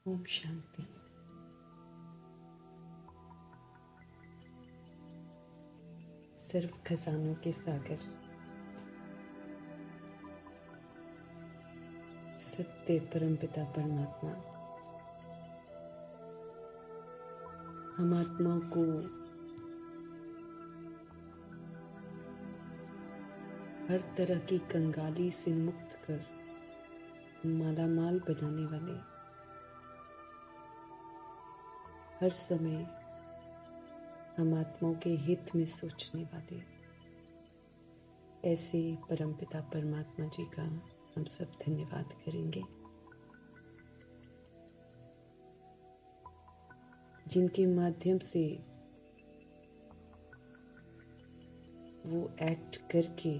ओम शांति। सर्व खजानों के सागर, सत्य परमपिता परमात्मा हम आत्माओं को हर तरह की कंगाली से मुक्त कर मालामाल बनाने वाले, हर समय हम आत्माओं के हित में सोचने वाले ऐसे परमपिता परमात्मा जी का हम सब धन्यवाद करेंगे, जिनके माध्यम से वो एक्ट करके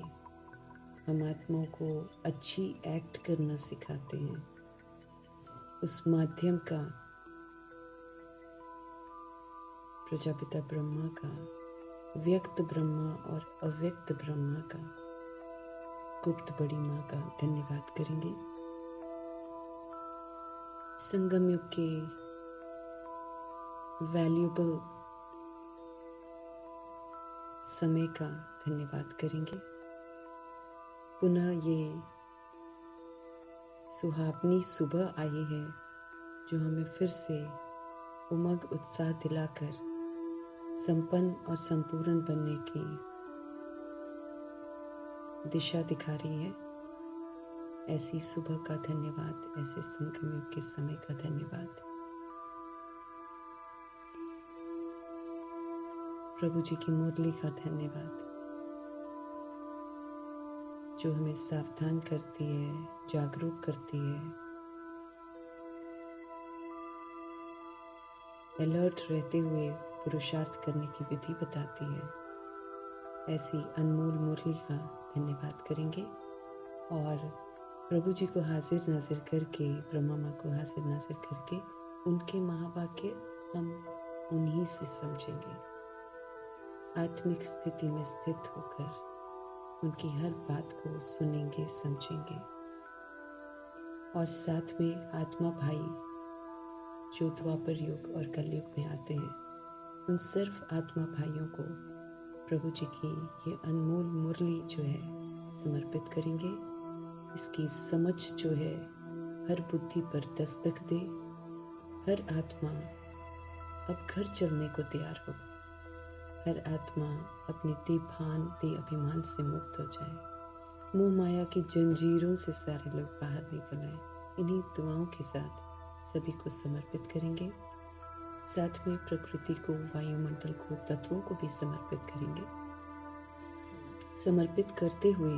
हम आत्माओं को अच्छी एक्ट करना सिखाते हैं। उस माध्यम का, प्रजापिता ब्रह्मा का, व्यक्त ब्रह्मा और अव्यक्त ब्रह्मा का, गुप्त बड़ी माँ का धन्यवाद करेंगे। संगम युग के वैल्यूएबल समय का धन्यवाद करेंगे। पुनः ये सुहावनी सुबह आई है जो हमें फिर से उमंग उत्साह दिलाकर संपन्न और संपूर्ण बनने की दिशा दिखा रही है। ऐसी सुबह का धन्यवाद, ऐसे संगम युग के समय का धन्यवाद। प्रभु जी की मुरली का धन्यवाद जो हमें सावधान करती है, जागरूक करती है, अलर्ट रहते हुए पुरुषार्थ करने की विधि बताती है। ऐसी अनमोल मुरली का धन्यवाद करेंगे और प्रभु जी को हाजिर नाजिर करके, ब्रह्मा माँ को हाजिर नाजिर करके उनके महावाक्य हम उन्हीं से समझेंगे। आत्मिक स्थिति में स्थित होकर उनकी हर बात को सुनेंगे, समझेंगे और साथ में आत्मा भाई जो द्वापर युग और कलयुग में आते हैं, उन सर्व आत्मा भाइयों को प्रभु जी की ये अनमोल मुरली जो है समर्पित करेंगे। इसकी समझ जो है हर बुद्धि पर दस्तक दे, हर आत्मा अब घर चलने को तैयार हो, हर आत्मा अपने देभान दे अभिमान से मुक्त हो जाए, मोह माया की जंजीरों से सारे लोग बाहर निकल आए। इन्हीं दुआओं के साथ सभी को समर्पित करेंगे। साथ में प्रकृति को, वायुमंडल को, तत्वों को भी समर्पित करेंगे। समर्पित करते हुए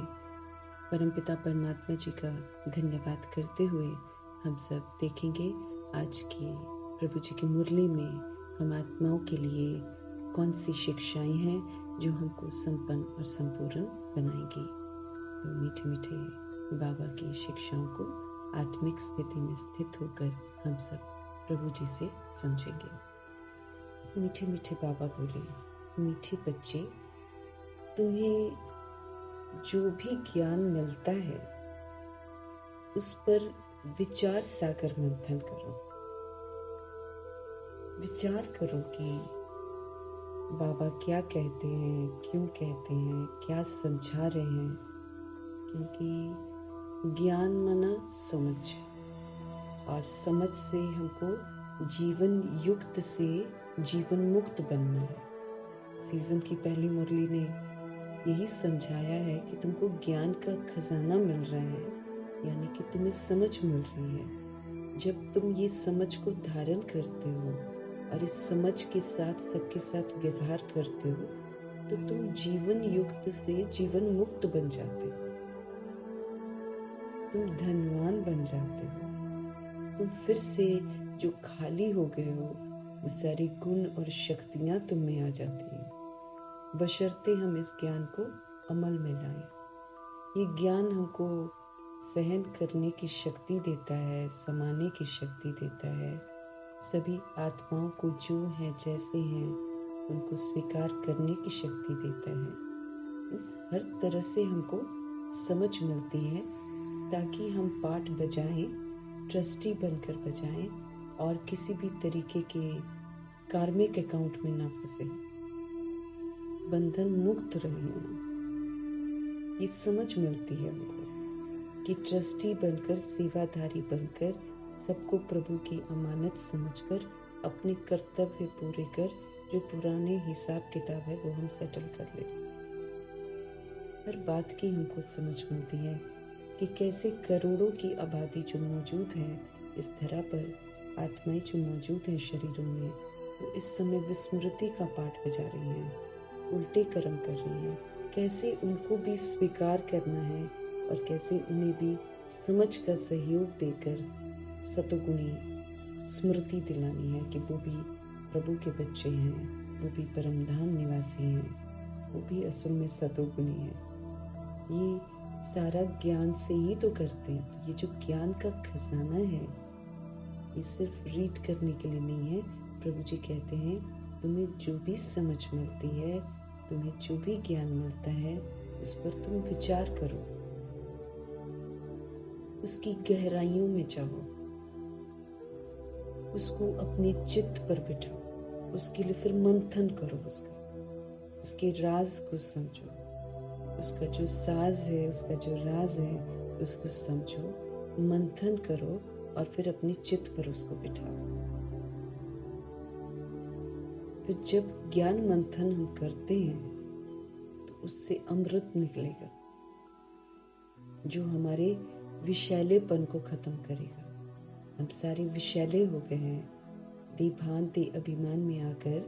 परमपिता परमात्मा जी का धन्यवाद करते हुए हम सब देखेंगे आज की प्रभु जी की मुरली में हम आत्माओं के लिए कौन सी शिक्षाएं हैं जो हमको संपन्न और संपूर्ण बनाएंगी। तो मीठे मीठे बाबा की शिक्षाओं को आत्मिक स्थिति में स्थित होकर हम सब प्रभु जी से समझेंगे। मीठे मीठे बाबा बोले, मीठे बच्चे, तुम्हें जो भी ज्ञान मिलता है उस पर विचार सागर मंथन करो। विचार करो कि बाबा क्या कहते हैं, क्यों कहते हैं, क्या समझा रहे हैं। क्योंकि ज्ञान माना समझ और समझ से हमको जीवन युक्त से जीवन मुक्त बनना है। सीजन की पहली मुरली ने यही समझाया है कि तुमको ज्ञान का खजाना मिल रहा है, यानी कि तुम्हें समझ मिल रही है। जब तुम ये समझ को धारण करते हो और इस समझ के साथ सबके साथ व्यवहार करते हो तो तुम जीवन युक्त से जीवन मुक्त बन जाते हो, तुम धनवान बन जाते हो, तुम फिर से जो खाली हो गए हो वो सारी गुण और शक्तियां तुम में आ जाती हैं, बशर्ते हम इस ज्ञान को अमल में लाएं। ये ज्ञान हमको सहन करने की शक्ति देता है, समाने की शक्ति देता है, सभी आत्माओं को जो है जैसे हैं उनको स्वीकार करने की शक्ति देता है। इस हर तरह से हमको समझ मिलती है ताकि हम पाठ बजाएं, ट्रस्टी बनकर बजाएं और किसी भी तरीके के कार्मिक अकाउंट में ना फंसे, बंधन मुक्त रहे। ये समझ मिलती है उनको कि ट्रस्टी बनकर, सेवाधारी बनकर, सबको प्रभु की अमानत समझकर अपने कर्तव्य पूरे कर, जो पुराने हिसाब किताब है वो हम सेटल कर ले। हर बात की हमको समझ मिलती है कि कैसे करोड़ों की आबादी जो मौजूद है इस धरा पर, आत्माएं जो मौजूद हैं शरीरों में, वो इस समय विस्मृति का पाठ बजा रही हैं, उल्टे कर्म कर रही हैं। कैसे उनको भी स्वीकार करना है और कैसे उन्हें भी समझ का सहयोग देकर सतोगुणी स्मृति दिलानी है कि वो भी प्रभु के बच्चे हैं, वो भी परमधाम निवासी हैं, वो भी असल में सतोगुणी है। ये सारा ज्ञान से ही तो करते हैं। तो ये जो ज्ञान का खजाना है, ये सिर्फ रीड करने के लिए नहीं है। प्रभु जी कहते हैं तुम्हें जो भी समझ मिलती है, तुम्हें जो भी ज्ञान मिलता है, उस पर तुम विचार करो, उसकी गहराइयों में जाओ, उसको अपने चित्त पर बिठाओ, उसके लिए फिर मंथन करो, उसके राज को समझो, उसका जो साज है, उसका जो राज है, उसको समझो, मंथन करो और फिर अपने चित्त पर उसको बिठाओ। फिर जब ज्ञान मंथन हम करते हैं तो उससे अमृत निकलेगा जो हमारे विषैलेपन को खत्म करेगा। हम सारे विषैले हो गए हैं, देभांति अभिमान में आकर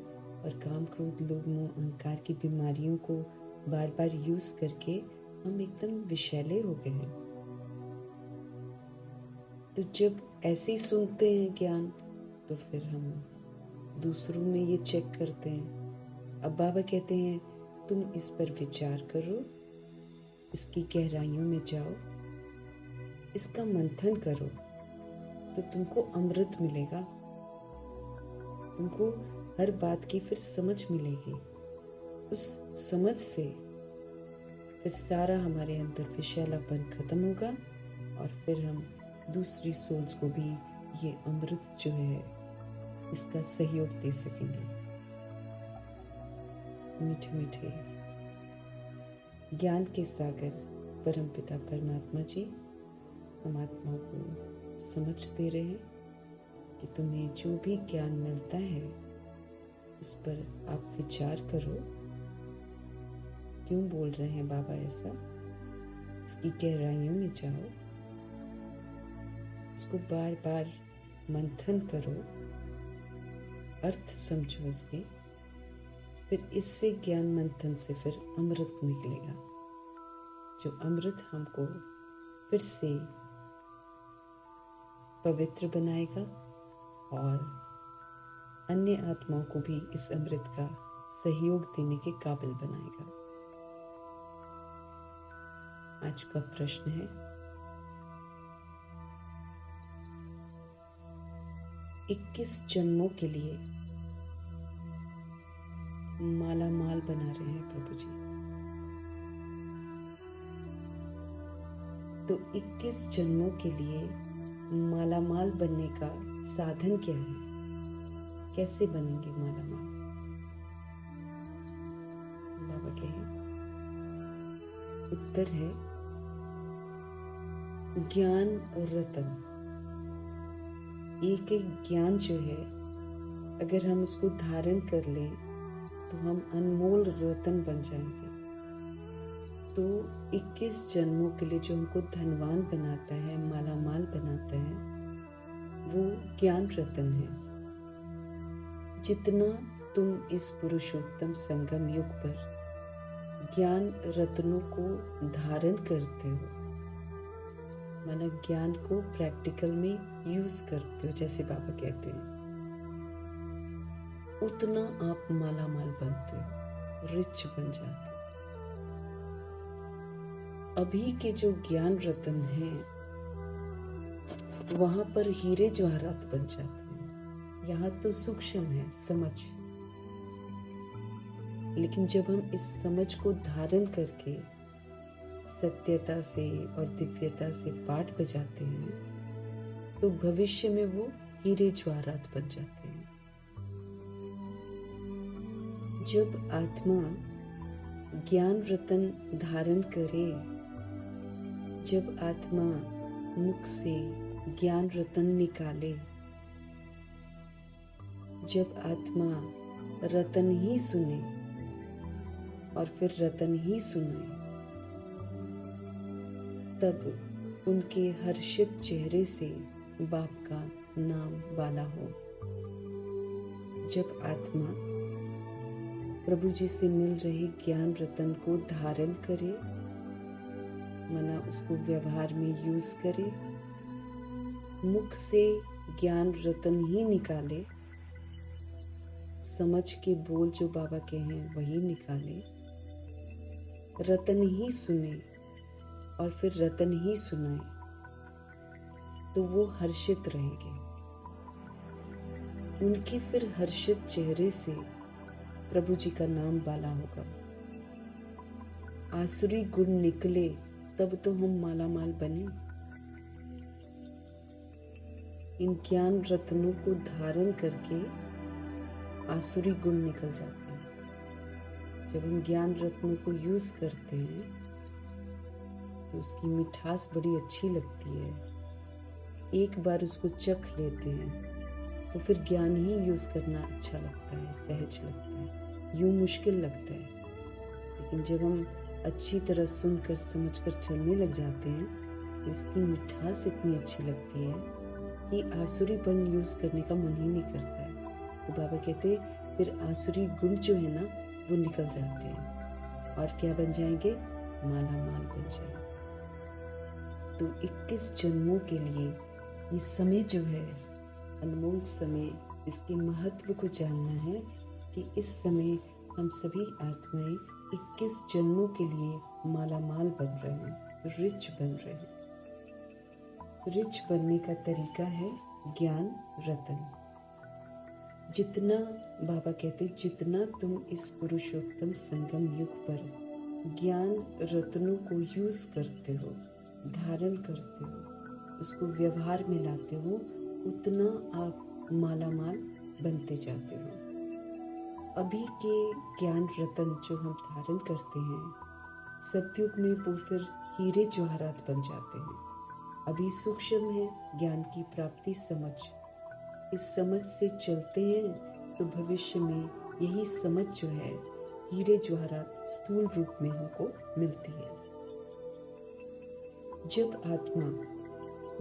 और काम क्रोध लोभ मोह अहंकार की बीमारियों को बार बार यूज करके हम एकदम विषैले हो गए हैं। तो जब ऐसे ही सुनते हैं ज्ञान, तो फिर हम दूसरों में ये चेक करते हैं। अब बाबा कहते हैं तुम इस पर विचार करो, इसकी गहराइयों में जाओ, इसका मंथन करो, तो तुमको अमृत मिलेगा, तुमको हर बात की फिर समझ मिलेगी। उस समझ से फिर सारा हमारे अंदर विषैलापन खत्म होगा और फिर हम दूसरी सोल्स को भी ये अमृत जो है इसका सहयोग दे सकेंगे। मीठे मीठे ज्ञान के सागर परमपिता परमात्मा जी हम आत्मा को समझ दे रहे हैं कि तुम्हें जो भी ज्ञान मिलता है उस पर आप विचार करो। क्यों बोल रहे हैं बाबा ऐसा? उसकी गहराइयों में जाओ, उसको बार बार मंथन करो, अर्थ समझो उसके, फिर इससे ज्ञान मंथन से फिर अमृत निकलेगा, जो अमृत हमको फिर से पवित्र बनाएगा और अन्य आत्माओं को भी इस अमृत का सहयोग देने के काबिल बनाएगा। आज का प्रश्न है, 21 जन्मों के लिए माला माल बना रहे हैं प्रभु जी, तो 21 जन्मों के लिए माला माल बनने का साधन क्या है? कैसे बनेंगे माला माल? बाबा कहे उत्तर है ज्ञान और रतन। एक एक ज्ञान जो है अगर हम उसको धारण कर लें तो हम अनमोल रतन बन जाएंगे। तो 21 जन्मों के लिए जो हमको धनवान बनाता है, माला माल बनाता है, वो ज्ञान रतन है। जितना तुम इस पुरुषोत्तम संगम युग पर ज्ञान रत्नों को धारण करते हो, माना ज्ञान को प्रैक्टिकल में यूज करते हो, जैसे बाबा कहते हैं, उतना आप माला माल बनते हो, रिच बन जाते हो। अभी के जो ज्ञान रत्न हैं वहां पर हीरे जवाहरात बन जाते हैं। यहाँ तो सूक्ष्म है समझ, लेकिन जब हम इस समझ को धारण करके सत्यता से और दिव्यता से पाठ बजाते हैं तो भविष्य में वो हीरे जवाहरात बन जाते हैं। जब आत्मा ज्ञान रतन धारण करे, जब आत्मा मुख से ज्ञान रतन निकाले, जब आत्मा रतन ही सुने और फिर रतन ही सुनाए, तब उनके हर्षित चेहरे से बाप का नाम वाला हो। जब आत्मा प्रभु जी से मिल रहे ज्ञान रतन को धारण करे, मना उसको व्यवहार में यूज करे, मुख से ज्ञान रतन ही निकाले, समझ के बोल जो बाबा के हैं वही निकाले, रतन ही सुने और फिर रतन ही सुनाए, तो वो हर्षित रहेंगे। उनके फिर हर्षित चेहरे से प्रभु जी का नाम वाला होगा। आसुरी गुण निकले तब तो हम मालामाल बने। इन ज्ञान रत्नों को धारण करके आसुरी गुण निकल जाते हैं। जब हम ज्ञान रत्नों को यूज करते हैं तो उसकी मिठास बड़ी अच्छी लगती है। एक बार उसको चख लेते हैं तो फिर ज्ञान ही यूज करना अच्छा लगता है, सहज लगता है, यूं मुश्किल लगता है। लेकिन जब हम अच्छी तरह सुनकर समझकर चलने लग जाते हैं तो इसकी मिठास इतनी अच्छी लगती है कि आसुरीपन यूज करने का मन ही नहीं करता है। तो बाबा कहते फिर आसुरी गुण जो है ना वो निकल जाते हैं और क्या बन जाएंगे, माला माल बन जाएंगे। तो 21 जन्मों के लिए ये समय जो है अनमोल समय, इसके महत्व को जानना है कि इस समय हम सभी आत्माएं 21 जन्मों के लिए माला माल बन रहे हैं, रिच बन रहे हैं। रिच बनने का तरीका है ज्ञान रतन। जितना बाबा कहते जितना तुम इस पुरुषोत्तम संगम युग पर ज्ञान रत्नों को यूज करते हो, धारण करते हो, उसको व्यवहार में लाते हो, उतना आप मालामाल बनते जाते हो। अभी के ज्ञान रतन जो हम धारण करते हैं, सतयुग में वो फिर हीरे जवाहरात बन जाते हैं। अभी सूक्ष्म है ज्ञान की प्राप्ति समझ, इस समझ से चलते हैं तो भविष्य में यही समझ जो है हीरे जवाहरात स्थूल रूप में हमको मिलती है। जब आत्मा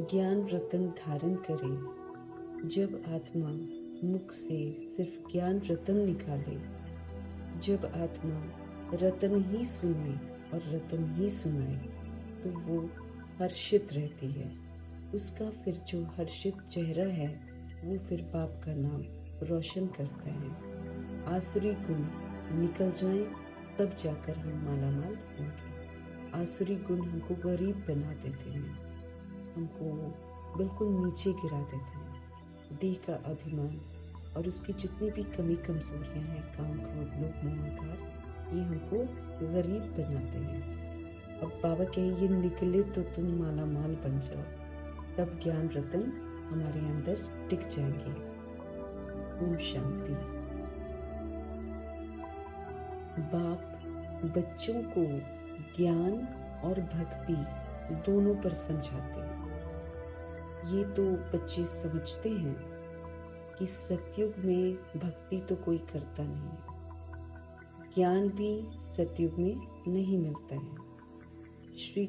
ज्ञान रतन धारण करे, जब आत्मा मुख से सिर्फ ज्ञान रतन निकाले, जब आत्मा रतन ही सुने और रतन ही सुनाए, तो वो हर्षित रहती है। उसका फिर जो हर्षित चेहरा है वो फिर बाप का नाम रोशन करता है। आसुरी गुण निकल जाए तब जाकर हम मालामाल होंगे। आसुरी गुण हमको गरीब बना देते हैं, हमको बिल्कुल नीचे गिरा देते हैं। देह का अभिमान और उसकी जितनी भी कमी कमजोरियां हैं, काम क्रोध लोभ मोह अहंकार, ये हमको गरीब बनाते हैं। अब बाबा कहे ये निकले तो तुम मालामाल बन जाओ, तब ज्ञान रतन हमारे अंदर टिक जाएंगे। ओम शांति। बाप बच्चों को ज्ञान और भक्ति दोनों पर समझाते हैं। ये तो बच्चे समझते हैं कि सतयुग में भक्ति तो कोई करता नहीं, ज्ञान भी सतयुग में नहीं मिलता है। श्री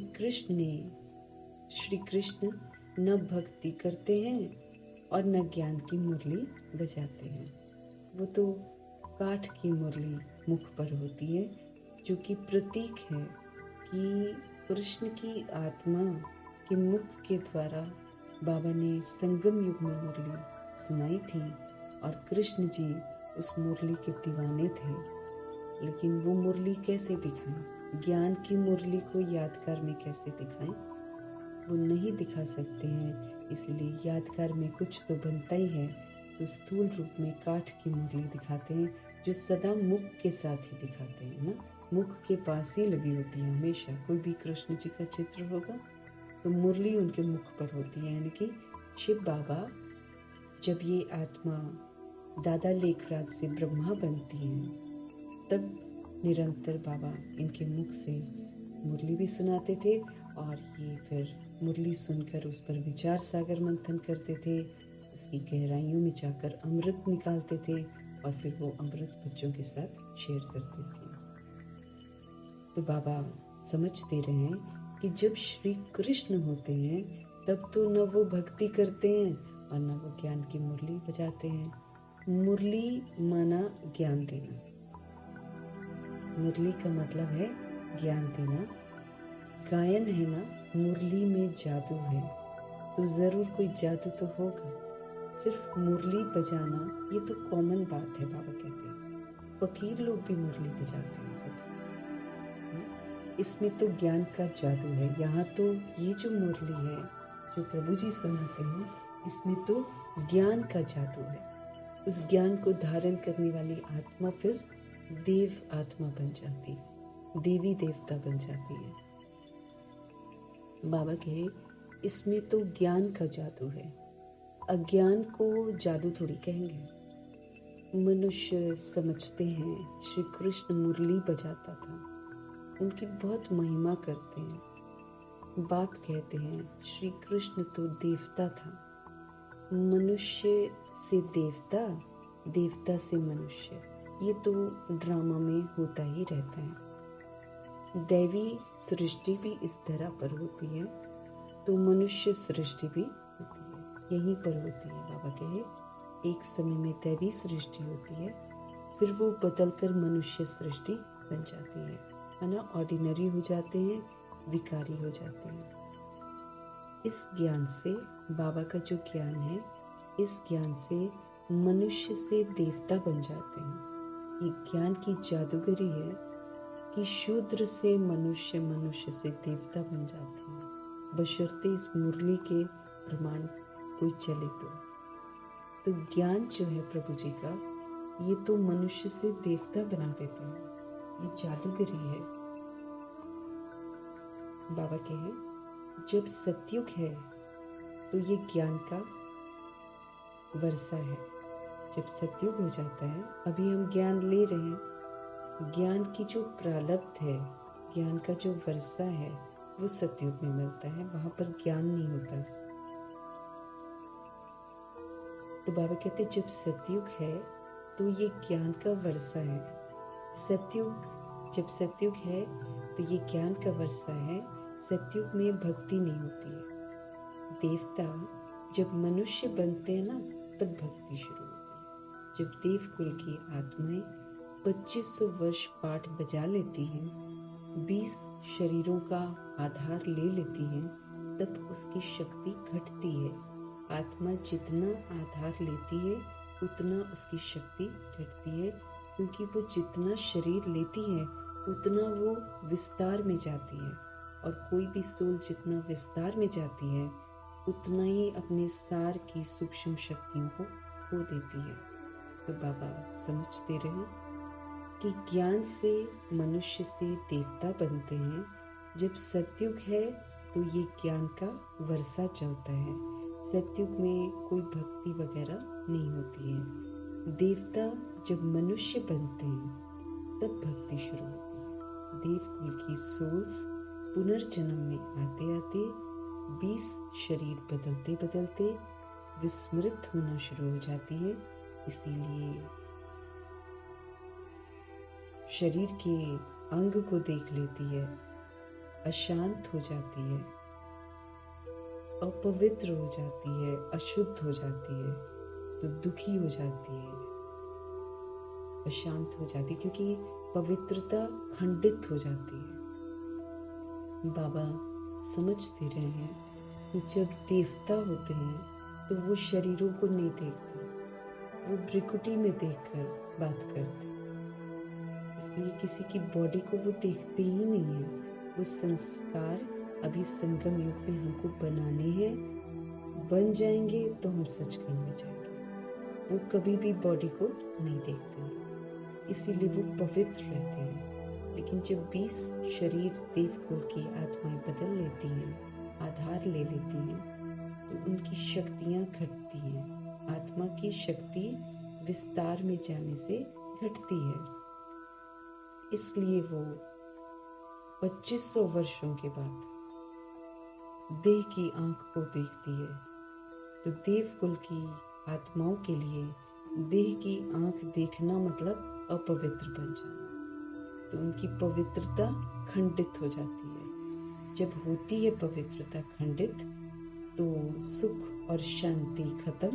कृष्ण न भक्ति करते हैं और न ज्ञान की मुरली बजाते हैं। वो तो काठ की मुरली मुख पर होती है, जो कि प्रतीक है कि कृष्ण की आत्मा के मुख के द्वारा बाबा ने संगम युग में मुरली सुनाई थी और कृष्ण जी उस मुरली के दीवाने थे। लेकिन वो मुरली कैसे दिखाएं? ज्ञान की मुरली को यादगार में कैसे दिखाएं? वो नहीं दिखा सकते हैं, इसलिए यादगार में कुछ तो बनता ही है। तो स्थूल रूप में काठ की मुरली दिखाते हैं, जो सदा मुख के साथ ही दिखाते हैं ना, मुख के पास ही लगी होती है हमेशा। कोई भी कृष्ण जी का चित्र होगा तो मुरली उनके मुख पर होती है, यानी कि शिव बाबा जब ये आत्मा दादा लेखराज से ब्रह्मा बनती हैं, तब निरंतर बाबा इनके मुख से मुरली भी सुनाते थे और ये फिर मुरली सुनकर उस पर विचार सागर मंथन करते थे, उसकी गहराइयों में जाकर अमृत निकालते थे और फिर वो अमृत बच्चों के साथ शेयर करते थे। तो बाबा समझ दे रहे हैं कि जब श्री कृष्ण होते हैं तब तो न वो भक्ति करते हैं और न वो ज्ञान की मुरली बजाते हैं। मुरली माना ज्ञान देना, मुरली का मतलब है ज्ञान देना। गायन है ना, मुरली में जादू है, तो जरूर कोई जादू तो होगा। सिर्फ मुरली बजाना ये तो कॉमन बात है, बाबा कहते हैं। फकीर लोग भी मुरली बजाते हैं, इसमें तो ज्ञान का जादू है। यहाँ तो ये जो मुरली है जो प्रभु जी सुनाते हैं, इसमें तो ज्ञान का जादू है। उस ज्ञान को धारण करने वाली आत्मा फिर देव आत्मा बन जाती, देवी देवता बन जाती है। बाबा कहे इसमें तो ज्ञान का जादू है, अज्ञान को जादू थोड़ी कहेंगे। मनुष्य समझते हैं श्री कृष्ण मुरली बजाता था, उनकी बहुत महिमा करते हैं। बाप कहते हैं श्री कृष्ण तो देवता था, मनुष्य से देवता, देवता से मनुष्य, ये तो ड्रामा में होता ही रहता है। दैवी सृष्टि भी इस तरह पर होती है, तो मनुष्य सृष्टि भी होती है, यहीं पर होती है। बाबा कहे एक समय में दैवी सृष्टि होती है, फिर वो बदलकर मनुष्य सृष्टि बन जाती है ना। ऑर्डिनरी हो जाते हैं, विकारी हो जाते हैं। इस ज्ञान से, बाबा का जो ज्ञान है, इस ज्ञान से मनुष्य से देवता बन जाते हैं। ये ज्ञान की जादूगरी है कि शूद्र से मनुष्य, मनुष्य से देवता बन जाते हैं, बशर्ते इस मुरली के प्रमाण कोई चले तो ज्ञान जो है प्रभु जी का, ये तो मनुष्य से देवता बना देते हैं। ये जादूगरी है। बाबा कहे जब सतयुग है तो ये ज्ञान का वर्षा है। जब सतयुग हो जाता है, अभी हम ज्ञान ले रहे हैं, ज्ञान की जो प्रारब्ध है, ज्ञान का जो वर्षा है, वो सतयुग में मिलता है, वहां पर ज्ञान नहीं होता। तो बाबा कहते जब सतयुग है तो ये ज्ञान का वर्षा है। सतयुग, जब सतयुग है तो ये ज्ञान का वर्षा है। सतयुग में भक्ति नहीं होती है। देवता जब मनुष्य बनते हैं ना, तब भक्ति शुरू होती है। जब देव कुल की आत्माएं 2500 वर्ष पाठ बजा लेती हैं, 20 शरीरों का आधार ले लेती हैं, तब उसकी शक्ति घटती है। आत्मा जितना आधार लेती है उतना उसकी शक्ति घटती है, क्योंकि वो जितना शरीर लेती है उतना वो विस्तार में जाती है, और कोई भी सोल जितना विस्तार में जाती है उतना ही अपने सार की सूक्ष्म शक्तियों को खो देती है। तो बाबा समझते रहे कि ज्ञान से मनुष्य से देवता बनते हैं। जब सतयुग है तो ये ज्ञान का वर्षा चलता है। सतयुग में कोई भक्ति वगैरह नहीं होती है। देवता जब मनुष्य बनते हैं तब भक्ति शुरू होती है। देव कुल की सोल्स पुनर्जन्म में आते आते 20 शरीर बदलते बदलते विस्मृत होना शुरू हो जाती है। इसीलिए शरीर के अंग को देख लेती है, अशांत हो जाती है, अपवित्र हो जाती है, अशुद्ध हो जाती है, तो दुखी हो जाती है, अशांत हो जाती है, क्योंकि पवित्रता खंडित हो जाती है। बाबा समझते रहे हैं कि जब देवता होते हैं तो वो शरीरों को नहीं देखते, वो भ्रिकुटी में देखकर बात करते, इसलिए किसी की बॉडी को वो देखते ही नहीं है। वो संस्कार अभी संगम युग में हमको बनाने हैं, बन जाएंगे तो हम सचखंड में जाएंगे। वो कभी भी बॉडी को नहीं देखते, इसीलिए वो पवित्र रहते हैं। लेकिन जब 20 शरीर देवकुल की आत्माएं बदल लेती हैं, आधार ले लेती हैं, तो उनकी शक्तियां घटती हैं। आत्मा की शक्ति विस्तार में जाने से घटती है। इसलिए वो 2500 वर्षों के बाद देह की आंख को देखती है। तो देवकुल की आत्माओं के लिए देह की आंख देखना मतलब अपवित्र बन जाना। तो उनकी पवित्रता खंडित हो जाती है। जब होती है पवित्रता खंडित, तो सुख और शांति खत्म,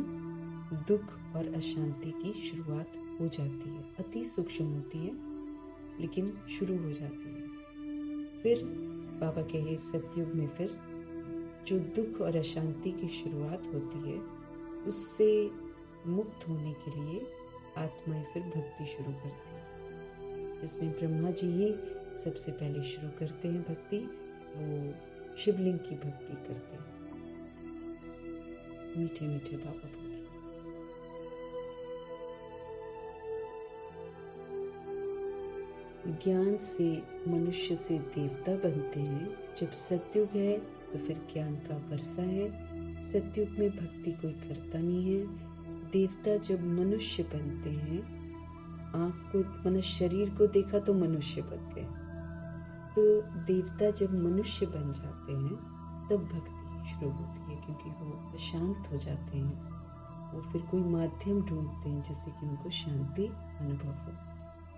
दुख और अशांति की शुरुआत हो जाती है। अति सूक्ष्म होती है लेकिन शुरू हो जाती है। फिर बाबा कहे सतयुग में फिर जो दुख और अशांति की शुरुआत होती है, उससे मुक्त होने के लिए आत्माएं फिर भक्ति शुरू करती है। इसमें ब्रह्मा जी ही सबसे पहले शुरू करते हैं भक्ति। वो शिवलिंग की भक्ति करते हैं। मीठे मीठे बाबा बोल रहे हैं। ज्ञान से मनुष्य से देवता बनते हैं। जब सतयुग है तो फिर ज्ञान का वर्षा है। सतयुग में भक्ति कोई करता नहीं है। देवता जब मनुष्य बनते हैं, आँख को मनुष्य शरीर को देखा तो मनुष्य बन गए। तो देवता जब मनुष्य बन जाते हैं तब भक्ति शुरू होती है, क्योंकि वो अशांत हो जाते हैं। वो फिर कोई माध्यम ढूंढते हैं जिससे कि उनको शांति अनुभव हो,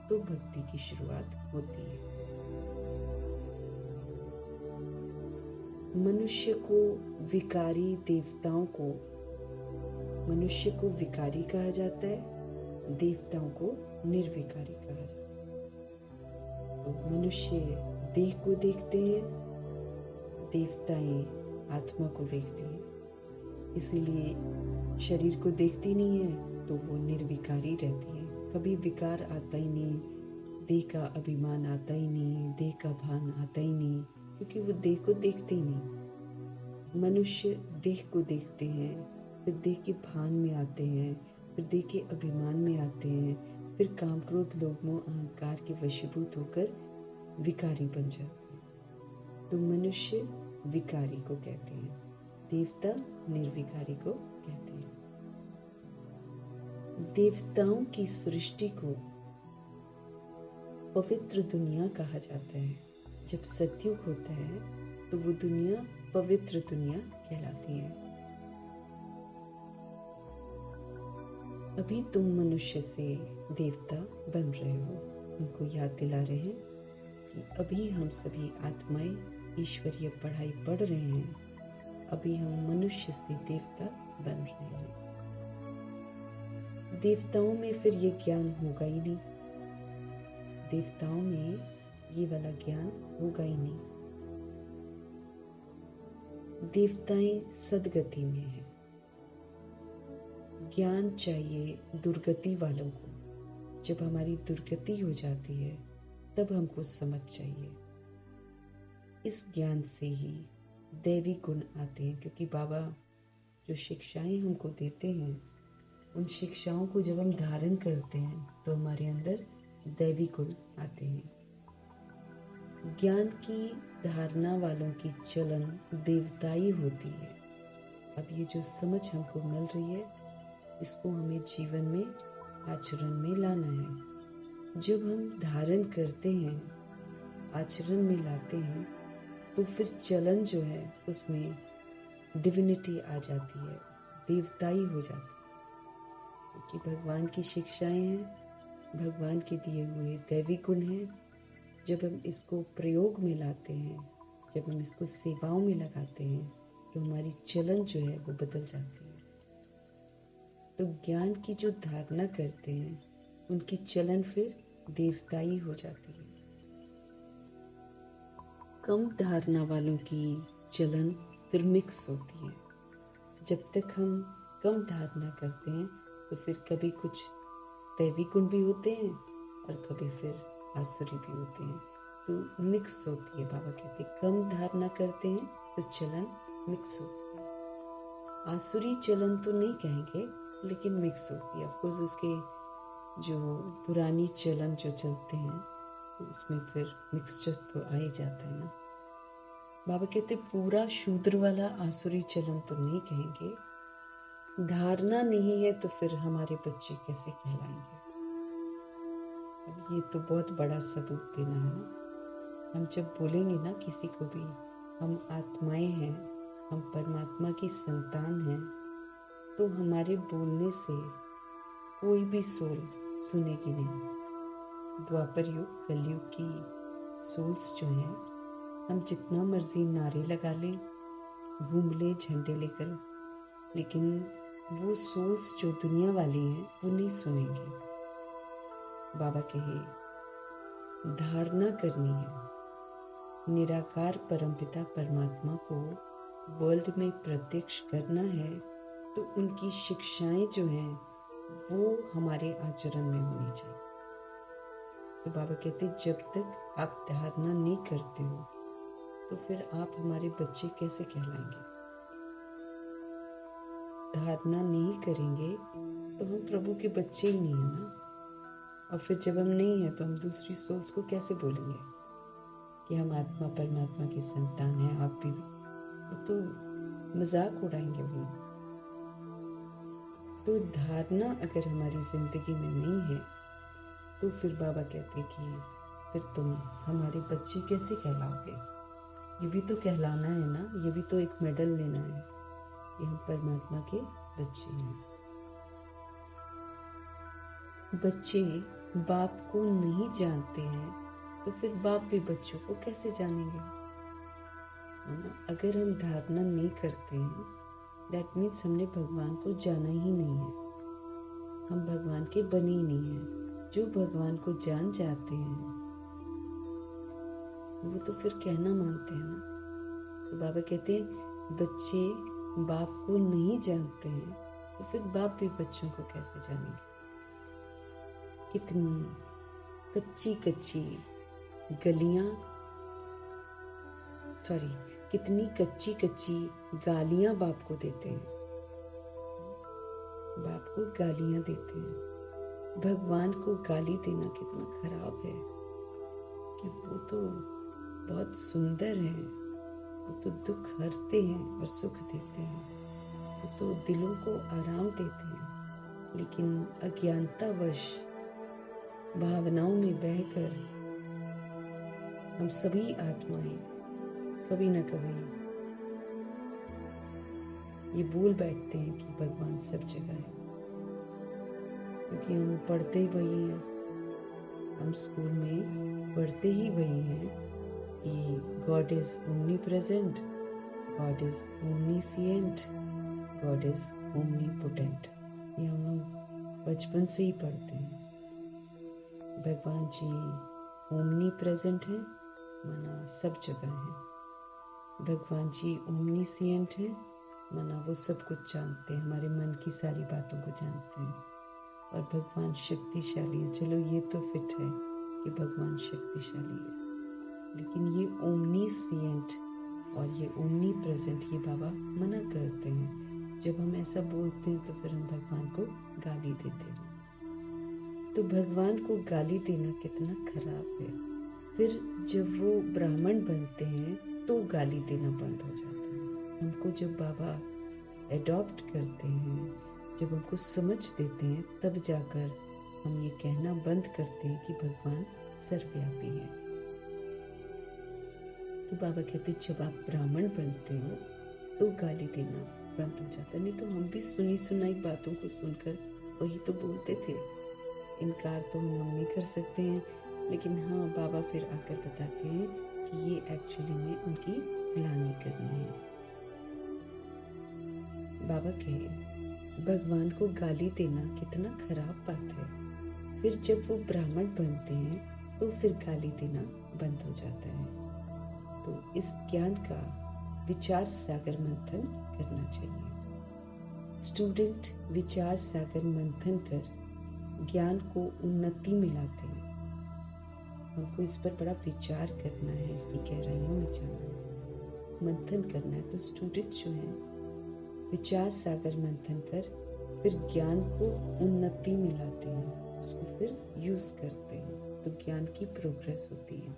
तो भक्ति की शुरुआत होती है। मनुष्य को विकारी, देवताओं को मनुष्य को विकारी कहा जाता है, देवताओं को निर्विकारी कहा जाता है। तो मनुष्य देह को देखते हैं, देवताएं आत्मा को देखती हैं। इसीलिए शरीर को देखती नहीं है तो वो निर्विकारी रहती है। कभी विकार आता ही नहीं, देह का अभिमान आता ही नहीं, देह का भान आता ही नहीं, क्योंकि वो देह को देखते ही नहीं। मनुष्य देह को देखते हैं, फिर देह के भान में आते हैं, फिर देह के अभिमान में आते हैं, फिर काम क्रोध लोभ मोह अहंकार के वशीभूत होकर विकारी बन जाते हैं। तो मनुष्य विकारी को कहते हैं, देवता निर्विकारी को कहते हैं। देवताओं की सृष्टि को पवित्र दुनिया कहा जाता है। जब सतयुग होता है तो वो दुनिया पवित्र दुनिया कहलाती है। अभी तुम मनुष्य से देवता बन रहे हो। उनको याद दिला रहे हैं कि अभी हम सभी आत्माएं ईश्वरीय पढ़ाई पढ़ रहे हैं। अभी हम मनुष्य से देवता बन रहे हैं। देवताओं में फिर ये ज्ञान होगा ही नहीं। देवताओं में ये वाला ज्ञान होगा ही नहीं। देवताएं सदगति में हैं। ज्ञान चाहिए दुर्गति वालों को। जब हमारी दुर्गति हो जाती है तब हमको समझ चाहिए। इस ज्ञान से ही दैवी गुण आते हैं, क्योंकि बाबा जो शिक्षाएं हमको देते हैं, उन शिक्षाओं को जब हम धारण करते हैं तो हमारे अंदर दैवी गुण आते हैं। ज्ञान की धारणा वालों की चलन देवताई होती है। अब ये जो समझ हमको मिल रही है, इसको हमें जीवन में आचरण में लाना है। जब हम धारण करते हैं, आचरण में लाते हैं, तो फिर चलन जो है उसमें डिविनिटी आ जाती है, देवताई हो जाती है। क्योंकि भगवान की शिक्षाएं हैं, भगवान के दिए हुए दैवी गुण हैं। जब हम इसको प्रयोग में लाते हैं, जब हम इसको सेवाओं में लगाते हैं, तो हमारी चलन जो है वो बदल जाती है। तो ज्ञान की जो धारणा करते हैं, उनकी चलन फिर देवताई हो जाती है। कम धारणा वालों की चलन फिर मिक्स होती है। जब तक हम कम धारणा करते हैं तो फिर कभी कुछ दैवी गुण भी होते हैं और कभी फिर आसुरी भी होते हैं, तो मिक्स होती है। बाबा कहते कम धारणा करते हैं तो चलन मिक्स होती है। आसुरी चलन तो नहीं कहेंगे, लेकिन मिक्स होती है। ऑफकोर्स उसके जो पुरानी चलन जो चलते हैं तो उसमें फिर मिक्सचर तो आ ही जाता है ना। बाबा कहते पूरा शूद्र वाला आसुरी चलन तो नहीं कहेंगे, धारणा नहीं है तो फिर हमारे बच्चे कैसे कहलाएंगे? अब ये तो बहुत बड़ा सबूत देना है ना। हम जब बोलेंगे ना किसी को भी हम आत्माएं हैं, हम परमात्मा की संतान हैं, तो हमारे बोलने से कोई भी सोल सुनेगी नहीं। द्वापर युग कलयुग की सोल्स जो हैं, हम जितना मर्जी नारे लगा लें, घूम लें झंडे लेकर, लेकिन वो सोल्स जो दुनिया वाली हैं वो नहीं सुनेंगी। बाबा कहे धारणा करनी है, निराकार परमपिता परमात्मा को वर्ल्ड में प्रत्यक्ष करना है, तो उनकी शिक्षाएं जो हैं वो हमारे आचरण में होनी चाहिए। तो बाबा कहते जब तक आप धारणा नहीं करते हो तो फिर आप हमारे बच्चे कैसे कहलाएंगे? धारणा नहीं करेंगे तो हम प्रभु के बच्चे ही नहीं है ना। और फिर जब हम नहीं है तो हम दूसरी सोल्स को कैसे बोलेंगे कि हम आत्मा परमात्मा की संतान हैं, आप भी? वो तो मजाक उड़ाएंगे वो। तो धारणा अगर हमारी जिंदगी में नहीं है तो फिर बाबा कहते कि फिर तुम हमारे बच्चे कैसे कहलाओगे? ये भी तो कहलाना है ना, ये भी तो एक मेडल लेना है कि हम परमात्मा के बच्चे हैं। बच्चे बाप को नहीं जानते हैं तो फिर बाप भी बच्चों को कैसे जानेंगे? अगर हम धारणा नहीं करते हैं, दैट मीन्स हमने भगवान को जाना ही नहीं है, हम भगवान के बने ही नहीं हैं। जो भगवान को जान जाते हैं वो तो फिर कहना मानते हैं ना। तो बाबा कहते हैं बच्चे बाप को नहीं जानते हैं तो फिर बाप भी बच्चों को कैसे जानेंगे? कितनी कच्ची कच्ची गलियां, कितनी कच्ची कच्ची गालियां बाप को देते हैं, बाप को गालियां देते हैं। भगवान को गाली देना कितना खराब है कि वो तो बहुत सुंदर है, वो तो दुख हरते हैं और सुख देते हैं, वो तो दिलों को आराम देते हैं। लेकिन अज्ञानतावश भावनाओं में बहकर हम सभी आत्माएं कभी न कभी ये बोल बैठते हैं कि भगवान सब जगह है, क्योंकि हम पढ़ते ही वही हैं, हम स्कूल में पढ़ते ही वही हैं कि God is omnipresent, God is omniscient, God is omnipotent. ये हम लोग बचपन से ही पढ़ते हैं। भगवान जी ओमनीप्रेजेंट हैं, माना सब जगह है। भगवान जी ओमनीसिएंट हैं, माना वो सब कुछ जानते हैं, हमारे मन की सारी बातों को जानते हैं। और भगवान शक्तिशाली है, चलो ये तो फिट है कि भगवान शक्तिशाली है, लेकिन ये ओमनीसिएंट और ये ओमनी प्रेजेंट ये बाबा मना करते हैं। जब हम ऐसा बोलते हैं तो फिर हम भगवान को गाली देते हैं। तो भगवान को गाली देना कितना खराब है। फिर जब वो ब्राह्मण बनते हैं तो गाली देना बंद हो जाता है। हमको जब बाबा एडॉप्ट करते हैं, जब हमको समझ देते हैं, तब जाकर हम ये कहना बंद करते हैं कि भगवान सर्वव्यापी है। तो बाबा कहते जब आप ब्राह्मण बनते हो तो गाली देना बंद हो जाता है। नहीं तो हम भी सुनी सुनाई बातों को सुनकर वही तो बोलते थे। इनकार तो हम नहीं कर सकते हैं, लेकिन हाँ बाबा फिर आकर बताते हैं कि ये एक्चुअली में उनकी ग्लानि करनी है। बाबा कहे भगवान को गाली देना कितना खराब बात है। फिर जब वो ब्राह्मण बनते हैं तो फिर गाली देना बंद हो जाता है। तो इस ज्ञान का विचार सागर मंथन करना चाहिए। स्टूडेंट विचार सागर मंथन कर ज्ञान को उन्नति में लाते हैं। हमको इस पर बड़ा विचार करना है, इसकी गहराइयों में जाना है, मंथन करना है। तो स्टूडेंट जो है विचार सागर मंथन कर फिर ज्ञान को उन्नति में लाते हैं, उसको फिर यूज करते हैं, तो ज्ञान की प्रोग्रेस होती है।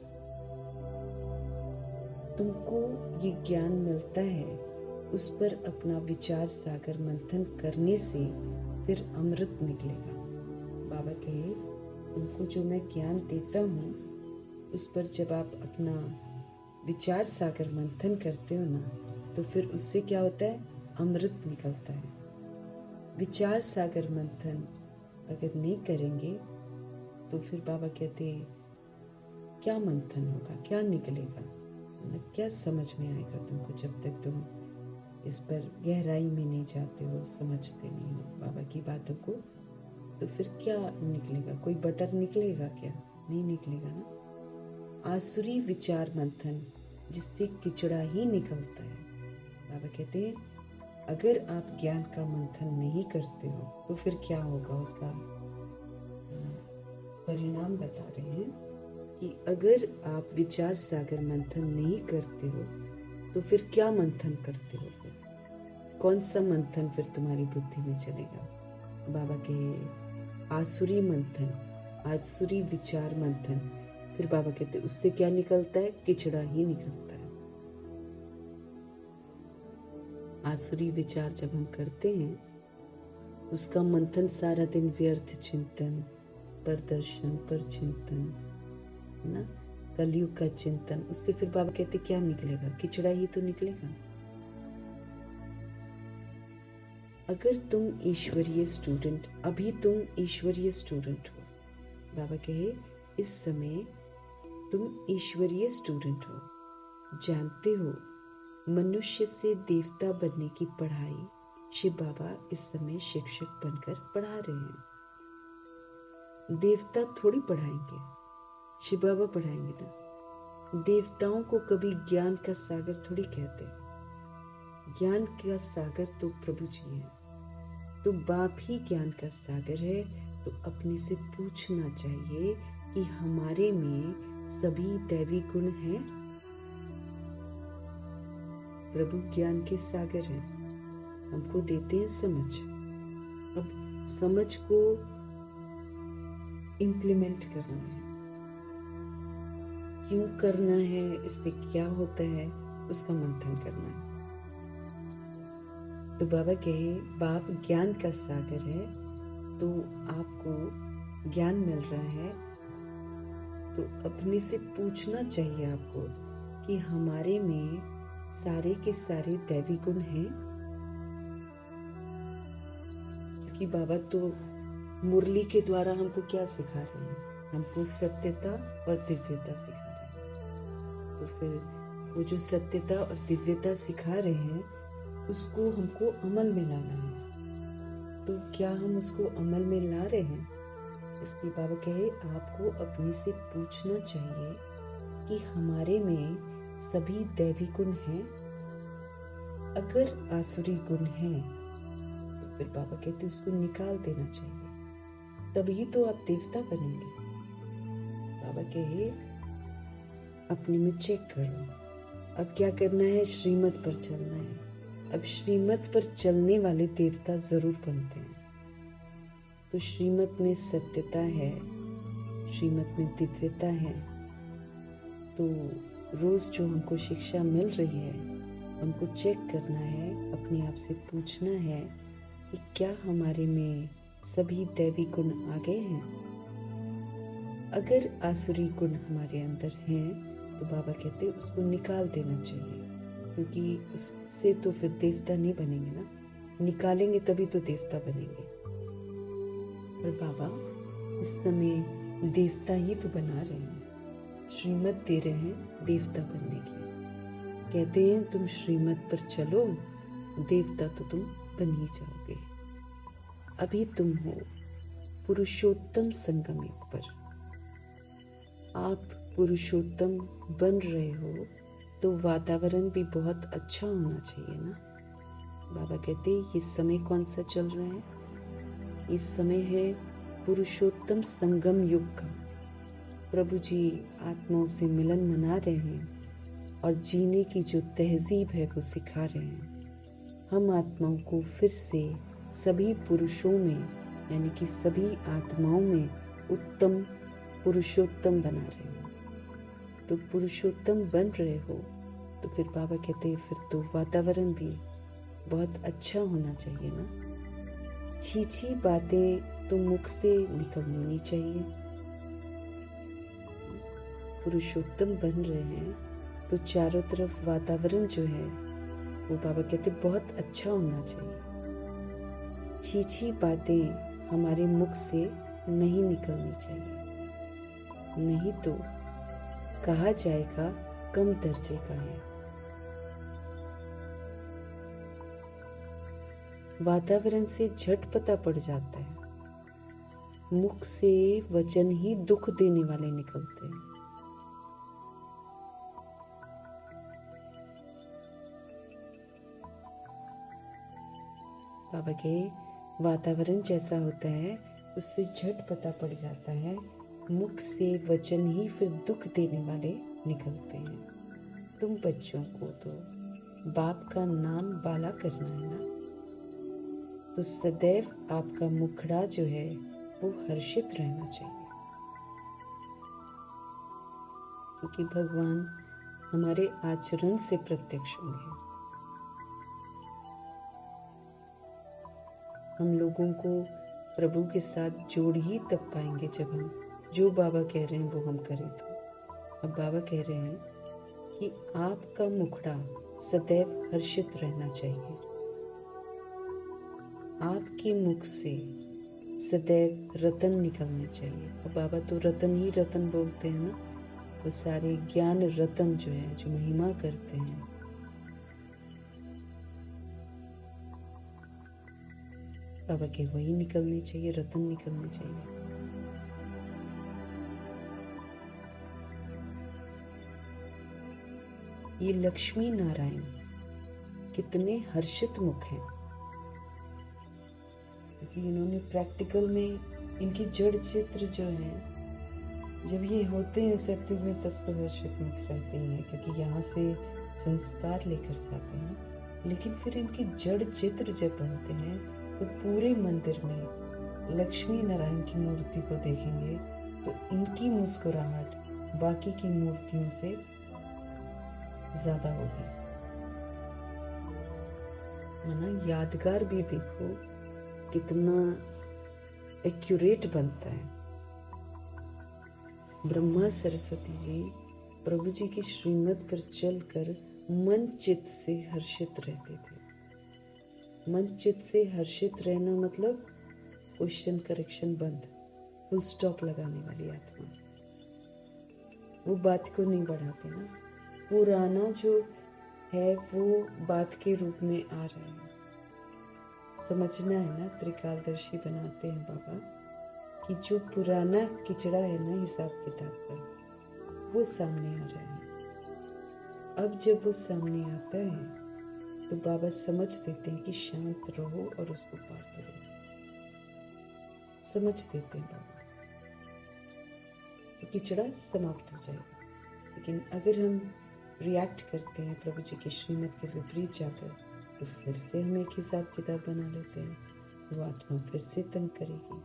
तुमको ये ज्ञान मिलता है उस पर अपना विचार सागर मंथन करने से फिर अमृत निकलेगा। बाबा कहे, तुमको जो मैं ज्ञान देता हूँ उस पर जब आप अपना विचार सागर मंथन करते हो ना, तो फिर उससे क्या होता है? अमृत निकलता है। विचार सागर मंथन अगर नहीं करेंगे तो फिर बाबा कहते हैं, क्या मंथन होगा, क्या निकलेगा, क्या समझ में आएगा तुमको जब तक तुम इस पर गहराई में नहीं जाते हो, समझते नहीं हो बाबा की बातों को। तो फिर क्या निकलेगा? कोई बटर निकलेगा क्या? नहीं निकलेगा ना। आसुरी विचार मंथन जिससे किचड़ा ही निकलता है। बाबा कहते हैं, अगर आप ज्ञान का मंथन नहीं करते हो तो फिर क्या होगा? उसका परिणाम बता रहे हैं कि अगर आप विचार सागर मंथन नहीं करते हो तो फिर क्या मंथन करते हो? फिर कौन सा मंथन फिर तुम्हारी बुद्धि में चलेगा? बाबा के आसुरी मंथन, आसुरी विचार मंथन, फिर बाबा कहते उससे क्या निकलता है? किचड़ा ही निकलता है। आसुरी विचार जब हम करते हैं उसका मंथन सारा दिन व्यर्थ चिंतन, प्रदर्शन पर चिंतन, है ना, कलयुग का चिंतन, उससे फिर बाबा कहते क्या निकलेगा? किचड़ा ही तो निकलेगा। अगर तुम ईश्वरीय स्टूडेंट, अभी तुम ईश्वरीय स्टूडेंट हो, बाबा कहे इस समय तुम ईश्वरीय स्टूडेंट हो, जानते हो मनुष्य से देवता बनने की पढ़ाई शिव बाबा इस समय शिक्षक बनकर पढ़ा रहे हैं। देवता थोड़ी पढ़ाएंगे, शिव बाबा पढ़ाएंगे ना। देवताओं को कभी ज्ञान का सागर थोड़ी कहते हैं। ज्ञान का सागर तो प्रभु जी है। तो बाप ही ज्ञान का सागर है। तो अपने से पूछना चाहिए कि हमारे में सभी दैवी गुण हैं। प्रभु ज्ञान के सागर हैं, हमको देते हैं समझ। अब समझ को इम्प्लीमेंट करना है, क्यों करना है, इससे क्या होता है, उसका मंथन करना है। तो बाबा कहे बाप ज्ञान का सागर है, तो आपको ज्ञान मिल रहा है, तो अपने से पूछना चाहिए आपको कि हमारे में सारे के सारे दैवी गुण हैं। क्योंकि बाबा तो मुरली के द्वारा हमको क्या सिखा रहे हैं? हमको सत्यता और दिव्यता सिखा रहे हैं। तो फिर वो जो सत्यता और दिव्यता सिखा रहे हैं उसको हमको अमल में लाना है। तो क्या हम उसको अमल में ला रहे हैं? इसलिए बाबा कहे आपको अपने से पूछना चाहिए कि हमारे में सभी दैवी गुण हैं। अगर आसुरी गुण हैं तो फिर बाबा कहते उसको निकाल देना चाहिए, तभी तो आप देवता बनेंगे। बाबा कहे अपने में चेक करो। अब क्या करना है? श्रीमत पर चलना है। अब श्रीमत पर चलने वाले देवता जरूर बनते हैं। तो श्रीमत में सत्यता है, श्रीमत में दिव्यता है। तो रोज जो हमको शिक्षा मिल रही है हमको चेक करना है, अपने आप से पूछना है कि क्या हमारे में सभी दैवी गुण आ गए हैं। अगर आसुरी गुण हमारे अंदर हैं तो बाबा कहते उसको निकाल देना चाहिए, क्योंकि उससे तो फिर देवता नहीं बनेंगे ना। निकालेंगे तभी तो देवता बनेंगे। और बाबा इस समय देवता ही तो बना रहे हैं, श्रीमत दे रहे हैं देवता बनने की। कहते हैं तुम श्रीमत पर चलो, देवता तो तुम बन ही जाओगे। अभी तुम हो पुरुषोत्तम संगम युग पर। आप पुरुषोत्तम बन रहे हो तो वातावरण भी बहुत अच्छा होना चाहिए ना। बाबा कहते ये समय कौन सा चल रहा है? इस समय है पुरुषोत्तम संगम युग का। प्रभु जी आत्माओं से मिलन मना रहे हैं और जीने की जो तहजीब है वो सिखा रहे हैं। हम आत्माओं को फिर से सभी पुरुषों में यानी कि सभी आत्माओं में उत्तम पुरुषोत्तम बना रहे हैं। तो पुरुषोत्तम बन रहे हो तो फिर बाबा कहते हैं फिर तो वातावरण भी बहुत अच्छा होना चाहिए ना। छी छी बातें तो मुख से निकलनी नहीं चाहिए। पुरुषोत्तम बन रहे हैं तो चारों तरफ वातावरण जो है वो बाबा कहते बहुत अच्छा होना चाहिए। छी छी बातें हमारे मुख से नहीं निकलनी चाहिए, नहीं तो कहा जाएगा कम दर्जे का है। वातावरण से झट पता पड़ जाता है, मुख से वचन ही दुख देने वाले निकलते हैं। बाबा के वातावरण जैसा होता है उससे झट पता पड़ जाता है, मुख से वचन ही फिर दुख देने वाले निकलते हैं। तुम बच्चों को तो बाप का नाम बाला करना है ना, तो सदैव आपका मुखड़ा जो है वो हर्षित रहना चाहिए, क्योंकि भगवान हमारे आचरण से प्रत्यक्ष होंगे। हम लोगों को प्रभु के साथ जोड़ ही तब पाएंगे जब हम जो बाबा कह रहे हैं वो हम करें। तो अब बाबा कह रहे हैं कि आपका मुखड़ा सदैव हर्षित रहना चाहिए, आपके मुख से सदैव रतन निकलने चाहिए। और बाबा तो रतन ही रतन बोलते हैं ना, वो सारे ज्ञान रतन जो है, जो महिमा करते हैं, बाबा के वही निकलने चाहिए, रतन निकलने चाहिए। ये लक्ष्मी नारायण कितने हर्षित मुख हैं, क्योंकि इन्होंने प्रैक्टिकल में इनकी जड़ चित्र जो है, जब ये होते हैं सत्युग में तब तो हर्षित मुख रहते ही हैं, क्योंकि यहाँ से संस्कार लेकर जाते हैं। लेकिन फिर इनकी जड़ चित्र जब बनते हैं तो पूरे मंदिर में लक्ष्मी नारायण की मूर्ति को देखेंगे तो इनकी मुस्कुराहट बाकी की मूर्तियों से ज्यादा होगी। है ना, यादगार भी देखो कितना एक्यूरेट बनता है। ब्रह्मा सरस्वती जी प्रभु जी की श्रीमत पर चलकर मन चित्त से हर्षित रहते थे। मन चित्त से हर्षित रहना मतलब क्वेश्चन करेक्शन बंद, फुल स्टॉप लगाने वाली आत्मा। वो बात को नहीं बढ़ाते ना, पुराना जो है वो बात के रूप में आ रहा है। समझना है ना, त्रिकालदर्शी बनाते हैं बाबा कि जो पुराना किचड़ा है ना हिसाब किताब का, वो सामने आ रहा है। अब जब वो सामने आता है तो बाबा समझ देते हैं कि शांत रहो और उसको पार करो, समझ देते हैं बाबा, तो किचड़ा समाप्त हो जाएगा। लेकिन अगर हम रिएक्ट करते हैं प्रभु जी की श्रीमत के विपरीत जाकर, तो फिर से हम एक हिसाब किताब बना लेते हैं, वो आत्मा फिर से तंग करेगी।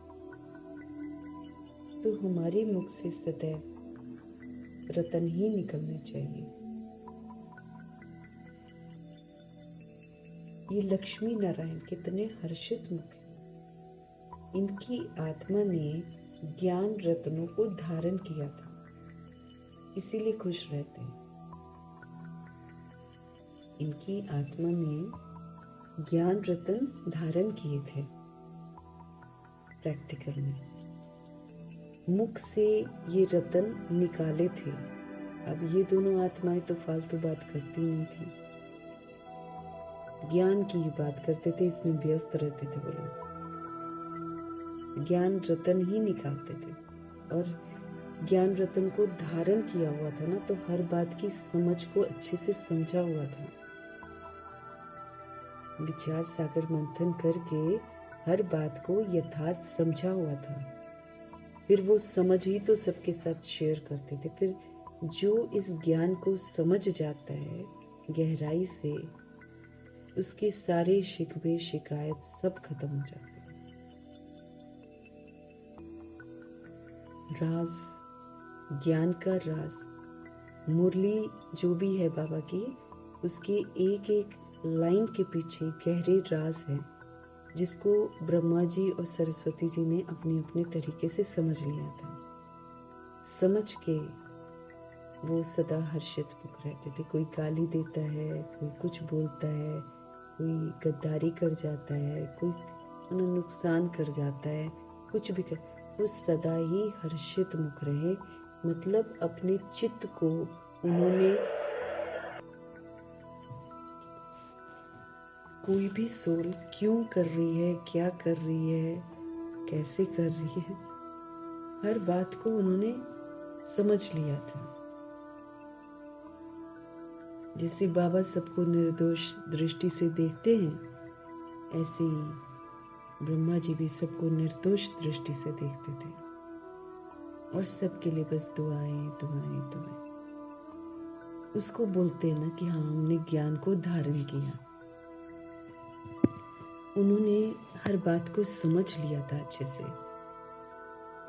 तो हमारे मुख से सदैव रतन ही निकलने चाहिए। ये लक्ष्मी नारायण कितने हर्षित मुख हैं। इनकी आत्मा ने ज्ञान रत्नों को धारण किया था, इसीलिए खुश रहते हैं। इनकी आत्मा ने ज्ञान रत्न धारण किए थे प्रैक्टिकल में, मुख से ये रतन निकाले थे। अब ये दोनों आत्माएं तो फालतू बात करती नहीं थी, ज्ञान की ही बात करते थे, इसमें व्यस्त रहते थे वो लोग, ज्ञान रतन ही निकालते थे। और ज्ञान रतन को धारण किया हुआ था ना, तो हर बात की समझ को अच्छे से समझा हुआ था, विचार सागर मंथन करके हर बात को यथार्थ समझा हुआ था। फिर वो समझ ही तो सबके साथ शेयर करते थे। फिर जो इस ज्ञान को समझ जाता है गहराई से, उसके सारे शिकवे शिकायत सब खत्म हो जाते हैं। राज, ज्ञान का राज, मुरली जो भी है बाबा की, उसके एक एक लाइन के पीछे गहरे राज है जिसको ब्रह्मा जी और सरस्वती जी ने अपने अपने तरीके से समझ लिया था। समझ के वो सदा हर्षित मुख रहते थे। कोई गाली देता है, कोई कुछ बोलता है, कोई गद्दारी कर जाता है, कोई उन्हें नुकसान कर जाता है, कुछ भी कर, वो सदा ही हर्षित मुख रहे। मतलब अपने चित्त को उन्होंने कोई भी सोल क्यों कर रही है, क्या कर रही है, कैसे कर रही है, हर बात को उन्होंने समझ लिया था। जैसे बाबा सबको निर्दोष दृष्टि से देखते हैं, ऐसे ही ब्रह्मा जी भी सबको निर्दोष दृष्टि से देखते थे और सबके लिए बस दुआएं दुआएं दुआएं। उसको बोलते हैं ना कि हाँ, हमने ज्ञान को धारण किया। उन्होंने हर बात को समझ लिया था अच्छे से।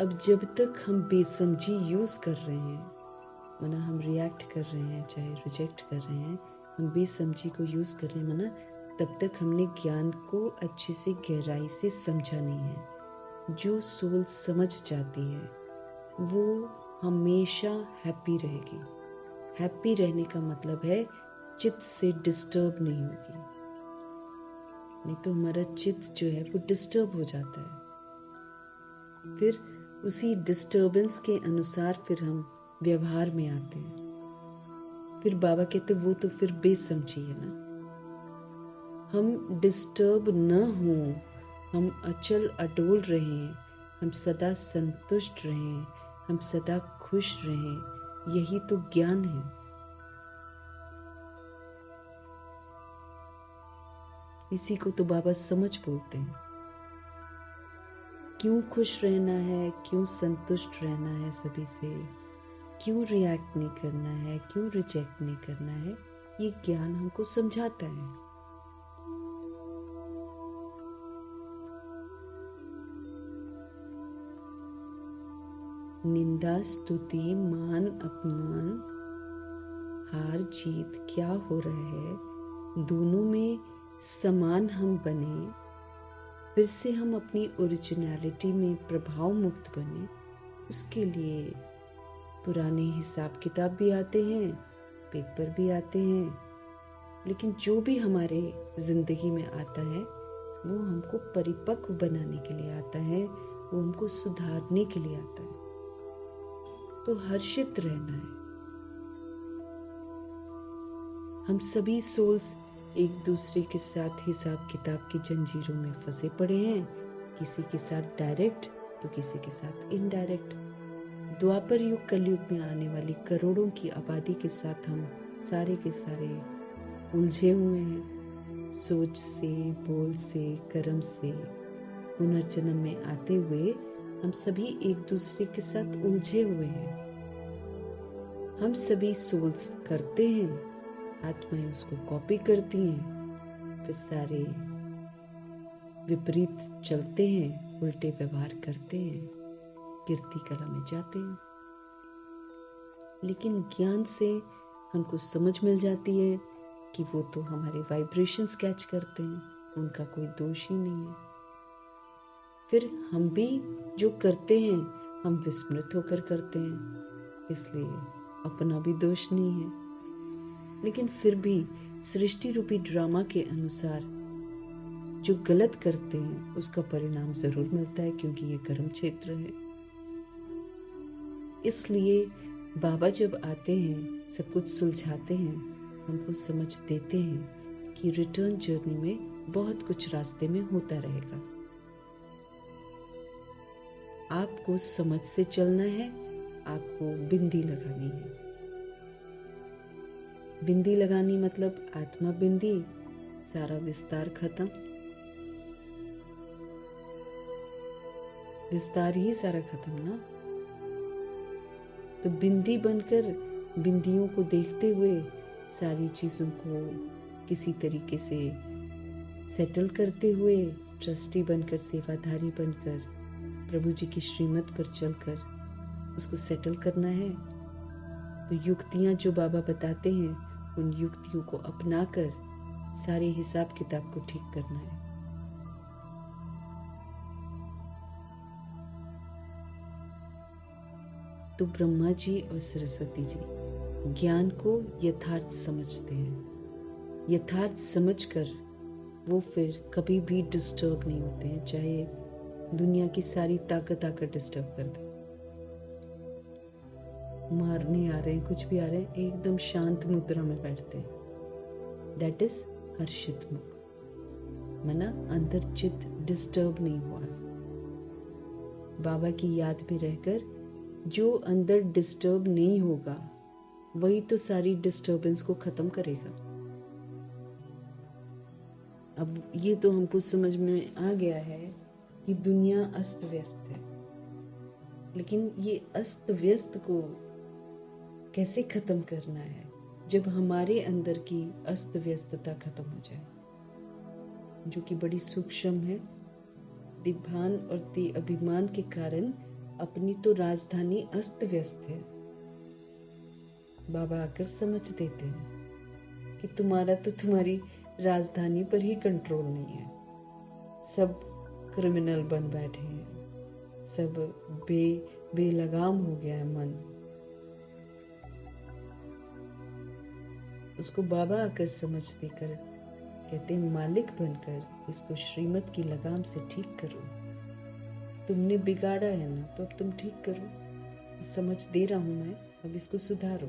अब जब तक हम बेसमझी यूज कर रहे हैं, माना हम रिएक्ट कर रहे हैं, चाहे रिजेक्ट कर रहे हैं, हम बेसमझी को यूज कर रहे हैं, माना तब तक हमने ज्ञान को अच्छे से गहराई से समझा नहीं है। जो सोल समझ जाती है वो हमेशा हैप्पी रहेगी। हैप्पी रहने का मतलब है चित्त से डिस्टर्ब नहीं होगी, नहीं तो हमारा चित्त जो है वो डिस्टर्ब हो जाता है। फिर उसी डिस्टर्बेंस के अनुसार फिर हम व्यवहार में आते हैं। फिर बाबा कहते वो तो फिर बेसमझी है ना। हम डिस्टर्ब न हो, हम अचल अडोल रहें, हम सदा संतुष्ट रहें, हम सदा खुश रहें, यही तो ज्ञान है। इसी को तो बाबा समझ बोलते हैं। क्यों खुश रहना है, क्यों संतुष्ट रहना है सभी से, क्यों रिएक्ट नहीं करना है, क्यों रिजेक्ट नहीं करना है, ये ज्ञान हमको समझाता है। निंदा स्तुति मान अपमान हार जीत क्या हो रहा है, दोनों में समान हम बने, फिर से हम अपनी ओरिजिनलिटी में प्रभाव मुक्त बने। उसके लिए पुराने हिसाब किताब भी आते हैं, पेपर भी आते हैं, लेकिन जो भी हमारे जिंदगी में आता है वो हमको परिपक्व बनाने के लिए आता है, वो हमको सुधारने के लिए आता है। तो हर्षित रहना है। हम सभी सोल्स एक दूसरे के साथ हिसाब किताब की जंजीरों में फंसे पड़े हैं, किसी के साथ डायरेक्ट तो किसी के साथ इनडायरेक्ट। द्वापर युग कलयुग में आने वाली करोड़ों की आबादी के साथ हम सारे के सारे उलझे हुए हैं। सोच से, बोल से, कर्म से पुनर्जन्म में आते हुए हम सभी एक दूसरे के साथ उलझे हुए हैं। हम सभी सोल्स करते हैं, आत्माएं उसको कॉपी करती हैं, फिर सारे विपरीत चलते हैं, उल्टे व्यवहार करते हैं, कीर्ति कला में जाते हैं। लेकिन ज्ञान से हमको समझ मिल जाती है कि वो तो हमारे वाइब्रेशंस कैच करते हैं, उनका कोई दोष ही नहीं है। फिर हम भी जो करते हैं हम विस्मृत होकर करते हैं, इसलिए अपना भी दोष नहीं है। लेकिन फिर भी सृष्टि रूपी ड्रामा के अनुसार जो गलत करते हैं उसका परिणाम जरूर मिलता है, क्योंकि ये कर्म क्षेत्र है। इसलिए बाबा जब आते हैं, सब कुछ सुलझाते हैं, हमको समझ देते हैं कि रिटर्न जर्नी में बहुत कुछ रास्ते में होता रहेगा। आपको समझ से चलना है, आपको बिंदी लगानी है। बिंदी लगानी मतलब आत्मा बिंदी, सारा विस्तार खत्म। विस्तार ही सारा खत्म ना। तो बिंदी बनकर बिंदियों को देखते हुए सारी चीजों को किसी तरीके से सेटल करते हुए, ट्रस्टी बनकर, सेवाधारी बनकर, प्रभु जी की श्रीमत पर चलकर उसको सेटल करना है। तो युक्तियां जो बाबा बताते हैं, उन युक्तियों को अपनाकर सारे हिसाब किताब को ठीक करना है। तो ब्रह्मा जी और सरस्वती जी ज्ञान को यथार्थ समझते हैं। यथार्थ समझकर वो फिर कभी भी डिस्टर्ब नहीं होते हैं, चाहे दुनिया की सारी ताकत आकर डिस्टर्ब कर दे। मारने आ रहे हैं, कुछ भी आ रहे हैं, एकदम शांत मुद्रा में बैठते हैं। दैट इज हर्षित मुख, मना अंदर चित्त डिस्टर्ब नहीं हुआ। बाबा की याद में रहकर जो अंदर डिस्टर्ब नहीं होगा वही तो सारी डिस्टर्बेंस को खत्म करेगा। अब ये तो हमको समझ में आ गया है कि दुनिया अस्त व्यस्त है, लेकिन ये अस्त व्यस्त को कैसे खत्म करना है जब हमारे अंदर की अस्त व्यस्तता खत्म हो जाए, जो कि बड़ी सूक्ष्म है। दिभान और अभिमान के कारण अपनी तो राजधानी अस्त व्यस्त है। बाबा आकर समझ देते हैं कि तुम्हारा तो तुम्हारी राजधानी पर ही कंट्रोल नहीं है। सब क्रिमिनल बन बैठे हैं, सब बेलगाम हो गया है मन। उसको बाबा आकर समझ देकर कहते हैं, मालिक बनकर इसको श्रीमत की लगाम से ठीक करो। तुमने बिगाड़ा है ना, तो अब तुम ठीक करो। समझ दे रहा हूं मैं, अब इसको सुधारो।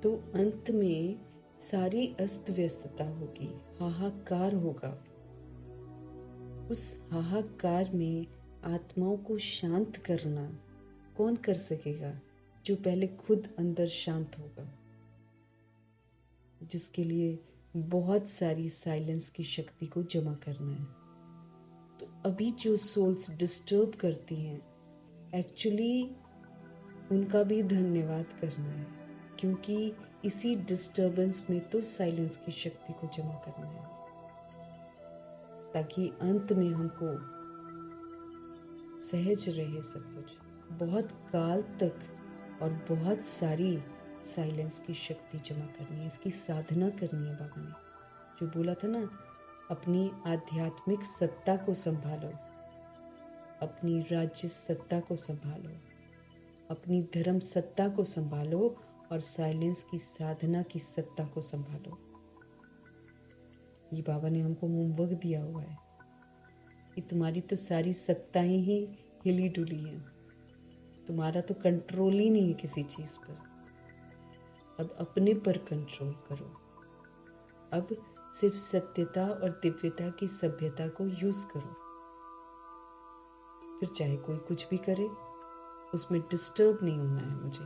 तो अंत में सारी अस्त व्यस्तता होगी, हाहाकार होगा। उस हाहाकार में आत्माओं को शांत करना कौन कर सकेगा? जो पहले खुद अंदर शांत होगा, जिसके लिए बहुत सारी साइलेंस की शक्ति को जमा करना है। तो अभी जो सोल्स डिस्टर्ब करती हैं, एक्चुअली उनका भी धन्यवाद करना है, क्योंकि इसी डिस्टर्बेंस में तो साइलेंस की शक्ति को जमा करना है, ताकि अंत में हमको सहज रहे सब कुछ। बहुत काल तक और बहुत सारी साइलेंस की शक्ति जमा करनी है, इसकी साधना करनी है। बाबा ने जो बोला था ना, अपनी आध्यात्मिक सत्ता को संभालो, अपनी राज्य सत्ता को संभालो, अपनी धर्म सत्ता को संभालो और साइलेंस की साधना की सत्ता को संभालो। ये बाबा ने हमको होमवर्क दिया हुआ है कि तुम्हारी तो सारी सत्ताएं ही हिली डुली हैं, तुम्हारा तो कंट्रोल ही नहीं है किसी चीज पर। अब अपने पर कंट्रोल करो। अब सिर्फ सत्यता और दिव्यता की सभ्यता को यूज करो। फिर चाहे कोई कुछ भी करे, उसमें डिस्टर्ब नहीं होना है मुझे,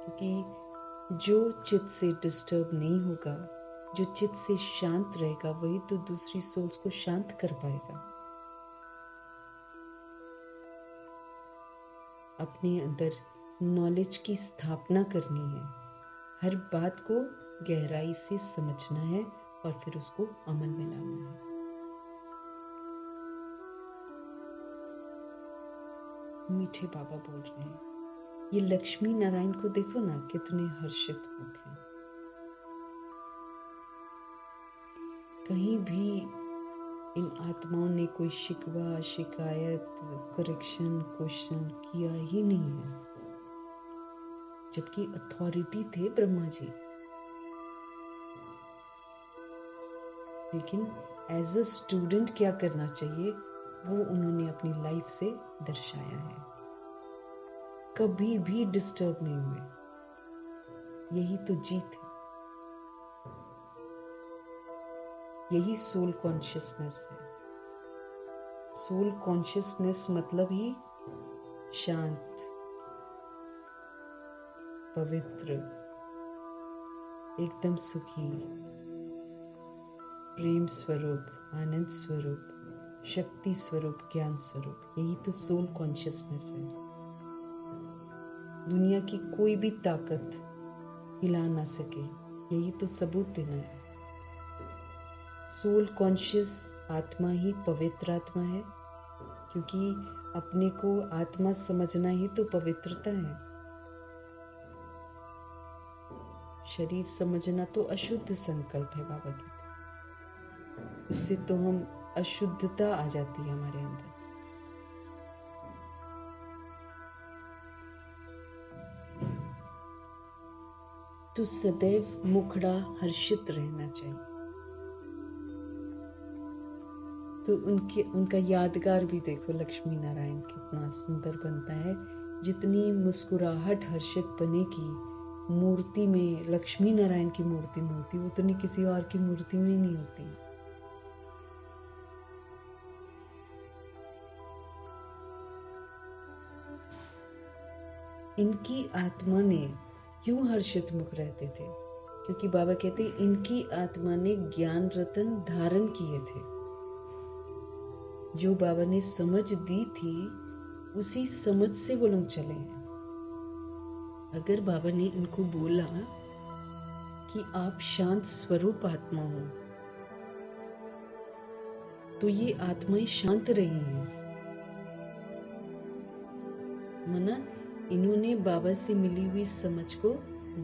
क्योंकि जो चित्त से डिस्टर्ब नहीं होगा, जो चित्त से शांत रहेगा, वही तो दूसरी सोल्स को शांत कर पाएगा। अपने अंदर नॉलेज की स्थापना करनी है, हर बात को गहराई से समझना है और फिर उसको अमल में लाना है। मीठे बाबा बोल रहे हैं, ये लक्ष्मी नारायण को देखो ना, कितने हर्षित मुख हैं। कहीं भी इन आत्माओं ने कोई शिकवा, शिकायत, करेक्शन, क्वेश्चन किया ही नहीं है, जबकि अथॉरिटी थे ब्रह्मा जी। लेकिन एज अ स्टूडेंट क्या करना चाहिए, वो उन्होंने अपनी लाइफ से दर्शाया है। कभी भी डिस्टर्ब नहीं हुए। यही तो जीत है, यही सोल कॉन्शियसनेस है। सोल कॉन्शियसनेस मतलब ही शांत, पवित्र, एकदम सुखी, प्रेम स्वरूप, आनंद स्वरूप, शक्ति स्वरूप, ज्ञान स्वरूप। यही तो सोल कॉन्शियसनेस है। दुनिया की कोई भी ताकत हिला ना सके, यही तो सबूत देना है। सोल कॉन्शियस आत्मा ही पवित्र आत्मा है, क्योंकि अपने को आत्मा समझना ही तो पवित्रता है। शरीर समझना तो अशुद्ध संकल्प है बाबा कहते। उससे तो हम अशुद्धता आ जाती है हमारे अंदर। तो सदैव मुखड़ा हर्षित रहना चाहिए। तो उनका यादगार भी देखो, लक्ष्मी नारायण कितना सुंदर बनता है। जितनी मुस्कुराहट हर्षित बनेगी मूर्ति में, लक्ष्मी नारायण की मूर्ति में होती, उतनी किसी और की मूर्ति में नहीं होती। इनकी आत्मा ने क्यों हर्षित मुख रहते थे? क्योंकि बाबा कहते इनकी आत्मा ने ज्ञान रतन धारण किए थे। जो बाबा ने समझ दी थी उसी समझ से वो लोग चले हैं। अगर बाबा ने इनको बोला कि आप शांत स्वरूप आत्मा हो, तो ये आत्माएं शांत रही हैं। मना इन्होंने बाबा से मिली हुई समझ को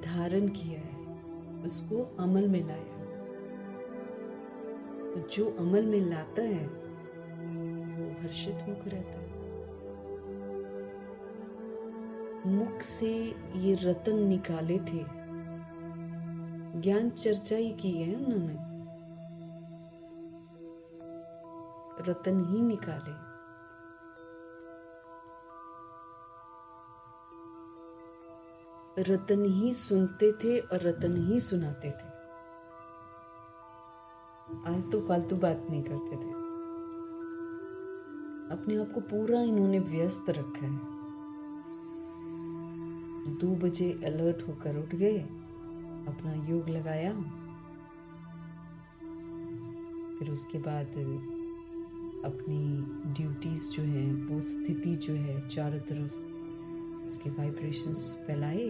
धारण किया है, उसको अमल में लाया। तो जो अमल में लाता है वो हर्षित मुख रहता है। मुख से ये रतन निकाले थे, ज्ञान चर्चा ही की है उन्होंने, रतन ही निकाले। रतन ही सुनते थे और रतन ही सुनाते थे। आलतू फालतू बात नहीं करते थे। अपने आप को पूरा इन्होंने व्यस्त रखा है। 2 बजे अलर्ट होकर उठ गए, अपना योग लगाया, फिर उसके बाद अपनी ड्यूटीज जो है, वो स्थिति जो है चारों तरफ उसके वाइब्रेशंस फैलाए,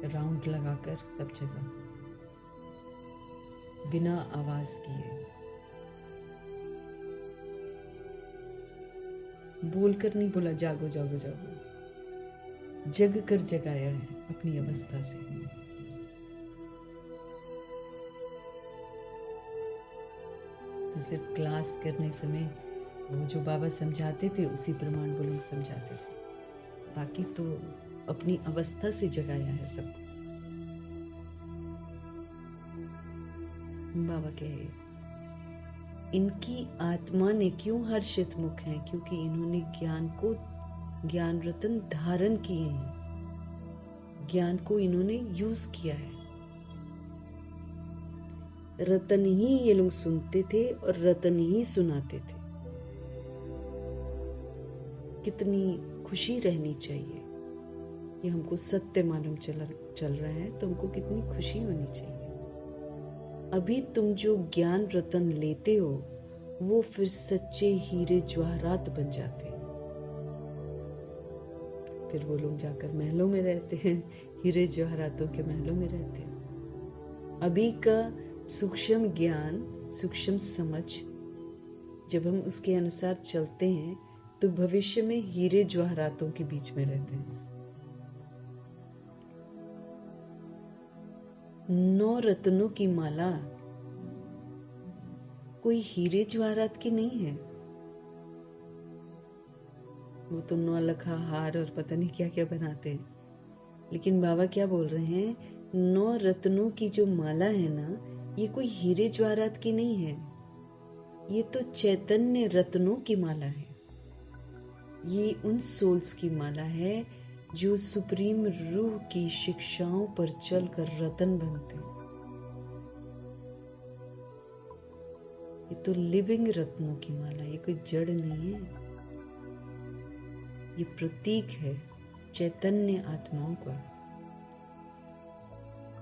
राउंड लगाकर सब जगह बिना आवाज किए, बोलकर नहीं बोला जागो जागो जागो, जग कर जगाया है अपनी अवस्था से। तो सिर्फ क्लास करने समय वो जो बाबा समझाते थे उसी प्रमाण वो लोग समझाते थे, बाकी तो अपनी अवस्था से जगाया है सबको। बाबा कहे इनकी आत्मा ने क्यों हर्षित मुख है? क्योंकि इन्होंने ज्ञान रतन धारण किए हैं, ज्ञान को इन्होंने यूज किया है। रतन ही ये लोग सुनते थे और रतन ही सुनाते थे। कितनी खुशी रहनी चाहिए। ये हमको सत्य मालूम चल रहा है तो हमको कितनी खुशी होनी चाहिए। अभी तुम जो ज्ञान रतन लेते हो वो फिर सच्चे हीरे जवाहरात बन जाते हैं। फिर वो लोग जाकर महलों में रहते हैं, हीरे जवाहरातों के महलों में रहते हैं। अभी का सूक्ष्म ज्ञान, सूक्ष्म समझ, जब हम उसके अनुसार चलते हैं तो भविष्य में हीरे जवाहरातों के बीच में रहते हैं। 9 रत्नों की माला कोई हीरे जवाहरात की नहीं है। वो तो 9 लखा हार और पता नहीं क्या क्या बनाते हैं। लेकिन बाबा क्या बोल रहे हैं, 9 रत्नों की जो माला है ना, ये कोई हीरे जवाहरात की नहीं है। ये तो चैतन्य रत्नों की माला है। ये उन सोल्स की माला है जो सुप्रीम रूह की शिक्षाओं पर चलकर रतन बनते हैं। ये तो लिविंग रत्नों की माला, ये कोई जड़ नहीं है। ये प्रतीक है चैतन्य आत्माओं का।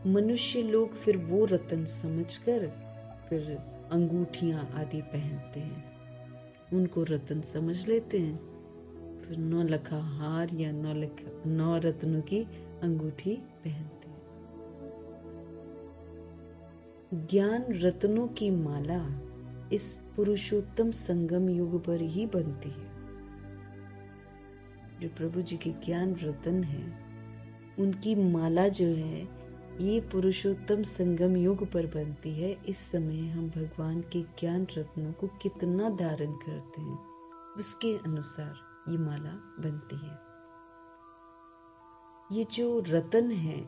मनुष्य लोग फिर वो रत्न समझकर फिर अंगूठियां आदि पहनते हैं, उनको रत्न समझ लेते हैं। फिर 9 लखा हार या 9 रत्नों की अंगूठी पहनते हैं। ज्ञान रत्नों की माला इस पुरुषोत्तम संगम युग पर ही बनती है। जो प्रभु जी के ज्ञान रतन है, उनकी माला जो है ये पुरुषोत्तम संगम युग पर बनती है। इस समय हम भगवान के ज्ञान रत्नों को कितना धारण करते हैं, उसके अनुसार ये माला बनती है। ये जो रतन है,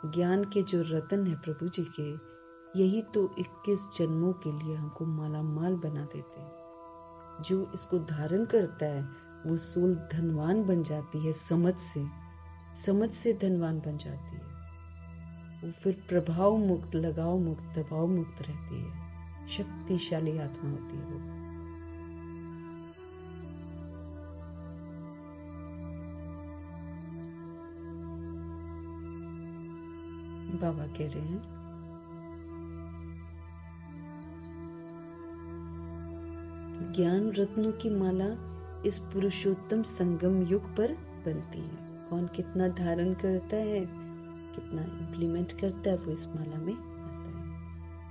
ज्ञान के जो रतन है प्रभु जी के, यही तो 21 जन्मों के लिए हमको माला माल बना देते हैं। जो इसको धारण करता है वो सोल धनवान बन जाती है, समझ से धनवान बन जाती है। वो फिर प्रभाव मुक्त, लगाव मुक्त, दबाव मुक्त रहती है। शक्तिशाली आत्मा होती है वो। बाबा कह रहे हैं ज्ञान रत्नों की माला इस पुरुषोत्तम संगम युग पर बनती है। कौन कितना धारण करता है, कितना इम्प्लीमेंट करता है, वो इस माला में आता है।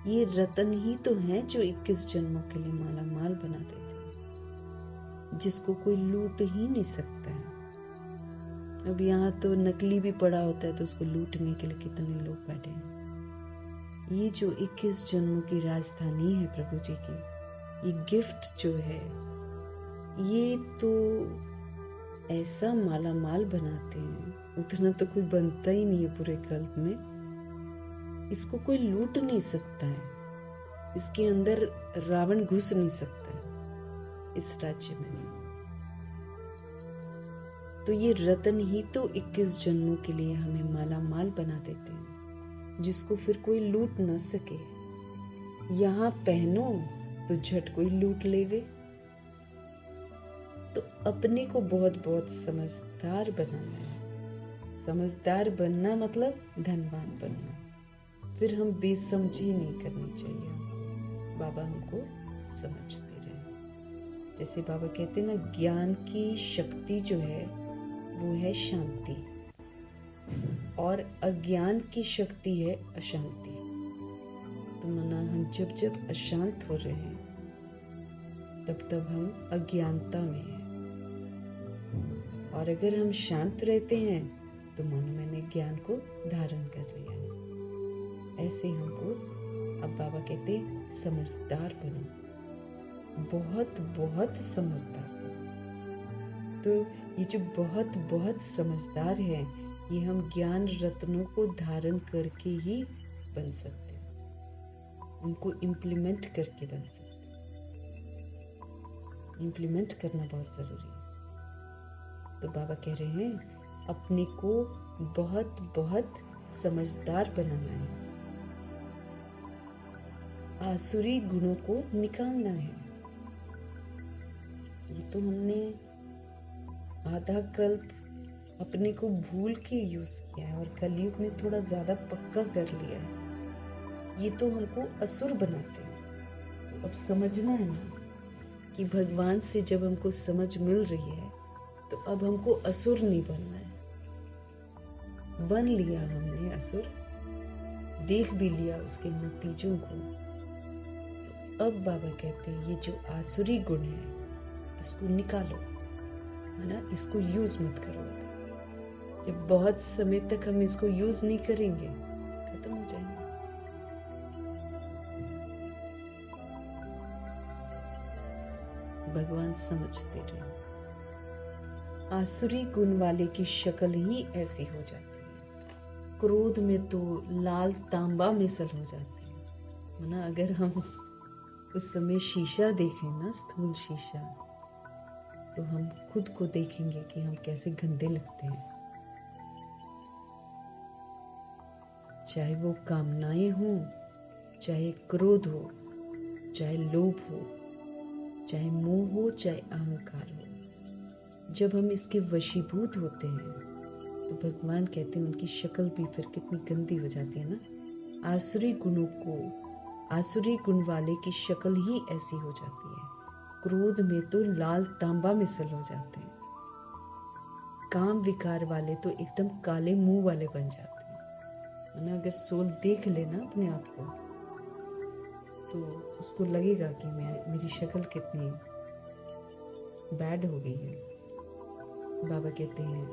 ये रतन ही तो है जो 21 जन्मों के लिए माला माल बना देते हैं, जिसको कोई लूट ही नहीं सकता है। अब यहाँ तो नकली भी पड़ा होता है तो उसको लूटने के लिए कितने लोग बैठे हैं। ये जो 21 जन्मों की राजधानी है प्रभु जी की, ये गिफ्ट जो है, ये तो ऐसा माला माल बनाते हैं, उतना तो कोई बनता ही नहीं है पूरे कल्प में। इसको कोई लूट नहीं सकता है, इसके अंदर रावण घुस नहीं सकता है इस राज्य में। तो ये रतन ही तो 21 जन्मों के लिए हमें माला माल बना देते हैं, जिसको फिर कोई लूट ना सके। यहाँ पहनो तो झट कोई लूट लेवे। तो अपने को बहुत बहुत समझदार बनाना है। समझदार बनना मतलब धनवान बनना। फिर हम बेसमझी नहीं करनी चाहिए। बाबा हमको समझते रहे। जैसे बाबा कहते हैं ना, ज्ञान की शक्ति जो है वो है शांति, और अज्ञान की शक्ति है अशांति। तो माना हम जब जब अशांत हो रहे हैं तब तब हम अज्ञानता में हैं, और अगर हम शांत रहते हैं तो मानो मैंने ज्ञान को धारण कर लिया है। ऐसे हमको अब बाबा कहते समझदार बनो, बहुत बहुत समझदार बनो। तो ये जो बहुत बहुत समझदार है, ये हम ज्ञान रत्नों को धारण करके ही बन सकते हैं, उनको इम्प्लीमेंट करके बन सकते हैं। इम्प्लीमेंट करना बहुत जरूरी है। तो बाबा कह रहे हैं अपने को बहुत बहुत समझदार बनाना है, आसुरी गुणों को निकालना है। ये तो हमने आधा कल्प अपने को भूल के यूज किया है, और कलयुग में थोड़ा ज्यादा पक्का कर लिया है। ये तो हमको असुर बनाते हैं। तो अब समझना है ना कि भगवान से जब हमको समझ मिल रही है तो अब हमको असुर नहीं बनना है। बन लिया हमने असुर, देख भी लिया उसके नतीजों को। तो अब बाबा कहते हैं ये जो आसुरी गुण है, इसको निकालो, है ना, इसको यूज मत करो। जब बहुत समय तक हम इसको यूज नहीं करेंगे, खत्म हो जाएंगे। भगवान समझते रहे। आसुरी गुण वाले की शक्ल ही ऐसी हो जाती है। क्रोध में तो लाल तांबा मिसल हो जाते हैं, ना। अगर हम उस समय शीशा देखें ना, स्थूल शीशा, तो हम खुद को देखेंगे कि हम कैसे गंदे लगते हैं। चाहे वो कामनाएं हो, चाहे क्रोध हो, चाहे लोभ हो, चाहे मोह हो, चाहे अहंकार हो, जब हम इसके वशीभूत होते हैं तो भगवान कहते हैं उनकी शक्ल भी फिर कितनी गंदी हो जाती है ना। आसुरी गुण वाले की शक्ल ही ऐसी हो जाती है। क्रोध में तो लाल तांबा मिसल हो जाते हैं। काम विकार वाले तो एकदम काले मुंह वाले बन जाते हैं, ना। अगर सोल देख लेना अपने आप को तो उसको लगेगा कि मेरी शक्ल कितनी बैड हो गई है। बाबा कहते हैं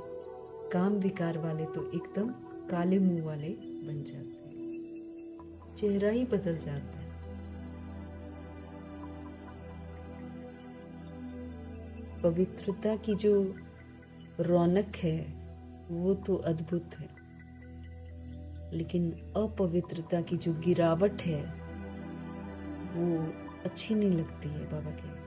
काम विकार वाले तो एकदम काले मुंह वाले बन जाते हैं, चेहरा ही बदल जाता है। पवित्रता की जो रौनक है वो तो अद्भुत है, लेकिन अपवित्रता की जो गिरावट है वो अच्छी नहीं लगती है। बाबा के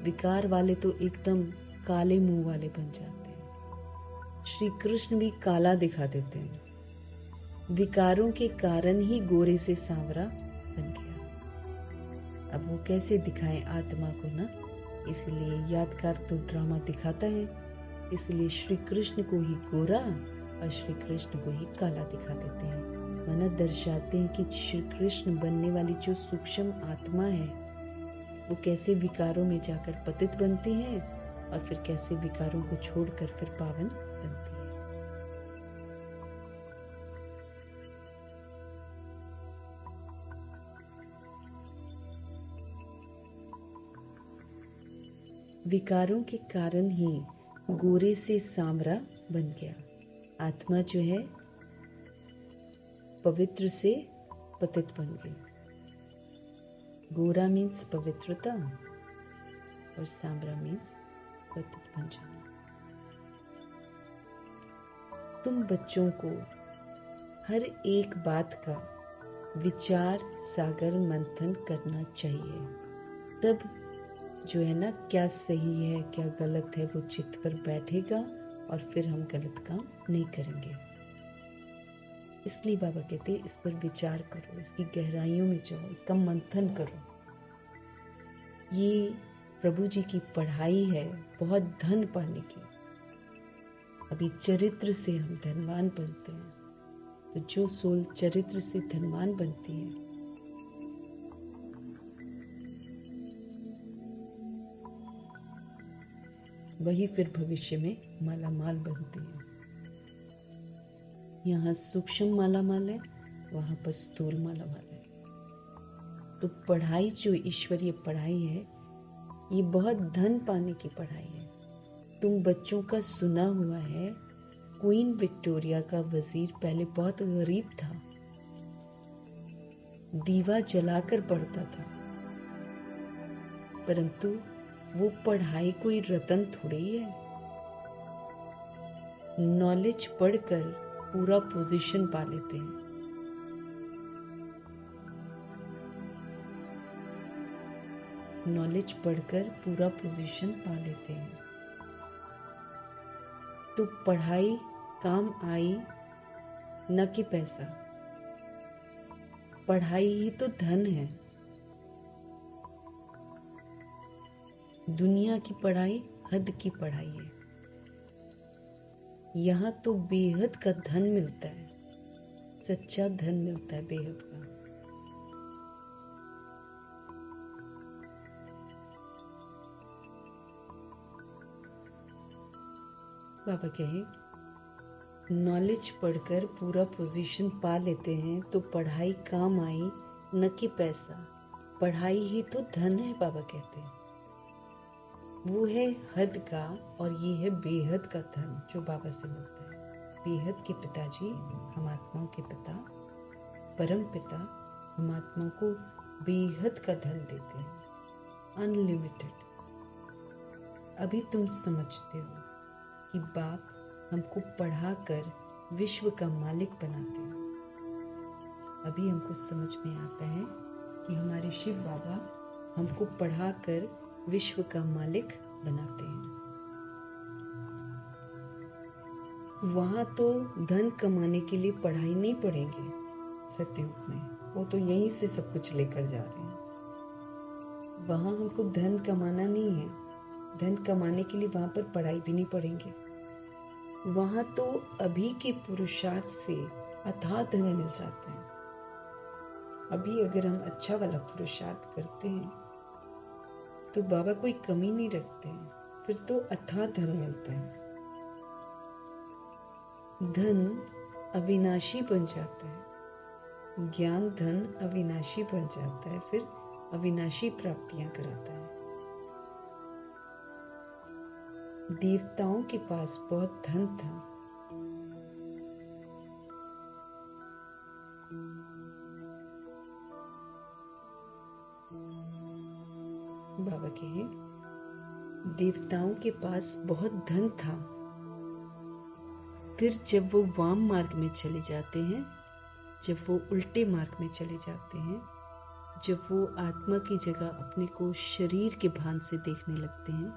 विकार वाले तो एकदम काले मुंह वाले बन जाते हैं। श्री कृष्ण भी काला दिखा देते हैं। विकारों के कारण ही गोरे से सांवरा बन गया। अब वो कैसे दिखाएं आत्मा को ना, इसलिए यादगार तो ड्रामा दिखाता है, इसलिए श्री कृष्ण को ही गोरा और श्री कृष्ण को ही काला दिखा देते हैं। माना दर्शाते हैं कि श्री कृष्ण बनने वाली जो सूक्ष्म आत्मा है वो कैसे विकारों में जाकर पतित बनती है और फिर कैसे विकारों को छोड़कर फिर पावन बनती है। विकारों के कारण ही गोरे से सांवरा बन गया। आत्मा जो है पवित्र से पतित बन गई। गोरा मीन्स पवित्रता और सांवरा मीन्स पतित बन जाना। तुम बच्चों को हर एक बात का विचार सागर मंथन करना चाहिए, तब जो है ना क्या सही है क्या गलत है वो चित्त पर बैठेगा और फिर हम गलत काम नहीं करेंगे। इसलिए बाबा कहते हैं इस पर विचार करो, इसकी गहराइयों में जाओ, इसका मंथन करो। ये प्रभु जी की पढ़ाई है बहुत धन पाने की। अभी चरित्र से हम धनवान बनते हैं, तो जो सोल चरित्र से धनवान बनती है वही फिर भविष्य में मालामाल बनती है। यहाँ सूक्ष्म मालामाल है, वहां पर स्थूल मालामाल है। तो पढ़ाई जो ईश्वरीय पढ़ाई है ये बहुत धन पाने की पढ़ाई है। तुम बच्चों का सुना हुआ है क्वीन विक्टोरिया का वजीर पहले बहुत गरीब था, दीवा जलाकर पढ़ता था, परंतु वो पढ़ाई कोई रतन थोड़ी है। नॉलेज पढ़कर पूरा पोजीशन पा लेते हैं। नॉलेज पढ़कर पूरा पोजीशन पा लेते हैं। तो पढ़ाई काम आई न कि पैसा। पढ़ाई ही तो धन है। दुनिया की पढ़ाई हद की पढ़ाई है। यहाँ तो बेहद का धन मिलता है, सच्चा धन मिलता है बेहद का। बाबा कहे नॉलेज पढ़कर पूरा पोजीशन पा लेते हैं, तो पढ़ाई काम आई न कि पैसा। पढ़ाई ही तो धन है। बाबा कहते हैं वो है हद का और ये है बेहद का धन जो बाबा से मिलता है। बेहद के पिताजी हम आत्माओं के पिता परम पिता हम आत्माओं को बेहद का धन देते हैं, अनलिमिटेड। अभी तुम समझते हो कि बाप हमको पढ़ाकर विश्व का मालिक बनाते हैं। अभी हमको समझ में आता है कि हमारे शिव बाबा हमको पढ़ाकर विश्व का मालिक बनाते हैं। वहां तो धन कमाने के लिए पढ़ाई नहीं पढ़ेंगे सतयुग में, वो तो यहीं से सब कुछ लेकर जा रहे हैं। वहां हमको धन कमाना नहीं है, धन कमाने के लिए वहां पर पढ़ाई भी नहीं पढ़ेंगे। वहां तो अभी के पुरुषार्थ से अथाह धन मिल जाता है। अभी अगर हम अच्छा वाला पुरुषार्थ करते हैं तो बाबा कोई कमी नहीं रखते हैं, फिर तो अथाह धन मिलता है। धन अविनाशी बन जाता है। ज्ञान धन अविनाशी बन जाता है, फिर अविनाशी प्राप्तियां कराता है। देवताओं के पास बहुत धन था, बाबा कहे देवताओं के पास बहुत धन था, फिर जब वो वाम मार्ग में चले जाते हैं, जब वो उल्टे मार्ग में चले जाते हैं, जब वो आत्मा की जगह अपने को शरीर के भान से देखने लगते हैं,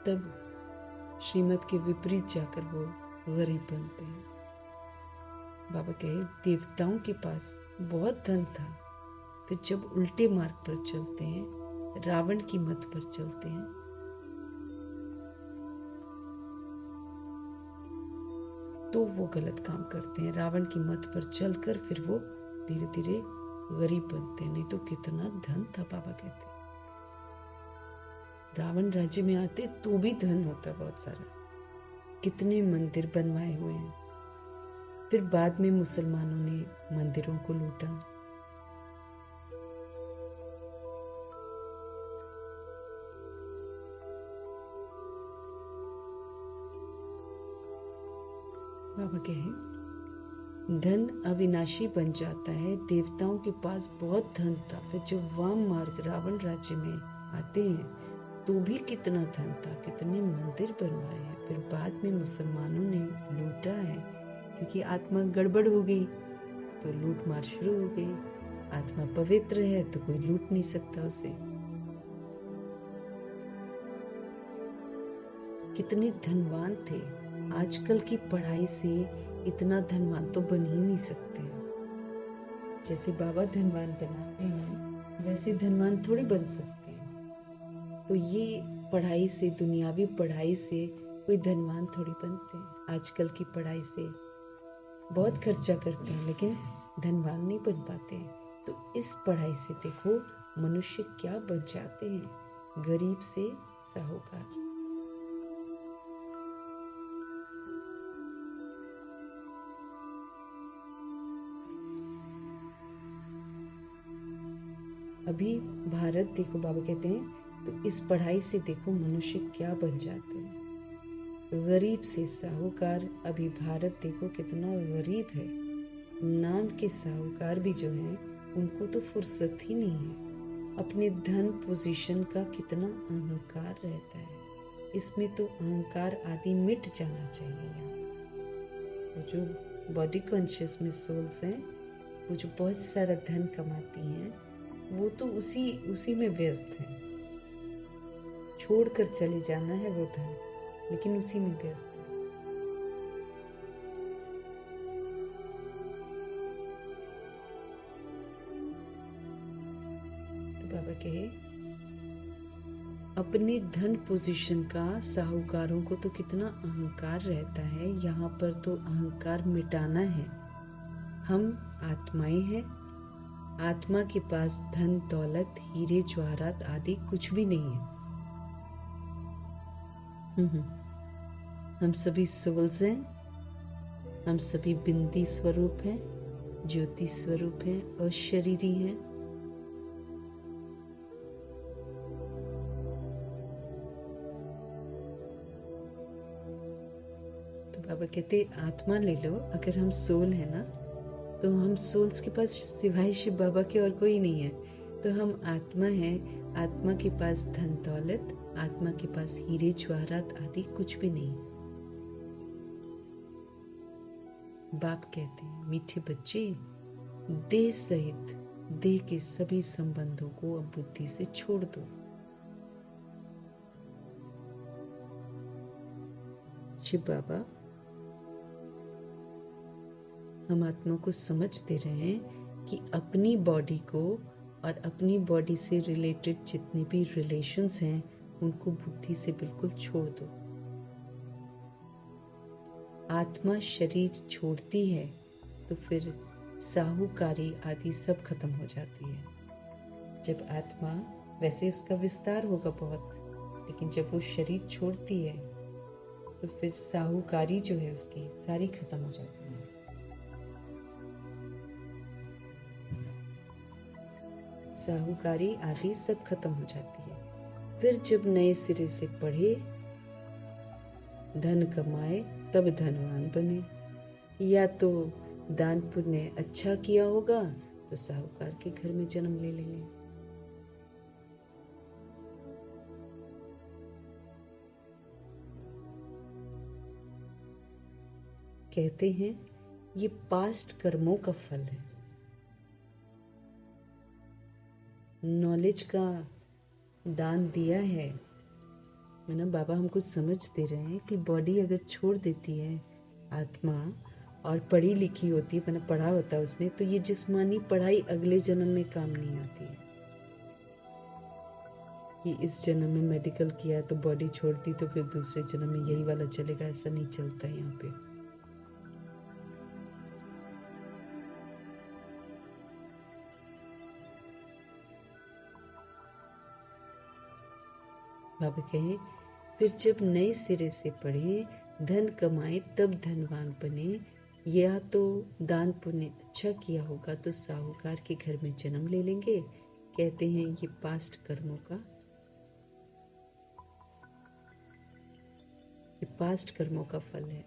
तब श्रीमत के विपरीत जाकर वो गरीब बनते हैं। बाबा कहे देवताओं के पास बहुत धन था, फिर जब उल्टे मार्ग पर चलते हैं, रावण की मत पर चलते हैं, तो वो गलत काम करते हैं। रावण की मत पर चलकर फिर वो धीरे धीरे गरीब बनते हैं। नहीं तो कितना धन था, बाबा कहते रावण राज्य में आते तो भी धन होता बहुत सारा, कितने मंदिर बनवाए हुए हैं। फिर बाद में मुसलमानों ने मंदिरों को लूटा। बाबा कहे धन अविनाशी बन जाता है। देवताओं के पास बहुत धन था, फिर जब वाम मार्ग रावण राज्य में आते हैं तो भी कितना धन था, कितने मंदिर बनवाए हैं। फिर बाद में मुसलमानों ने लूटा है, क्योंकि आत्मा गड़बड़ हो गई तो लूट मार शुरू हो गई। आत्मा पवित्र है तो कोई लूट नहीं सकता उसे। कितने धनवान थे, आजकल की पढ़ाई से इतना धनवान तो बन ही नहीं सकते। जैसे बाबा धनवान बनाते हैं वैसे धनवान थोड़ी बन सकते हैं। तो ये पढ़ाई से, दुनियावी पढ़ाई से कोई धनवान थोड़ी बनते हैं। आजकल की पढ़ाई से बहुत खर्चा करते हैं लेकिन धनवान नहीं बन पाते हैं। तो इस पढ़ाई से देखो मनुष्य क्या बन जाते हैं, गरीब से साहूकार। अभी भारत देखो, बाबा कहते हैं तो इस पढ़ाई से देखो मनुष्य क्या बन जाते हैं, गरीब से साहूकार। अभी भारत देखो कितना गरीब है। नाम के साहूकार भी जो हैं उनको तो फुर्सत ही नहीं है। अपने धन पोजीशन का कितना अहंकार रहता है। इसमें तो अहंकार आदि मिट जाना चाहिए। वो जो बॉडी कॉन्शियस में सोल्स हैं, वो जो बहुत सारा धन कमाती हैं, वो तो उसी में व्यस्त है। छोड़कर चले जाना है वो धन, लेकिन उसी में व्यस्त है। तो बाबा कहे अपने धन पोजीशन का साहूकारों को तो कितना अहंकार रहता है। यहाँ पर तो अहंकार मिटाना है। हम आत्माएं हैं। आत्मा के पास धन दौलत हीरे जवाहरात आदि कुछ भी नहीं है। हम सभी सोल्स हैं। हम सभी बिंदी स्वरूप हैं, ज्योति स्वरूप हैं, अशरीरी हैं। तो बाबा कहते आत्मा ले लो। अगर हम सोल है ना, तो हम सोल्स के पास सिवाय शिव बाबा के और कोई नहीं है। तो हम आत्मा हैं। आत्मा के पास धन दौलत, आत्मा के पास हीरे जवाहरात आदि कुछ भी नहीं। बाप कहते हैं मीठे बच्चे, देह सहित देह के सभी संबंधों को अब बुद्धि से छोड़ दो। शिव बाबा हम आत्मा को समझ दे रहे हैं कि अपनी बॉडी को और अपनी बॉडी से रिलेटेड जितने भी रिलेशंस हैं उनको बुद्धि से बिल्कुल छोड़ दो। आत्मा शरीर छोड़ती है तो फिर साहूकारी आदि सब खत्म हो जाती है। जब आत्मा, वैसे उसका विस्तार होगा बहुत, लेकिन जब वो शरीर छोड़ती है तो फिर साहूकारी जो है उसकी सारी खत्म हो जाती है। साहूकारी आदि सब खत्म हो जाती है। फिर जब नए सिरे से पढ़े, धन कमाए, तब धनवान बने। या तो दान पुण्य अच्छा किया होगा तो साहूकार के घर में जन्म ले लेंगे। कहते हैं ये पास्ट कर्मों का फल है। नॉलेज का दान दिया है, ना बाबा हमको समझ दे रहे हैं कि बॉडी अगर छोड़ देती है आत्मा और पढ़ी लिखी होती है, मैंने पढ़ा होता है उसने, तो ये जिस्मानी पढ़ाई अगले जन्म में काम नहीं आती है। कि इस जन्म में मेडिकल किया तो बॉडी छोड़ दी तो फिर दूसरे जन्म में यही वाला चलेगा, ऐसा नहीं चलता है यहाँ पे। बाबा कहे फिर जब नए सिरे से पढ़े, धन कमाए, तब धनवान बने। या तो दान पुण्य अच्छा किया होगा तो साहूकार के घर में जन्म ले लेंगे। कहते हैं ये पास्ट कर्मों का, ये पास्ट कर्मों का फल है।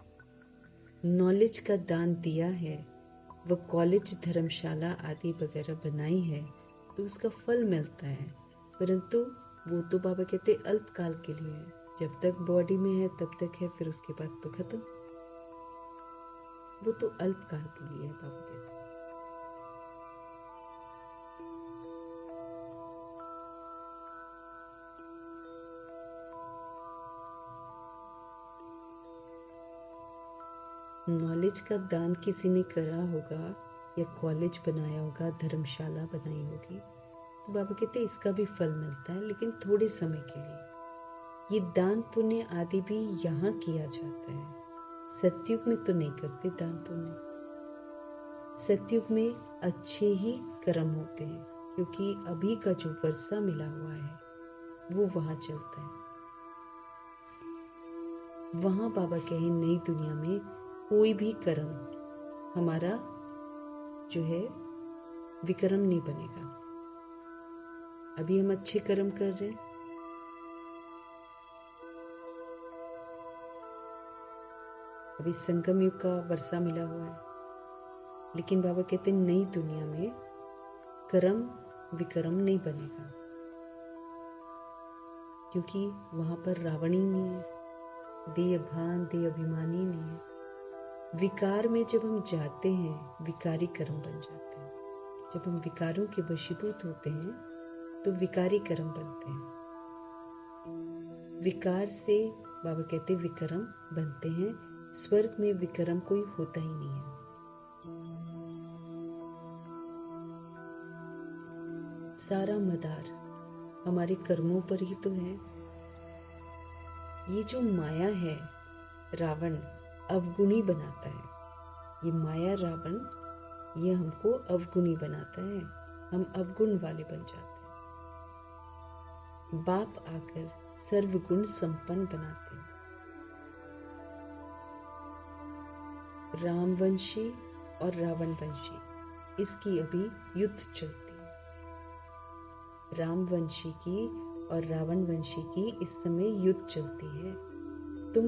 नॉलेज का दान दिया है, वो कॉलेज धर्मशाला आदि वगैरह बनाई है तो उसका फल मिलता है, परंतु वो तो बाबा कहते अल्पकाल के लिए है। जब तक बॉडी में है तब तक है, फिर उसके बाद तो खत्म। वो तो अल्पकाल के लिए है, बाबा कहते। नॉलेज का दान किसी ने करा होगा या कॉलेज बनाया होगा, धर्मशाला बनाई होगी, तो बाबा कहते इसका भी फल मिलता है, लेकिन थोड़े समय के लिए। ये दान पुण्य आदि भी यहाँ किया जाता है। सतयुग में तो नहीं करते दान पुण्य। सतयुग में अच्छे ही कर्म होते हैं, क्योंकि अभी का जो वर्षा मिला हुआ है वो वहां चलता है। वहां बाबा कहे नई दुनिया में कोई भी कर्म हमारा जो है विक्रम नहीं बनेगा। अभी हम अच्छे कर्म कर रहे हैं, अभी संगम युग का वर्षा मिला हुआ है, लेकिन बाबा कहते हैं नई दुनिया में कर्म विक्रम नहीं बनेगा, क्योंकि वहां पर रावण ही नहीं है, देह भान देह अभिमानी नहीं है। विकार में जब हम जाते हैं विकारी कर्म बन जाते हैं। जब हम विकारों के वशीभूत होते हैं तो विकारी कर्म बनते हैं। विकार से बाबा कहते विक्रम बनते हैं। स्वर्ग में विक्रम कोई होता ही नहीं है। सारा मदार हमारे कर्मों पर ही तो है। ये जो माया है, रावण अवगुणी बनाता है। ये माया रावण ये हमको अवगुणी बनाता है, हम अवगुण वाले बन जाते हैं। बाप आकर सर्वगुण संपन्न बनाते हैं। रामवंशी और रावणवंशी इसकी अभी युद्ध चलती है। रामवंशी की और रावणवंशी की इस समय युद्ध चलती है। तुम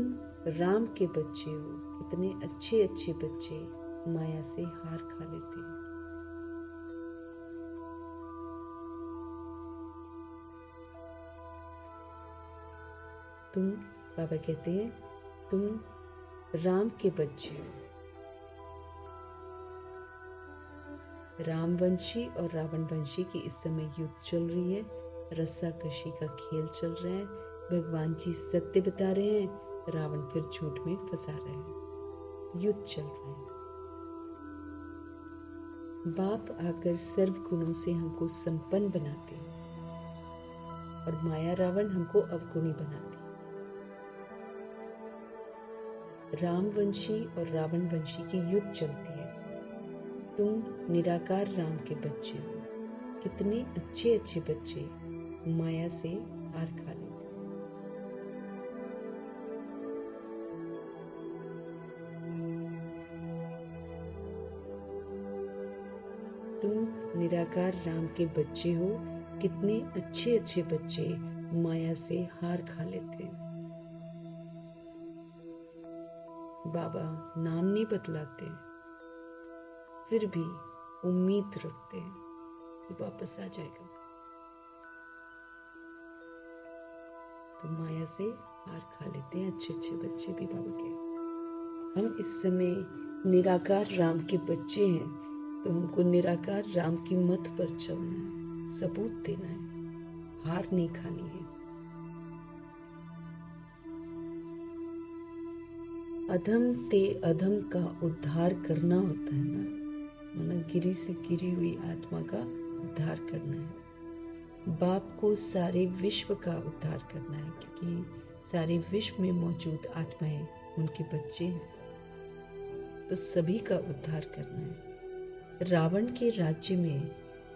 राम के बच्चे हो, कितने अच्छे अच्छे बच्चे माया से हार खा लेते हैं। तुम बाबा कहते हैं तुम राम के बच्चे हो। रामवंशी और रावणवंशी की इस समय युद्ध चल रही है। रस्साकशी का खेल चल रहा है। भगवान जी सत्य बता रहे हैं, रावण फिर झूठ में फंसा रहे हैं। युद्ध चल रहा है। बाप आकर सर्व गुणों से हमको संपन्न बनाते हैं और माया रावण हमको अवगुणी बनाती है। रामवंशी और रावणवंशी की युद्ध चलती है। तुम निराकार राम के बच्चे हो, कितने अच्छे अच्छे बच्चे माया से हार खा लेते। तुम निराकार राम के बच्चे हो। कितने अच्छे अच्छे बच्चे माया से हार खा लेते हैं। बाबा नाम नहीं बतलाते, फिर भी उम्मीद रखते हैं कि वापस आ जाएगा। तो माया से हार खा लेते हैं अच्छे अच्छे बच्चे भी बाबा के। हम इस समय निराकार राम के बच्चे हैं, तो हमको निराकार राम की मत पर चलना है, सबूत देना है, हार नहीं खानी है। अधम ते अधम का उद्धार करना होता है ना, माना गिरी से गिरी हुई आत्मा का उद्धार करना है। बाप को सारे विश्व का उद्धार करना है, क्योंकि सारे विश्व में मौजूद आत्माएं उनके बच्चे हैं, तो सभी का उद्धार करना है। रावण के राज्य में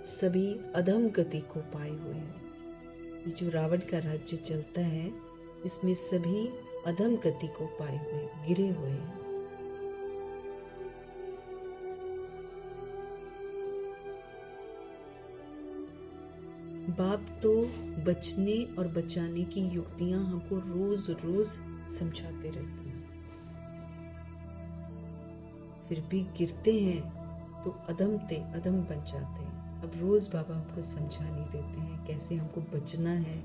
सभी अधम गति को पाए हुए हैं। ये जो रावण का राज्य चलता है, इसमें सभी अधम गति को पाए हुए, गिरे हुए हैं। बाप तो बचने और बचाने की युक्तियां हमको रोज रोज समझाते रहते हैं, फिर भी गिरते हैं तो अधम ते अधम बन जाते हैं। अब रोज बाबा हमको समझा नहीं देते हैं कैसे हमको बचना है,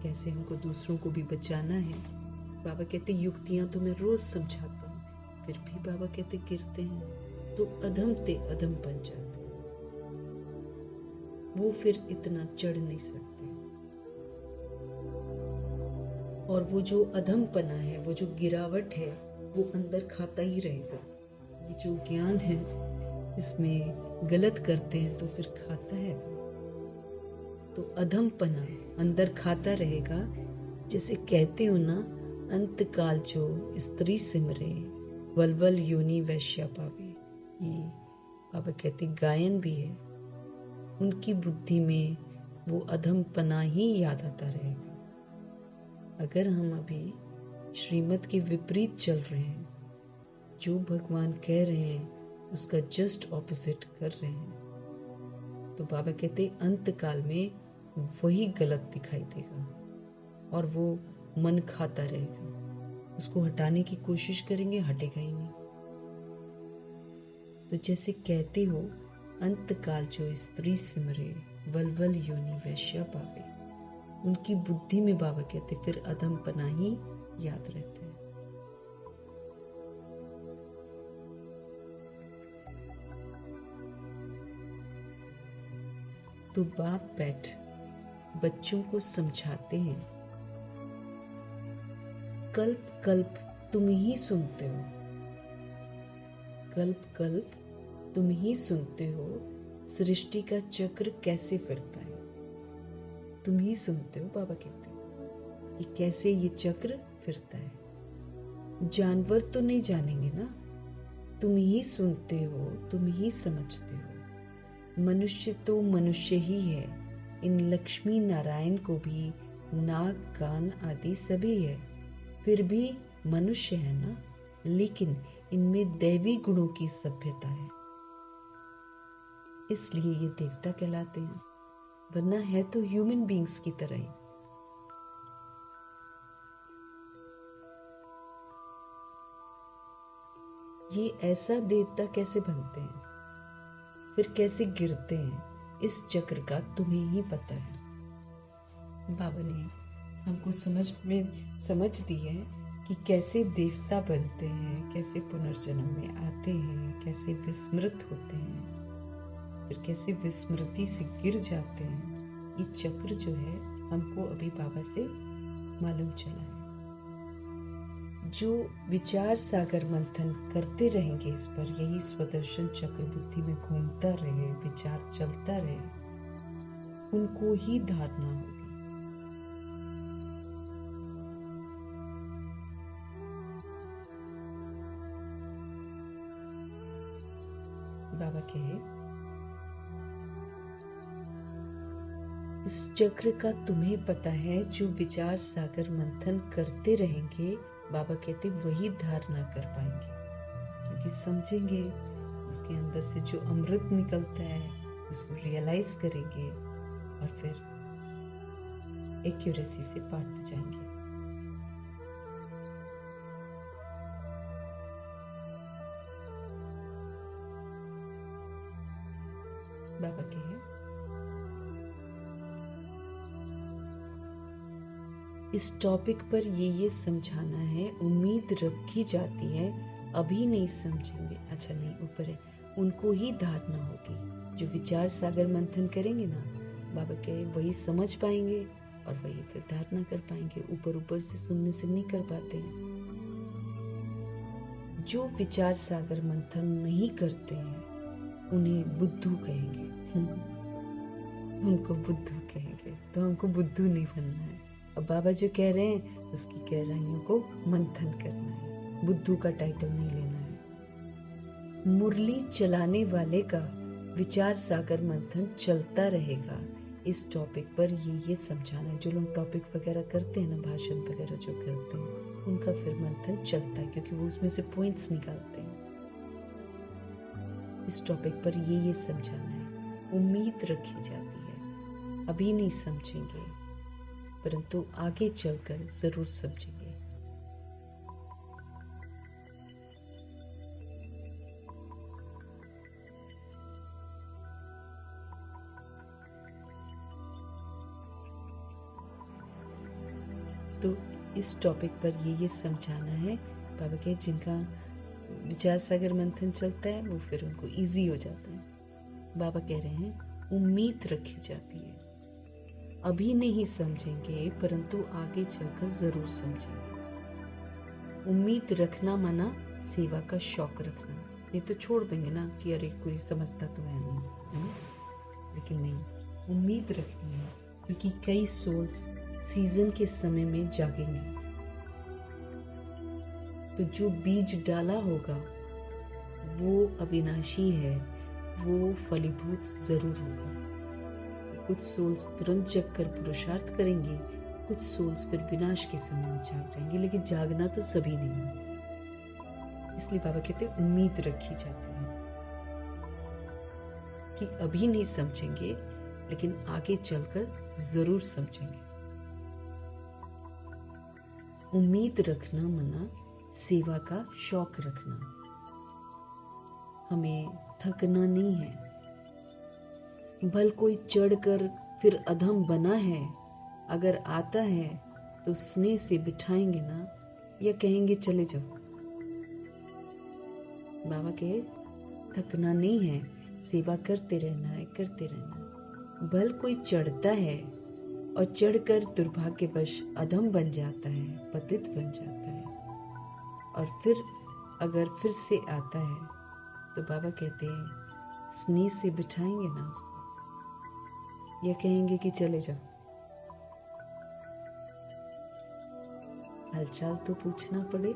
कैसे हमको दूसरों को भी बचाना है। बाबा कहते युक्तियां तो मैं रोज समझाता हूँ, फिर भी बाबा कहते गिरते हैं तो अधम ते अधम बन जाते हैं। वो फिर इतना चढ़ नहीं सकते, और वो जो अधमपना है, वो जो गिरावट है, वो अंदर खाता ही रहेगा। ये जो ज्ञान है, इसमें गलत करते हैं तो फिर खाता है वो, तो अधमपना अंदर खाता रहेगा। जैसे कहते हो ना, अंत काल जो स्त्री सिमरे, वलवल योनि वैश्या पावे। ये बाबा कहते गायन भी है। उनकी बुद्धि में वो अधमपना ही याद आता रहेगा। अगर हम अभी श्रीमत के विपरीत चल रहे हैं, जो भगवान कह रहे हैं उसका जस्ट ऑपोजिट कर रहे हैं, तो बाबा कहते अंत काल में वही गलत दिखाई देगा और वो मन खाता रहेगा। उसको हटाने की कोशिश करेंगे, हटेगा ही नहीं। तो जैसे कहते हो, अंत काल जो स्त्री सिमरे, वलवल योनि वैश्या पावे। उनकी बुद्धि में बाबा कहते फिर अधमपना ही याद रहता है। तो बाप बैठ बच्चों को समझाते हैं, कल्प कल्प तुम ही सुनते हो, कल्प कल्प तुम ही सुनते हो, सृष्टि का चक्र कैसे फिरता है। तुम ही सुनते हो, बाबा कहते हैं कि कैसे ये चक्र फिरता है। जानवर तो नहीं जानेंगे ना, तुम ही सुनते हो, तुम ही समझते हो। मनुष्य तो मनुष्य ही है, इन लक्ष्मी नारायण को भी नाक कान आदि सभी है, फिर भी मनुष्य है ना, लेकिन इनमें दैवी गुणों की सभ्यता है, इसलिए ये देवता कहलाते हैं, वरना है तो ह्यूमन बीइंग्स की तरह ही। ये ऐसा देवता कैसे बनते हैं, फिर कैसे गिरते हैं, इस चक्र का तुम्हें ही पता है। बाबा ने हमको समझ दी है कि कैसे देवता बनते हैं, कैसे पुनर्जन्म में आते हैं, कैसे विस्मृत होते हैं, फिर कैसे विस्मृति से गिर जाते हैं। ये चक्र जो है हमको अभी बाबा से मालूम चला है। जो विचार सागर मंथन करते रहेंगे इस पर, यही स्वदर्शन चक्र बुद्धि में घूमता रहे, विचार चलता रहे, उनको ही धारणा होगी। बाबा कहे, इस चक्र का तुम्हें पता है, जो विचार सागर मंथन करते रहेंगे, बाबा कहते वही धारणा कर पाएंगे, क्योंकि समझेंगे उसके अंदर से जो अमृत निकलता है उसको रियलाइज करेंगे और फिर एक्यूरेसी से बांटते जाएंगे। बाबा के हैं, इस टॉपिक पर ये समझाना है, उम्मीद रखी जाती है, अभी नहीं समझेंगे। अच्छा नहीं, ऊपर है, उनको ही धारणा होगी। जो विचार सागर मंथन करेंगे ना, बाबा के वही समझ पाएंगे और वही फिर धारणा कर पाएंगे। ऊपर ऊपर से सुनने से नहीं कर पाते हैं। जो विचार सागर मंथन नहीं करते हैं उन्हें बुद्धू कहेंगे। उनको बुद्धू कहेंगे, तो हमको बुद्धू नहीं बनना है। अब बाबा जो कह रहे हैं उसकी गहराइयों को मंथन करना है, बुद्धू का टाइटल नहीं लेना है। मुरली चलाने वाले का विचार सागर मंथन चलता रहेगा। इस टॉपिक पर ये समझाना है। जो लोग टॉपिक वगैरह करते हैं ना, भाषण वगैरह जो करते हैं, उनका फिर मंथन चलता है, क्योंकि वो उसमें से पॉइंट्स निकालते हैं। इस टॉपिक पर ये समझाना है, उम्मीद रखी जाती है, अभी नहीं समझेंगे परंतु आगे चलकर जरूर समझेंगे। तो इस टॉपिक पर ये समझाना है बाबा के, जिनका विचार सागर मंथन चलता है वो फिर उनको इजी हो जाता है। बाबा कह रहे हैं उम्मीद रखी जाती है, अभी नहीं समझेंगे परंतु आगे चलकर जरूर समझेंगे। उम्मीद रखना माना सेवा का शौक रखना। ये तो छोड़ देंगे ना कि अरे कोई समझता तो है नहीं, है ना? लेकिन नहीं, उम्मीद रखनी है, क्योंकि कई सोल्स सीजन के समय में जागेंगे। तो जो बीज डाला होगा वो अविनाशी है, वो फलीभूत जरूर होगा। कुछ सोल्स तुरंत जग कर पुरुषार्थ करेंगे, कुछ सोल्स फिर विनाश के समय में जाग जाएंगे, लेकिन जागना तो सभी नहीं है। इसलिए बाबा कहते हैं उम्मीद रखी जाती है कि अभी नहीं समझेंगे लेकिन आगे चलकर जरूर समझेंगे। उम्मीद रखना मना सेवा का शौक रखना। हमें थकना नहीं है। भल कोई चढ़कर फिर अधम बना है, अगर आता है तो स्नेह से बिठाएंगे ना, या कहेंगे चले जाओ। बाबा कहे थकना नहीं है, सेवा करते रहना है, करते रहना है। भल कोई चढ़ता है और चढ़कर दुर्भाग्यवश अधम बन जाता है, पतित बन जाता है, और फिर अगर फिर से आता है तो बाबा कहते हैं स्नेह से बिठाएंगे ना उसको, या कहेंगे कि चले जाओ। हालचाल तो पूछना पड़े,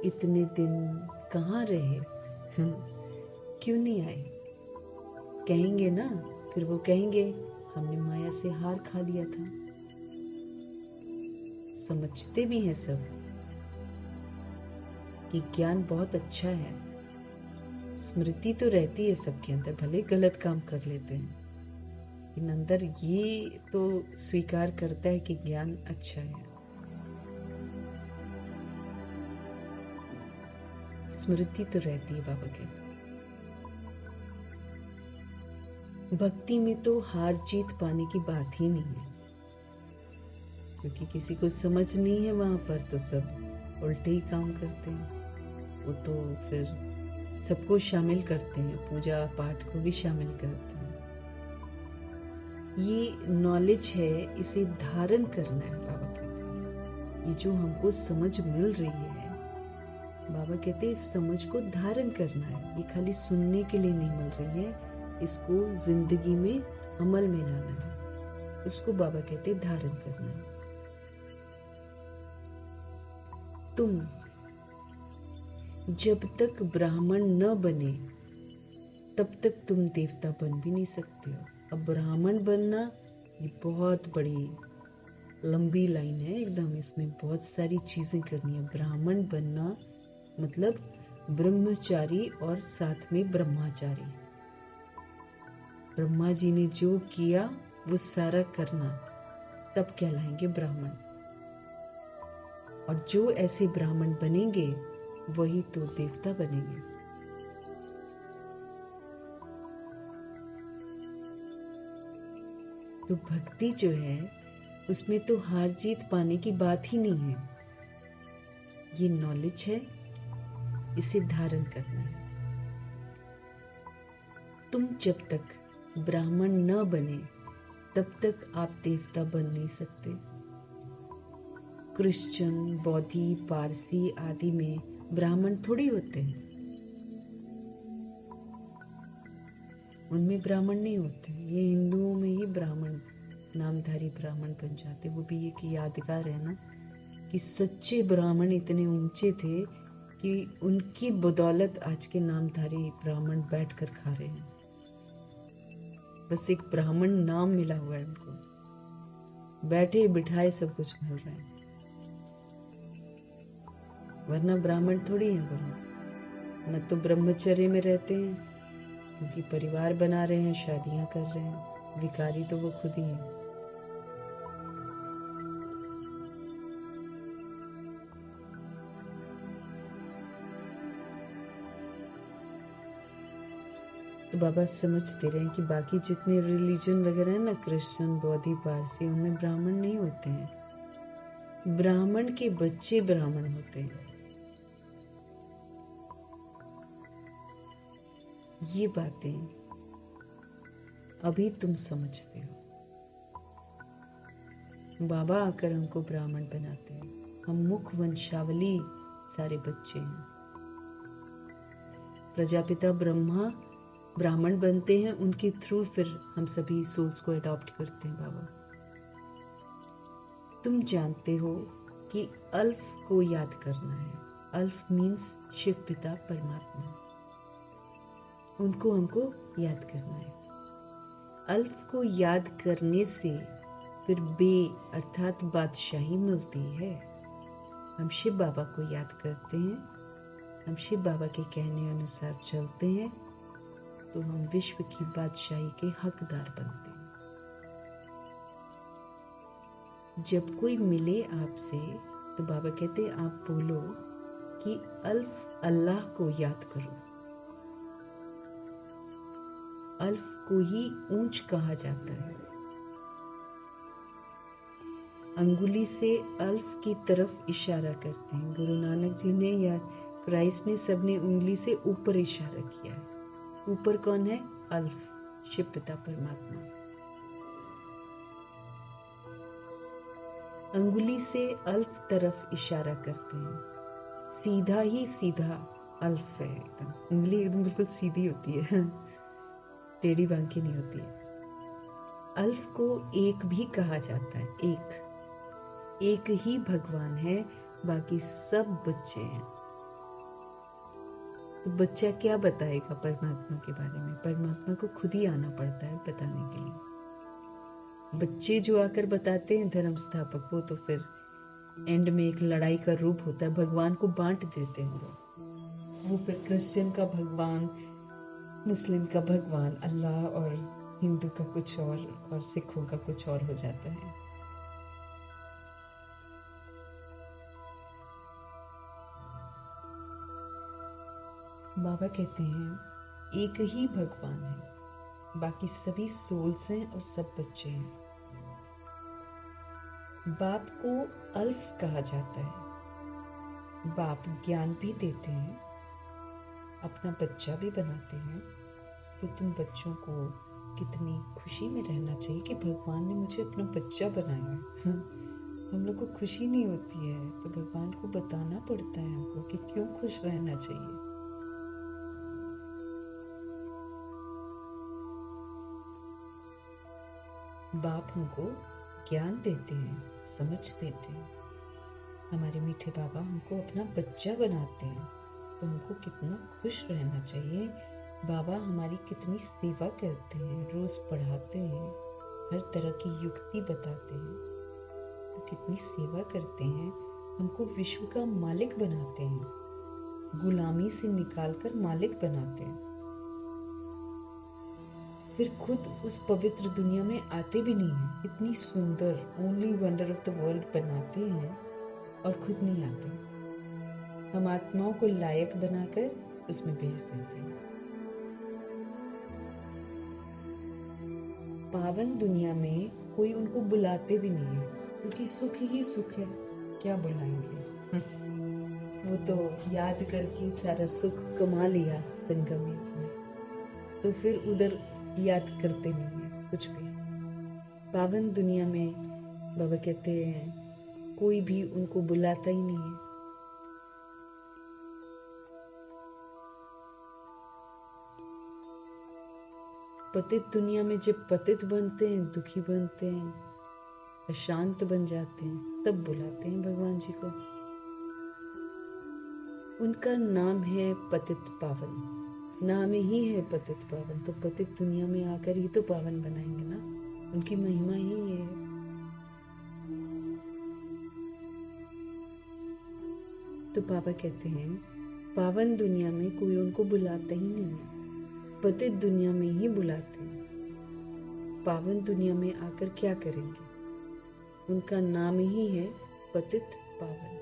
इतने दिन कहाँ रहे, क्यों नहीं आए? कहेंगे ना, फिर वो कहेंगे हमने माया से हार खा लिया था। समझते भी हैं सब कि ज्ञान बहुत अच्छा है, स्मृति तो रहती है सबके अंदर, भले गलत काम कर लेते हैं लेकिन अंदर ये तो स्वीकार करता है कि ज्ञान अच्छा है। स्मृति तो रहती है। बाबा कहते भक्ति में तो हार जीत पाने की बात ही नहीं है, क्योंकि किसी को समझ नहीं है वहां पर तो सब उल्टे ही काम करते हैं। वो तो फिर सबको शामिल करते हैं, पूजा पाठ को भी शामिल करते हैं। ये नॉलेज है, इसे धारण करना है। बाबा कहते हैं ये जो हमको समझ मिल रही है, बाबा कहते हैं इस समझ को धारण करना है। ये खाली सुनने के लिए नहीं मिल रही है, इसको जिंदगी में अमल में लाना है। उसको बाबा कहते हैं धारण करना है। तुम जब तक ब्राह्मण न बने तब तक तुम देवता बन भी नहीं सकते हो। अब ब्राह्मण बनना ये बहुत बड़ी लंबी लाइन है एकदम, इसमें बहुत सारी चीजें करनी है। ब्राह्मण बनना मतलब ब्रह्मचारी और साथ में ब्रह्माचारी। ब्रह्मा जी ने जो किया वो सारा करना, तब कहलाएंगे ब्राह्मण। और जो ऐसे ब्राह्मण बनेंगे वही तो देवता बनेंगे। तो भक्ति जो है उसमें तो हार जीत पाने की बात ही नहीं है। ये नॉलेज है, इसे धारण करना है। तुम जब तक ब्राह्मण न बने तब तक आप देवता बन नहीं सकते। क्रिश्चियन, बौद्धि, पारसी आदि में ब्राह्मण थोड़ी होते हैं, उनमें ब्राह्मण नहीं होते। ये हिंदुओं में ही ब्राह्मण, नामधारी ब्राह्मण बन जाते। वो भी एक यादगार है ना कि सच्चे ब्राह्मण इतने ऊंचे थे कि उनकी बदौलत आज के नामधारी ब्राह्मण बैठकर खा रहे हैं। बस एक ब्राह्मण नाम मिला हुआ है उनको, बैठे बिठाए सब कुछ मिल रहा है, वरना ब्राह्मण थोड़ी है वो। न तो ब्रह्मचर्य में रहते हैं क्योंकि परिवार बना रहे हैं, शादियां कर रहे हैं, विकारी तो वो खुद ही है। तो बाबा समझते रहे कि बाकी जितने रिलीजन वगैरह है ना, क्रिश्चियन, बौद्धि, पारसी, उनमें ब्राह्मण नहीं होते हैं। ब्राह्मण के बच्चे ब्राह्मण होते हैं। ये बातें अभी तुम समझते हो। बाबा आकर हमको ब्राह्मण बनाते हैं। हम मुख वंशावली सारे बच्चे हैं। प्रजापिता ब्रह्मा ब्राह्मण बनते हैं, उनके थ्रू फिर हम सभी सोल्स को अडॉप्ट करते हैं। बाबा, तुम जानते हो कि अल्फ को याद करना है। अल्फ मीन्स शिव पिता परमात्मा, उनको हमको याद करना है। अल्फ को याद करने से फिर बे अर्थात बादशाही मिलती है। हम शिव बाबा को याद करते हैं, हम शिव बाबा के कहने अनुसार चलते हैं, तो हम विश्व की बादशाही के हकदार बनते हैं। जब कोई मिले आपसे तो बाबा कहते हैं आप बोलो कि अल्फ अल्लाह को याद करो। अल्फ को ही ऊंच कहा जाता है। अंगुली से अल्फ की तरफ इशारा करते हैं। गुरु नानक जी ने या क्राइस्ट ने, सबने उंगली से ऊपर इशारा किया है। ऊपर कौन है? अल्फ, शिव पिता परमात्मा। अंगुली से अल्फ तरफ इशारा करते हैं। सीधा ही सीधा अल्फ है, एकदम उंगली एकदम बिल्कुल सीधी होती है, टेढ़ी बांकी नहीं होती है। अल्फ को एक भी कहा जाता है। एक ही भगवान है, बाकी सब बच्चे हैं। तो बच्चा क्या बताएगा परमात्मा के बारे में? परमात्मा को खुद ही आना पड़ता है बताने के लिए। बच्चे जो आकर बताते हैं धर्म स्थापक, वो तो फिर एंड में एक लड़ाई का रूप होता है। भगवान को बांट देते हैं वो फिर क्रिश्चियन का भगवान, मुस्लिम का भगवान अल्लाह, और हिंदू का कुछ और सिखों का कुछ और हो जाता है। बाबा कहते हैं एक ही भगवान है, बाकी सभी सोल्स हैं और सब बच्चे हैं। बाप को अल्फ कहा जाता है। बाप ज्ञान भी देते हैं, अपना बच्चा भी बनाते हैं। तो तुम बच्चों को कितनी खुशी में रहना चाहिए कि भगवान ने मुझे अपना बच्चा बनाया है। हम लोग को खुशी नहीं होती है, तो भगवान को बताना पड़ता है हमको कि क्यों खुश रहना चाहिए। बाप हमको ज्ञान देते हैं, समझ देते हैं। हमारे मीठे बाबा हमको अपना बच्चा बनाते हैं, तो हमको कितना खुश रहना चाहिए। बाबा हमारी कितनी सेवा करते हैं, रोज पढ़ाते हैं, हर तरह की युक्ति बताते हैं, तो कितनी सेवा करते हैं, हमको विश्व का मालिक बनाते हैं। गुलामी से निकालकर मालिक बनाते हैं, फिर खुद उस पवित्र दुनिया में आते भी नहीं हैं। इतनी सुंदर only wonder of the world बनाते हैं और खुद नहीं आते। हम आत्माओं को लायक बनाकर उसमें भेज देते हैं। पावन दुनिया में कोई उनको बुलाते भी नहीं है, क्योंकि सुख ही सुख है, क्या बुलाएंगे। वो तो याद करके सारा सुख कमा लिया संगम युग में, तो फिर उधर याद करते नहीं है कुछ भी। पावन दुनिया में बाबा कहते हैं कोई भी उनको बुलाता ही नहीं है। पतित दुनिया में जब पतित बनते हैं, दुखी बनते हैं, अशांत बन जाते हैं, तब बुलाते हैं भगवान जी को। उनका नाम है पतित पावन, नाम ही है पतित पावन, तो पतित दुनिया में आकर ही तो पावन बनाएंगे ना। उनकी महिमा ही ये है। तो पापा कहते हैं पावन दुनिया में कोई उनको बुलाता ही नहीं है, पतित दुनिया में ही बुलाते हैं। पावन दुनिया में आकर क्या करेंगे? उनका नाम ही है पतित पावन।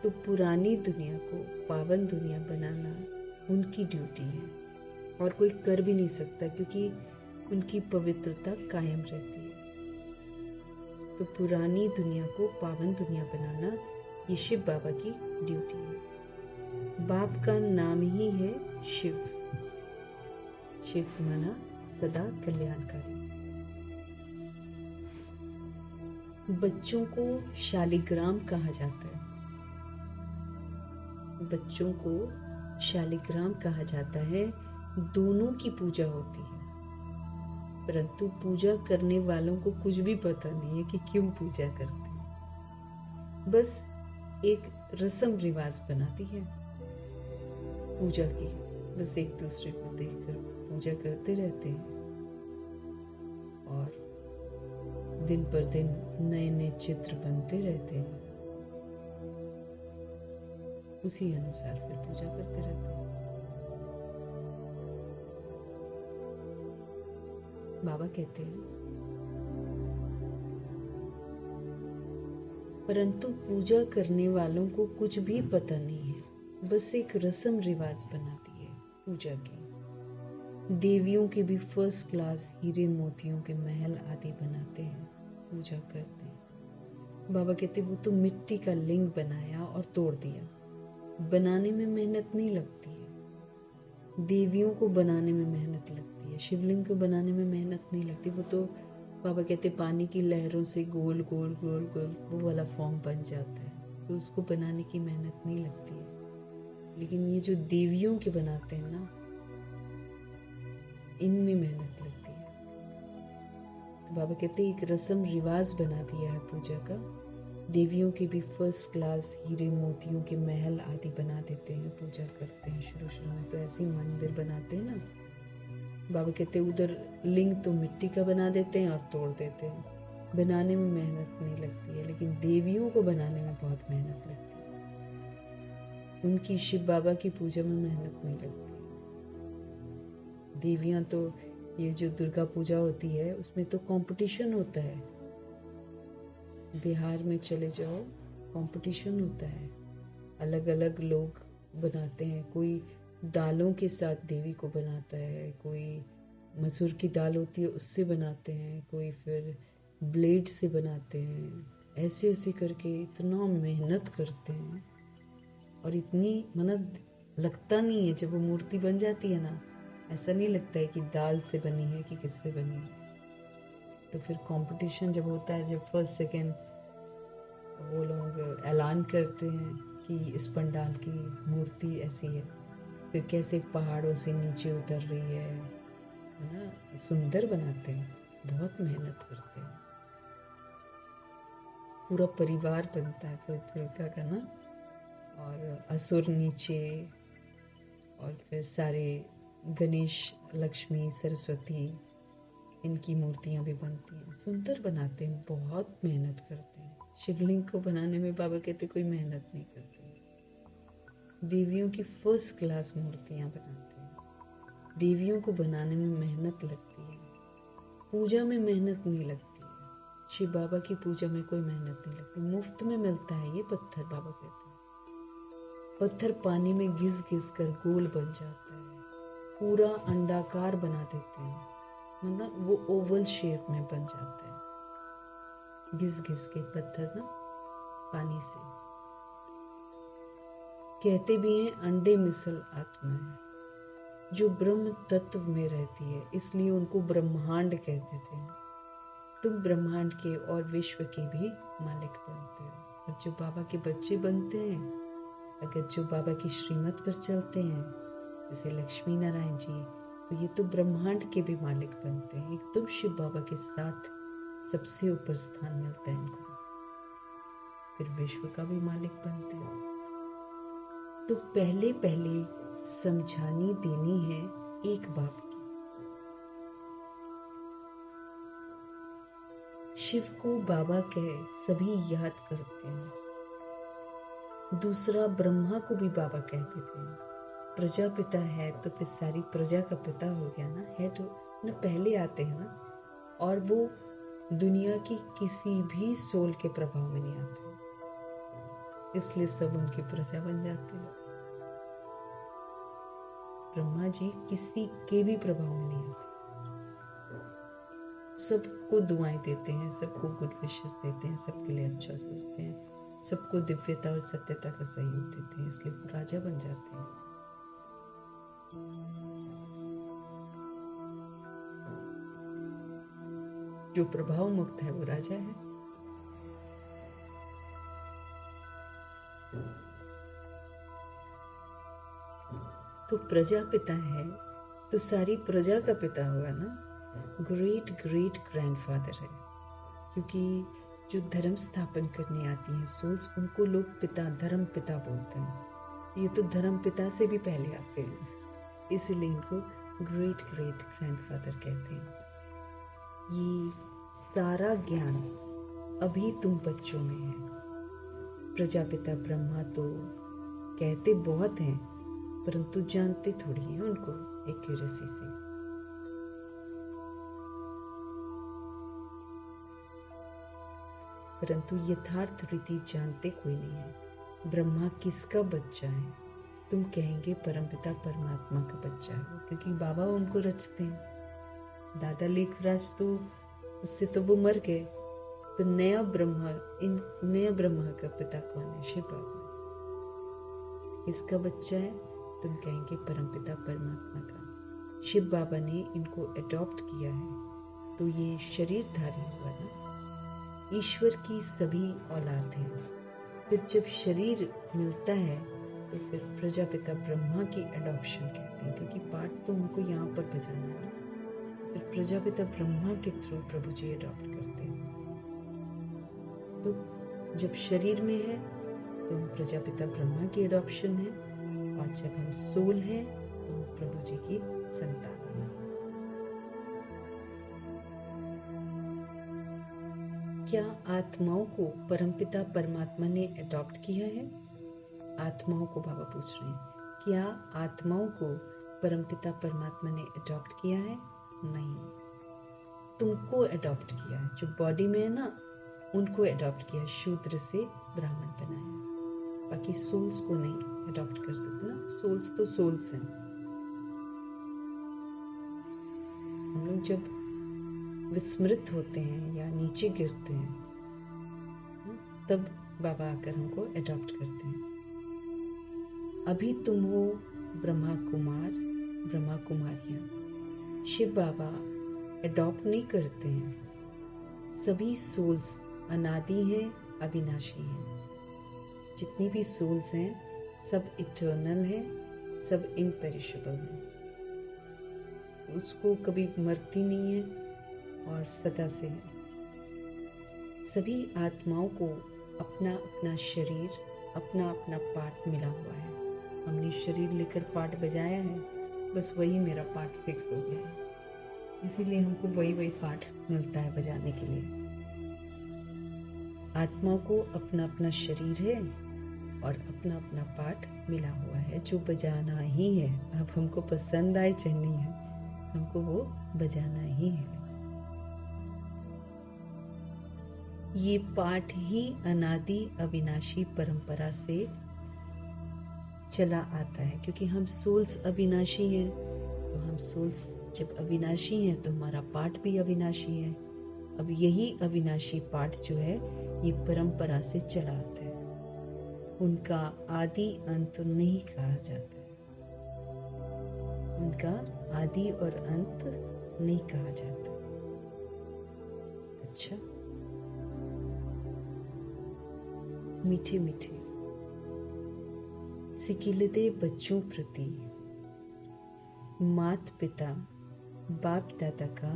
तो पुरानी दुनिया को पावन दुनिया बनाना उनकी ड्यूटी है, और कोई कर भी नहीं सकता, क्योंकि उनकी पवित्रता कायम रहती है। तो पुरानी दुनिया को पावन दुनिया बनाना ये शिव बाबा की ड्यूटी है। बाप का नाम ही है शिव। शिव माना सदा कल्याणकारी। बच्चों को शालिग्राम कहा जाता है। बच्चों को शालिग्राम कहा जाता है। दोनों की पूजा होती है, परंतु पूजा करने वालों को कुछ भी पता नहीं है कि क्यों पूजा करते हैं। बस एक रस्म रिवाज बना दी है पूजा की। बस एक दूसरे को देखकर पूजा करते रहते हैं, और दिन पर दिन नए नए चित्र बनते रहते हैं। उसी अनुसार फिर पूजा करते रहते हैं। बाबा कहते हैं परंतु पूजा करने वालों को कुछ भी पता नहीं है, बस एक रस्म रिवाज बना दी है पूजा की। देवियों के भी फर्स्ट क्लास हीरे मोतियों के महल आदि बनाते हैं, पूजा करते हैं। बाबा कहते वो तो मिट्टी का लिंग बनाया और तोड़ दिया। बनाने में मेहनत नहीं लगती है। देवियों को बनाने में मेहनत लगती है, शिवलिंग को बनाने में मेहनत नहीं लगती। वो तो बाबा कहते पानी की लहरों से गोल गोल गोल गोल वो वाला फॉर्म बन जाता है, तो उसको बनाने की मेहनत नहीं लगती है। लेकिन ये जो देवियों के बनाते हैं ना, इनमें मेहनत लगती है। तो बाबा कहते एक रस्म रिवाज बना दिया है पूजा का। देवियों के भी फर्स्ट क्लास हीरे मोतियों के महल आदि बना देते हैं, पूजा करते हैं। शुरू में तो ऐसे ही मंदिर बनाते हैं ना। बाबा कहते उधर लिंग तो मिट्टी का बना देते हैं और तोड़ देते हैं। बनाने में मेहनत नहीं लगती है, लेकिन देवियों को बनाने में बहुत मेहनत लगती है। उनकी शिव बाबा की पूजा में मेहनत नहीं लगती। देवियां तो ये जो दुर्गा पूजा होती है उसमें तो कंपटीशन होता है। बिहार में चले जाओ, कंपटीशन होता है। अलग अलग लोग बनाते हैं। कोई दालों के साथ देवी को बनाता है, कोई मसूर की दाल होती है उससे बनाते हैं, कोई फिर ब्लेड से बनाते हैं। ऐसे ऐसे करके इतना मेहनत करते हैं, और इतनी मेहनत लगता नहीं है। जब वो मूर्ति बन जाती है ना, ऐसा नहीं लगता है कि दाल से बनी है कि किससे बनी है। तो फिर कंपटीशन जब होता है, जब फर्स्ट सेकेंड वो लोग ऐलान करते हैं कि इस पंडाल की मूर्ति ऐसी है, फिर कैसे पहाड़ों से नीचे उतर रही है ना, सुंदर बनाते हैं, बहुत मेहनत करते हैं। पूरा परिवार बनता है फिर दुर्गा का ना, और असुर नीचे, और फिर सारे गणेश, लक्ष्मी, सरस्वती, इनकी मूर्तियां भी बनती हैं। सुंदर बनाते हैं, बहुत मेहनत करते हैं। शिवलिंग को बनाने में बाबा कहते कोई मेहनत नहीं करते। देवियों की फर्स्ट क्लास मूर्तियां बनाते हैं। देवियों को बनाने में मेहनत लगती है, पूजा में मेहनत नहीं लगती है। शिव बाबा की पूजा में कोई मेहनत नहीं लगती, मुफ्त में मिलता है ये पत्थर। बाबा कहते हैं पत्थर पानी में घिस घिस कर गोल बन जाता है, पूरा अंडाकार बना देते हैं, मतलब वो ओवल शेप में बन जाता है घिस घिस के पत्थर ना पानी से। कहते भी हैं अंडे मिसल आत्मा है जो ब्रह्म तत्व में रहती है, इसलिए उनको ब्रह्मांड कहते थे। तुम ब्रह्मांड के और विश्व के भी मालिक बनते हो। और जो बाबा के बच्चे बनते हैं, अगर जो बाबा की श्रीमत पर चलते हैं, जैसे लक्ष्मी नारायण जी, तो ये तो ब्रह्मांड के भी मालिक बनते हैं। एकदम शिव बाबा के साथ सबसे ऊपर स्थान मिलता है इनको, फिर विश्व का भी मालिक बनते हैं। तो पहले पहले समझानी देनी है एक बाप की। शिव को बाबा कह सभी याद करते हैं। दूसरा ब्रह्मा को भी बाबा कहते थे। प्रजापिता है तो फिर सारी प्रजा का पिता हो गया ना, है तो ना, पहले आते हैं ना, और वो दुनिया की किसी भी सोल के प्रभाव में नहीं आते, इसलिए सब उनकी प्रजा बन जाते हैं। ब्रह्मा जी किसी के भी प्रभाव में नहीं आते, सबको दुआएं देते हैं, सबको गुड विशेस देते हैं, सबके लिए अच्छा सोचते हैं, सबको दिव्यता और सत्यता का सहयोग देते हैं, इसलिए वो राजा बन जाते हैं। जो प्रभाव मुक्त है वो राजा है। तो प्रजा पिता है तो सारी प्रजा का पिता हुआ ना, ग्रेट ग्रेट ग्रैंडफादर है। क्योंकि जो धर्म स्थापन करने आती हैं सोल्स, उनको लोग पिता, धर्म पिता बोलते हैं। ये तो धर्म पिता से भी पहले आते हैं, इसीलिए इनको ग्रेट ग्रेट ग्रैंडफादर कहते हैं। ये सारा ज्ञान अभी तुम बच्चों में है। प्रजापिता ब्रह्मा तो कहते बहुत हैं, परंतु जानते थोड़ी हैं उनको एक्यूरेसी से। परंतु यथार्थ रीति जानते कोई नहीं है। ब्रह्मा किसका बच्चा है? तुम कहेंगे परमपिता परमात्मा का बच्चा है, क्योंकि बाबा उनको रचते हैं। दादा लेखराज तो उससे तो वो मर गए, तो नया ब्रह्मा, इन नया ब्रह्मा का पिता कौन है? शिव बाबा। किसका बच्चा है? तुम कहेंगे परमपिता परमात्मा का। शिव बाबा ने इनको अडॉप्ट किया है, तो ये शरीरधारी हुआ ना, ईश्वर की सभी औलाद हैं। फिर जब शरीर मिलता है तो फिर प्रजापिता ब्रह्मा की अडॉप्शन कहते हैं, क्योंकि पाठ तो उनको यहाँ पर बजाना है ना। फिर प्रजापिता ब्रह्मा के थ्रू प्रभु जी अडॉप्ट करते हैं। तो जब शरीर में है तो प्रजापिता ब्रह्मा की अडॉप्शन है, और जब हम सोल हैं तो प्रभु जी की संतान है। क्या आत्माओं को परमपिता परमात्मा ने अडॉप्ट किया है? आत्माओं को बाबा पूछ रहे हैं, क्या आत्माओं को परमपिता परमात्मा ने अडॉप्ट किया है? नहीं, तुमको अडॉप्ट किया है। जो बॉडी में है ना, उनको अडॉप्ट किया, शूद्र से ब्राह्मण बनाया। बाकी सोल्स को नहीं अडॉप्ट कर सकते ना, सोल्स तो सोल्स हैं। हम लोग जब विस्मृत होते हैं या नीचे गिरते हैं, तब बाबा आकर हमको अडॉप्ट करते हैं। अभी तुम हो ब्रह्मा कुमार, ब्रह्मा कुमारियां। शिव बाबा अडॉप्ट नहीं करते हैं। सभी सोल्स अनादि हैं, अविनाशी हैं। जितनी भी सोल्स हैं सब इटर्नल हैं, सब इम्पेरिशेबल हैं। उसको कभी मरती नहीं है और सदा से है। सभी आत्माओं को अपना अपना शरीर, अपना अपना पार्ट मिला हुआ है। हमने शरीर लेकर पार्ट बजाया है, बस वही मेरा पार्ट फिक्स हो गया है, इसीलिए हमको वही वही पार्ट मिलता है बजाने के लिए। आत्मा को अपना अपना शरीर है, और अपना अपना पार्ट मिला हुआ है जो बजाना ही है। अब हमको पसंद आए चाहे नहीं है, हमको वो बजाना ही है। ये पाठ ही अनादि अविनाशी परंपरा से चला आता है, क्योंकि हम सोल्स अविनाशी हैं। तो हम सोल्स जब अविनाशी हैं तो हमारा पाठ भी अविनाशी है। अब यही अविनाशी पाठ जो है ये परंपरा से चला आता है। उनका आदि अंत नहीं कहा जाता है, उनका आदि और अंत नहीं कहा जाता। अच्छा, मीठे मीठे सिकिलदे बच्चों प्रति मात पिता बाप दादा का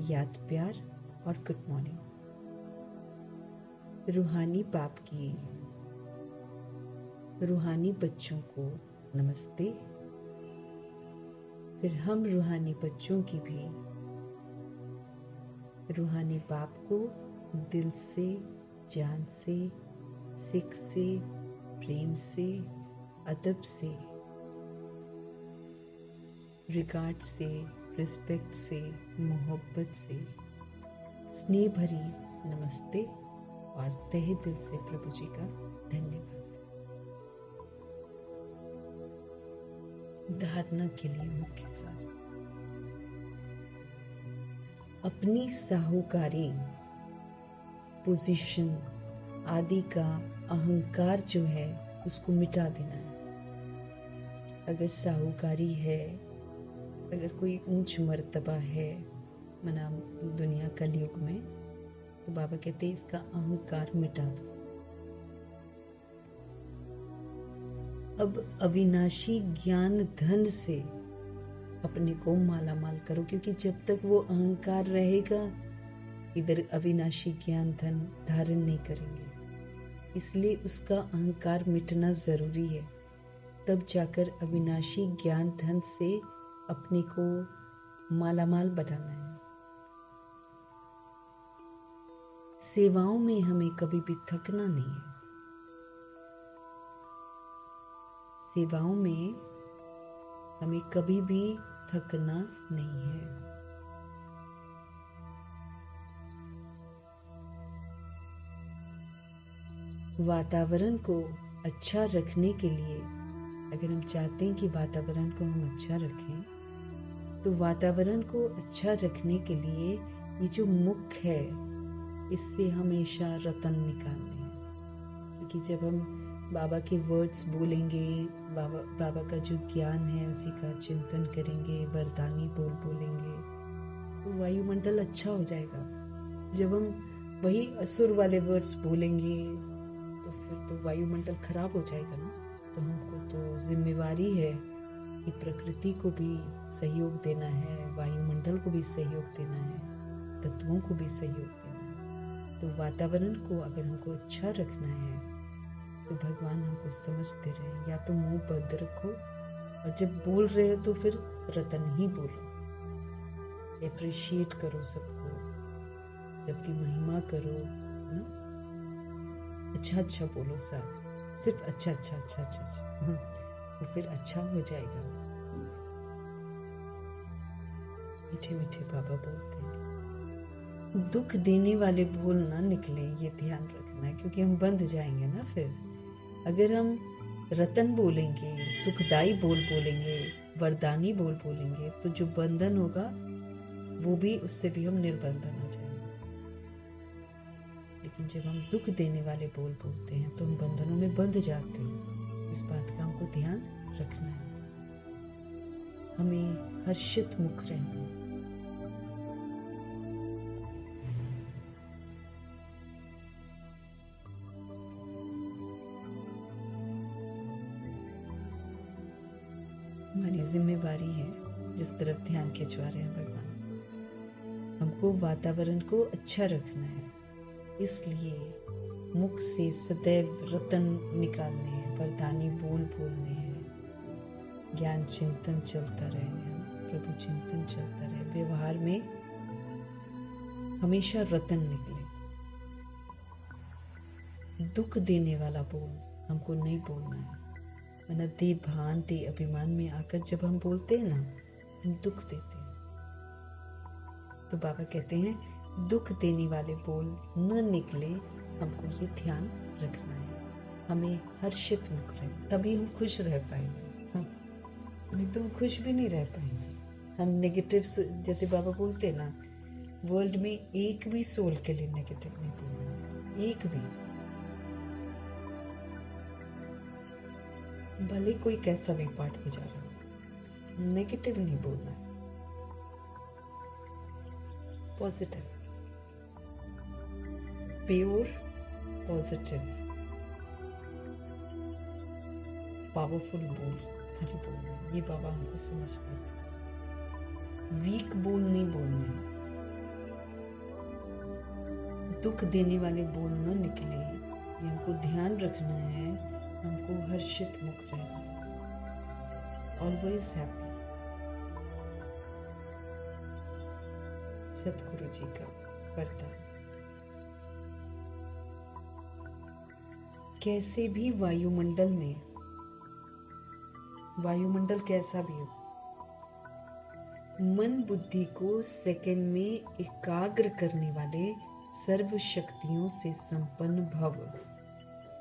याद प्यार और गुड मॉर्निंग। रूहानी बाप की रूहानी बच्चों को नमस्ते। फिर हम रूहानी बच्चों की भी रूहानी बाप को दिल से, जान से, सिख से, प्रेम से, अदब से, रिगार्ड से, रिस्पेक्ट से, मोहब्बत से स्नेह भरी नमस्ते और तहे दिल से प्रभु जी का धन्यवाद। धारणा के लिए मुख्य सार। अपनी साहूकारी पोजीशन आदि का अहंकार जो है उसको मिटा देना है। अगर साहूकारी है, अगर कोई ऊंच मर्तबा है मना दुनिया कलयुग में, तो बाबा कहते हैं इसका अहंकार मिटा दो। अब अविनाशी ज्ञान धन से अपने को माला माल करो, क्योंकि जब तक वो अहंकार रहेगा इधर अविनाशी ज्ञान धन धारण नहीं करेंगे। इसलिए उसका अहंकार मिटना जरूरी है, तब जाकर अविनाशी ज्ञान धन से अपने को मालामाल बनाना है। सेवाओं में हमें कभी भी थकना नहीं है। सेवाओं में हमें कभी भी थकना नहीं है। वातावरण को अच्छा रखने के लिए, अगर हम चाहते हैं कि वातावरण को हम अच्छा रखें, तो वातावरण को अच्छा रखने के लिए ये जो मुख है इससे हमेशा रतन निकालने हैं। क्योंकि जब हम बाबा के वर्ड्स बोलेंगे, बाबा का जो ज्ञान है उसी का चिंतन करेंगे, वरदानी बोलेंगे, तो वायुमंडल अच्छा हो जाएगा। जब हम वही असुर वाले वर्ड्स बोलेंगे तो फिर तो वायुमंडल खराब हो जाएगा ना। तो हमको तो जिम्मेवारी है कि प्रकृति को भी सहयोग देना है, वायुमंडल को भी सहयोग देना है, तत्वों को भी सहयोग देना है। तो वातावरण को अगर हमको अच्छा रखना है तो भगवान हमको समझते रहे। या तो मुंह बंद रखो और जब बोल रहे हो तो फिर रतन ही बोलो। एप्रिशिएट करो सबको, सबकी महिमा करो ना, अच्छा अच्छा बोलो सर, सिर्फ अच्छा अच्छा अच्छा अच्छा अच्छा, वो फिर अच्छा हो जाएगा। मीठे मीठे बाबा बोलते हैं, दुख देने वाले बोल ना निकले, ये ध्यान रखना है, क्योंकि हम बंध जाएंगे ना। फिर अगर हम रतन बोलेंगे, सुखदाई बोल बोलेंगे, वरदानी बोल बोलेंगे, तो जो बंधन होगा वो भी, उससे भी हम निर्बंधन आ जाएंगे। लेकिन जब हम दुख देने वाले बोल बोलते हैं तो हम बंधनों में बंध जाते हैं। इस बात का हमको ध्यान रखना है। हमें हर्षित मुख रहना है। हमारी जिम्मेवारी है, जिस तरफ ध्यान खिंचवा रहे हैं भगवान, हमको वातावरण को अच्छा रखना है। इसलिए मुख से सदैव रतन निकालने हैं, वरदानी बोल बोलने हैं, ज्ञान चिंतन चलता रहे, प्रभु चिंतन चलता रहे, व्यवहार में हमेशा रतन निकले। दुख देने वाला बोल हमको नहीं बोलना है, वरना देह भान देह अभिमान में आकर जब हम बोलते हैं ना, हम दुख देते हैं। तो बाबा कहते हैं दुख देने वाले बोल न निकले, हमको ये ध्यान रखना है। हमें हर्षित मुख रहे, तभी हम खुश रह पाएंगे। हाँ, नहीं तो हम खुश भी नहीं रह पाएंगे। हम नेगेटिव, जैसे बाबा बोलते हैं ना, वर्ल्ड में एक भी सोल के लिए नेगेटिव नहीं बोलना, एक भी, भले कोई कैसा भी पाठ बजा रहा हो, नेगेटिव नहीं बोलना है, पॉजिटिव, प्योर पॉजिटिव पावरफुल बोल खाली बोलना है। ये बाबा हमको समझते थे। वीक बोल नहीं बोलने, दुख देने वाले बोल न निकले, ये हमको ध्यान रखना है। हमको हर्षित मुख रहना है, ऑलवेज हैप्पी। सतगुरु जी का वरदान। कैसे भी वायुमंडल में, वायुमंडल कैसा भी हो, मन बुद्धि को सेकंड में एकाग्र करने वाले सर्व शक्तियों से संपन्न भव।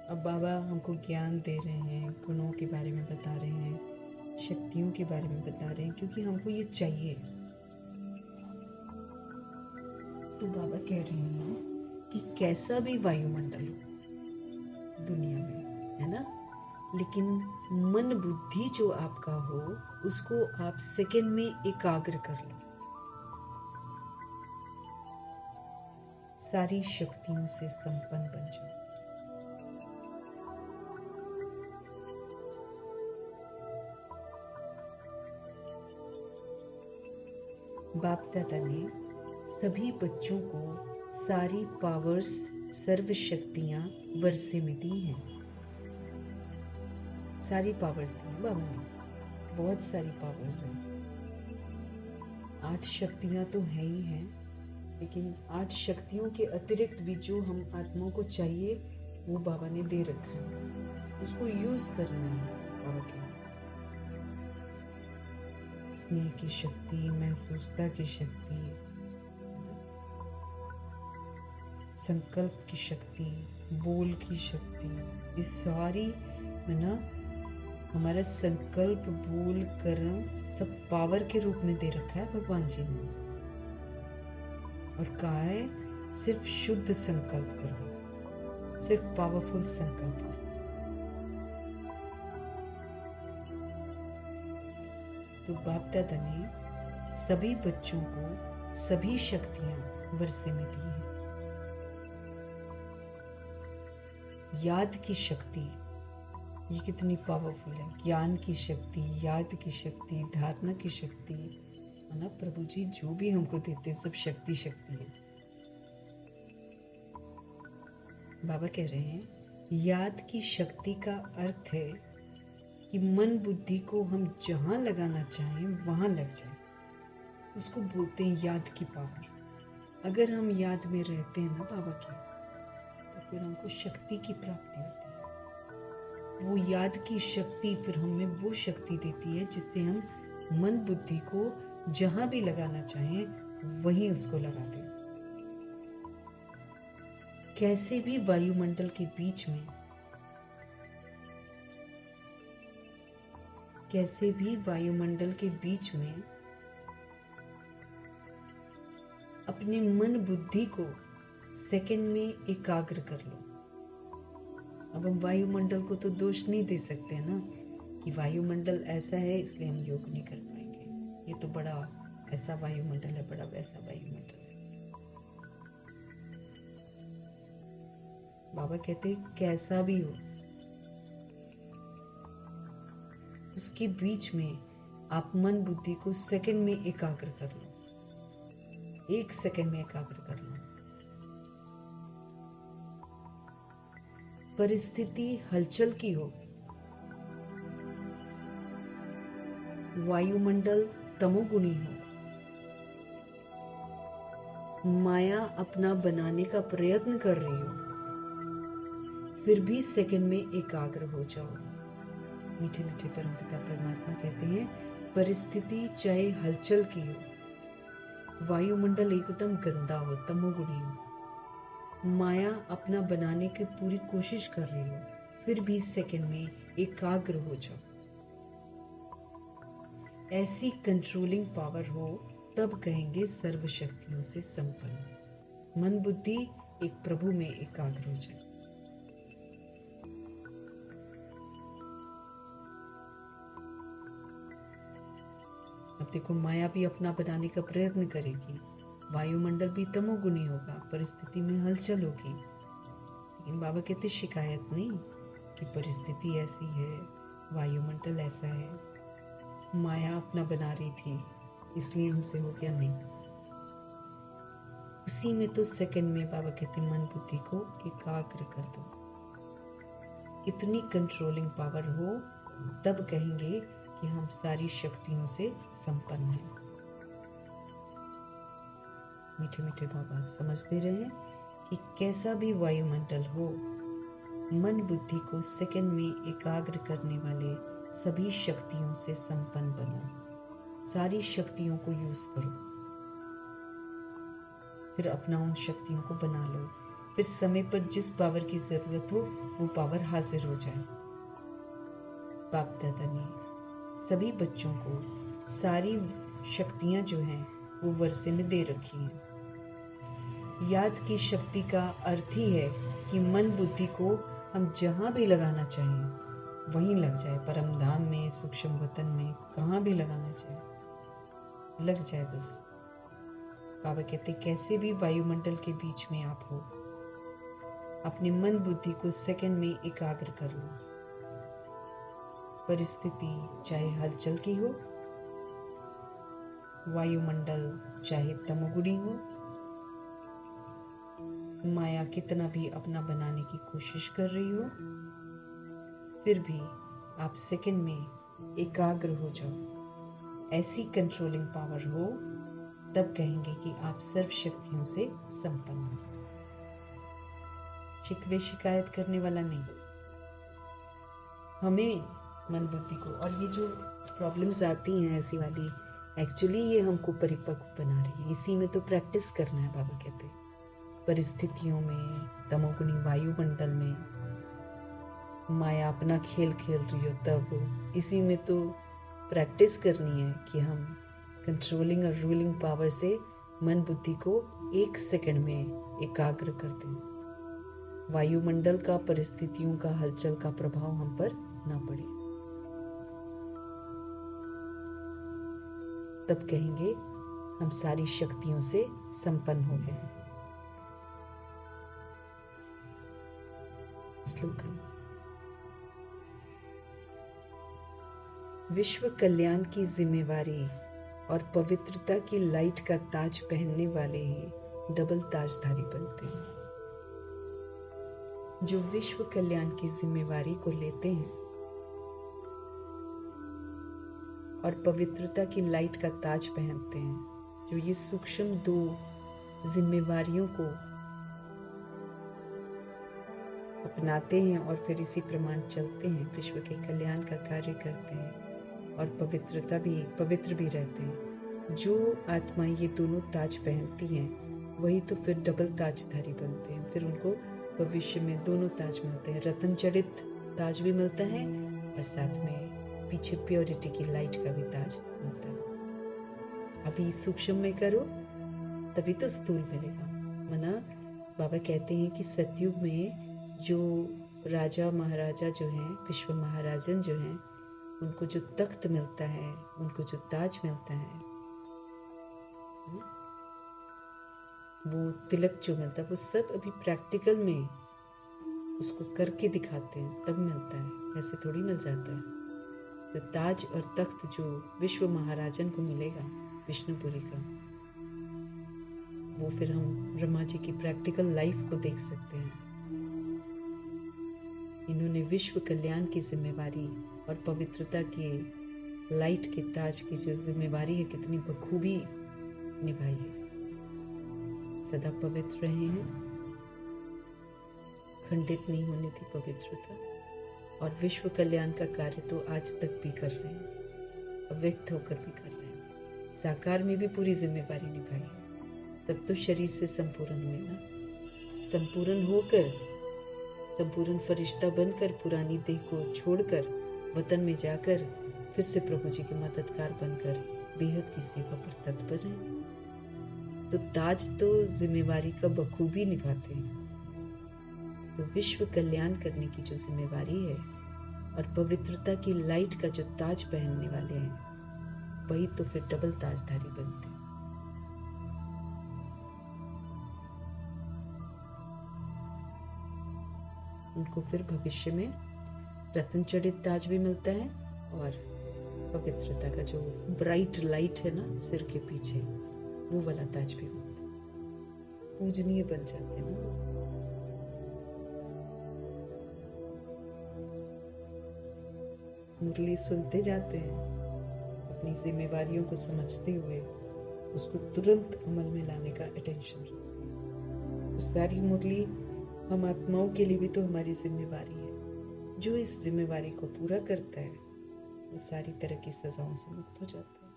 अब बाबा हमको ज्ञान दे रहे हैं, गुणों के बारे में बता रहे हैं, शक्तियों के बारे में बता रहे हैं, क्योंकि हमको ये चाहिए। तो बाबा कह रहे हैं कि कैसा भी वायुमंडल हो दुनिया में, है ना, लेकिन मन बुद्धि जो आपका हो, उसको आप सेकंड में एकाग्र कर लो। सारी शक्तियों से संपन्न बन जाओ। बाप दादा ने सभी बच्चों को सारी पावर्स, सर्व शक्तियां वर्षे में दी हैं। सारी पावर्स दी बाबा ने, बहुत सारी पावर्स हैं। 8 शक्तियां तो है ही हैं, लेकिन 8 शक्तियों के अतिरिक्त भी जो हम आत्माओं को चाहिए, वो बाबा ने दे रखा है। उसको यूज करना है। बाबा के स्नेह की शक्ति, महसूसता की शक्ति, संकल्प की शक्ति, बोल की शक्ति, ये सारी है ना, हमारा संकल्प, बोल, कर्म सब पावर के रूप में दे रखा है भगवान जी ने। और कहा है सिर्फ शुद्ध संकल्प करो, सिर्फ पावरफुल संकल्प करो। तो बाप दादा ने सभी बच्चों को सभी शक्तियां वर्षे में दी है। याद की शक्ति, ये कितनी पावरफुल है। ज्ञान की शक्ति, याद की शक्ति, धारणा की शक्ति, है ना। प्रभु जी जो भी हमको देते सब शक्ति शक्ति है। बाबा कह रहे हैं याद की शक्ति का अर्थ है कि मन बुद्धि को हम जहां लगाना चाहें वहां लग जाए। उसको बोलते हैं याद की पावर। अगर हम याद में रहते हैं ना बाबा के, तो फिर हमको शक्ति की प्राप्ति होती है। वो याद की शक्ति फिर हमें वो शक्ति देती है जिससे हम मन बुद्धि को जहां भी लगाना चाहें वहीं उसको लगा दें। कैसे भी वायुमंडल के बीच में, कैसे भी वायुमंडल के बीच में अपने मन बुद्धि को सेकंड में एकाग्र कर लो। अब हम वायुमंडल को तो दोष नहीं दे सकते ना कि वायुमंडल ऐसा है इसलिए हम योग नहीं कर पाएंगे, ये तो बड़ा ऐसा वायुमंडल है, बड़ा वैसा वायुमंडल है। बाबा कहते हैं कैसा भी हो, उसके बीच में आप मन बुद्धि को सेकंड में एकाग्र कर लो, 1 सेकंड में एकाग्र कर लो। परिस्थिति हलचल की हो, वायुमंडल तमोगुणी हो, माया अपना बनाने का प्रयत्न कर रही हो, फिर भी सेकंड में एकाग्र हो जाओ। मीठे मीठे परमपिता परमात्मा कहते हैं, परिस्थिति चाहे हलचल की हो, वायुमंडल एकदम गंदा हो, तमोगुणी हो, माया अपना बनाने की पूरी कोशिश कर रही हो, फिर भी सेकंड में एकाग्र हो जाओ। ऐसी कंट्रोलिंग पावर हो, तब कहेंगे सर्वशक्तियों से संपन्न। मन बुद्धि एक प्रभु में एकाग्र हो जाए। अब देखो, माया भी अपना बनाने का प्रयत्न करेगी, वायुमंडल भी तमोगुणी होगा, परिस्थिति में हलचल होगी। लेकिन बाबा कहते शिकायत नहीं कि परिस्थिति ऐसी है, वायुमंडल ऐसा है, माया अपना बना रही थी इसलिए हमसे हो गया, नहीं। उसी में तो सेकंड में बाबा कहते मन बुद्धि को एकाग्र कर दो। इतनी कंट्रोलिंग पावर हो, तब कहेंगे कि हम सारी शक्तियों से संपन्न हैं। मीठे मीठे बाबा समझते रहे कि कैसा भी वायुमंडल हो, मन बुद्धि को सेकंड में एकाग्र करने वाले सभी शक्तियों से संपन्न बनो। सारी शक्तियों को यूज करो, फिर अपना उन शक्तियों को बना लो। फिर समय पर जिस पावर की जरूरत हो वो पावर हाजिर हो जाए। बाप दादा ने सभी बच्चों को सारी शक्तियां जो हैं वो वर्षे में दे रखी हैं। याद की शक्ति का अर्थ ही है कि मन बुद्धि को हम जहां भी लगाना चाहें वहीं लग जाए, परम धाम में, सूक्ष्म वतन में, कहां भी लगाना चाहे लग जाए बस। बाबा कहते कैसे भी वायुमंडल के बीच में आप हो, अपने मन बुद्धि को सेकंड में एकाग्र कर लो। परिस्थिति चाहे हलचल की हो, वायुमंडल चाहे तमोगुणी हो, माया कितना भी अपना बनाने की कोशिश कर रही हो, फिर भी आप सेकंड में एकाग्र हो जाओ। ऐसी कंट्रोलिंग पावर हो, तब कहेंगे कि आप सर्व शक्तियों से संपन्न हो। शिकवे शिकायत करने वाला नहीं, हमें मन बुद्धि को। और ये जो प्रॉब्लम्स आती हैं ऐसी वाली, एक्चुअली ये हमको परिपक्व बना रही है। इसी में तो प्रैक्टिस करना है। बाबा कहते हैं परिस्थितियों में, तमोगुणी वायुमंडल में माया अपना खेल खेल रही हो, तब इसी में तो प्रैक्टिस करनी है कि हम कंट्रोलिंग और रूलिंग पावर से मन बुद्धि को एक सेकंड में एकाग्र कर दें। वायुमंडल का, परिस्थितियों का, हलचल का प्रभाव हम पर ना पड़े। तब कहेंगे हम सारी शक्तियों से संपन्न हो गए। स्लोगन, विश्व कल्याण की जिम्मेवारी और पवित्रता की लाइट का ताज पहनने वाले ही डबल ताजधारी बनते हैं। जो विश्व कल्याण की जिम्मेवारी को लेते हैं और पवित्रता की लाइट का ताज पहनते हैं, जो ये सूक्ष्म दो जिम्मेवारियों को अपनाते हैं और फिर इसी प्रमाण चलते हैं, विश्व के कल्याण का कार्य करते हैं और पवित्र भी रहते हैं। जो आत्माएं ये दोनों ताज पहनती हैं, वही तो फिर डबल ताजधारी बनते हैं। फिर उनको भविष्य में दोनों ताज मिलते हैं, रतन जड़ित ताज भी मिलता है और साथ में पीछे प्योरिटी की लाइट का भी ताज मिलता है। अभी सूक्ष्म में करो तभी तो स्थूल मिलेगा। मना बाबा कहते हैं कि सतयुग में जो राजा महाराजा जो हैं, विश्व महाराजन जो हैं, उनको जो तख्त मिलता है, उनको जो ताज मिलता है, वो तिलक जो मिलता है, वो सब अभी प्रैक्टिकल में उसको करके दिखाते हैं तब मिलता है, ऐसे थोड़ी मिल जाता है। तो ताज और तख्त जो विश्व महाराजन को मिलेगा विष्णुपुरी का, वो फिर हम ब्रह्मा जी की प्रैक्टिकल लाइफ को देख सकते हैं। इन्होंने विश्व कल्याण की जिम्मेवारी और पवित्रता के लाइट के ताज की जो जिम्मेवारी है, कितनी बखूबी निभाई है। सदा पवित्र रहे हैं, खंडित नहीं होने दी पवित्रता, और विश्व कल्याण का कार्य तो आज तक भी कर रहे हैं, अव्यक्त होकर भी कर रहे हैं, साकार में भी पूरी जिम्मेवारी निभाई है। तब तो शरीर से संपूर्ण हुए ना, संपूर्ण होकर, संपूर्ण फरिश्ता बनकर, पुरानी देह को छोड़कर, वतन में जाकर फिर से प्रभु जी के मददगार बनकर बेहद की सेवा पर तत्पर हैं। तो ताज तो जिम्मेवारी का बखूबी निभाते हैं। तो विश्व कल्याण करने की जो जिम्मेवारी है और पवित्रता की लाइट का जो ताज पहनने वाले हैं, वही तो फिर डबल ताजधारी बनते हैं। उनको फिर भविष्य में रत्न जड़ित ताज भी मिलता है, और पवित्रता का जो ब्राइट लाइट है ना सिर के पीछे, वो वाला ताज भी मिलता है। पूजनीय बन जाते हैं ना। मुरली सुनते जाते हैं, अपनी जिम्मेवारियों को समझते हुए उसको तुरंत अमल में लाने का अटेंशन। तो सारी मुरली हम आत्माओं के लिए भी तो हमारी जिम्मेवारी है। जो इस जिम्मेवारी को पूरा करता है वो सारी तरह की सजाओं से मुक्त हो जाता है,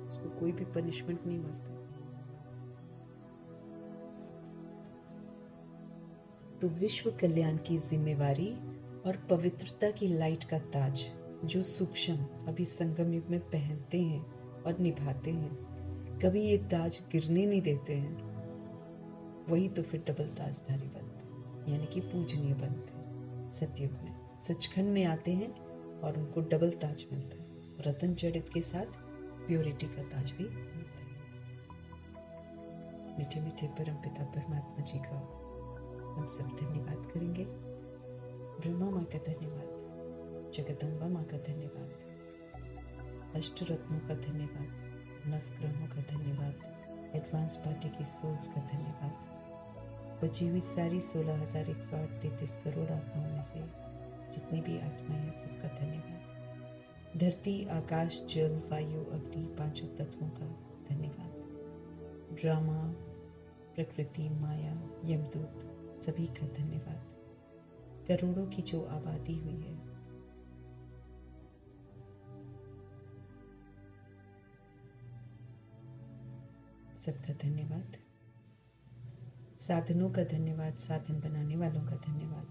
उसको कोई भी पनिशमेंट नहीं मिलता। तो विश्व कल्याण की जिम्मेवारी और पवित्रता की लाइट का ताज जो सूक्ष्म अभी संगम युग में पहनते हैं और निभाते हैं, कभी ये ताज गिरने नहीं देते हैं, वही तो फिर डबल ताजधारी बनते हैं, यानी कि पूजनीय बनते हैं। सतयुग में सचखंड में आते हैं और उनको डबल ताज मिलता है, रतन जड़ित के साथ प्योरिटी का ताज भी मिलता है। मीठे मीठे परमपिता परमात्मा जी का हम सब धन्यवाद करेंगे। ब्रह्मा माँ का धन्यवाद, जगदम्बा माँ का धन्यवाद, अष्ट रत्नों का धन्यवाद, नवग्रहों का धन्यवाद, एडवांस पार्टी की सोल्स का धन्यवाद, बची हुई सारी 16,133 करोड़ आत्माओं में से जितनी भी आत्माएं हैं सबका धन्यवाद। धरती, आकाश, जल, वायु, अग्नि, पांचों तत्वों का धन्यवाद। ड्रामा, प्रकृति, माया, यमदूत, सभी का धन्यवाद। करोड़ों की जो आबादी हुई है, सबका धन्यवाद। साधनों का धन्यवाद, साधन बनाने वालों का धन्यवाद,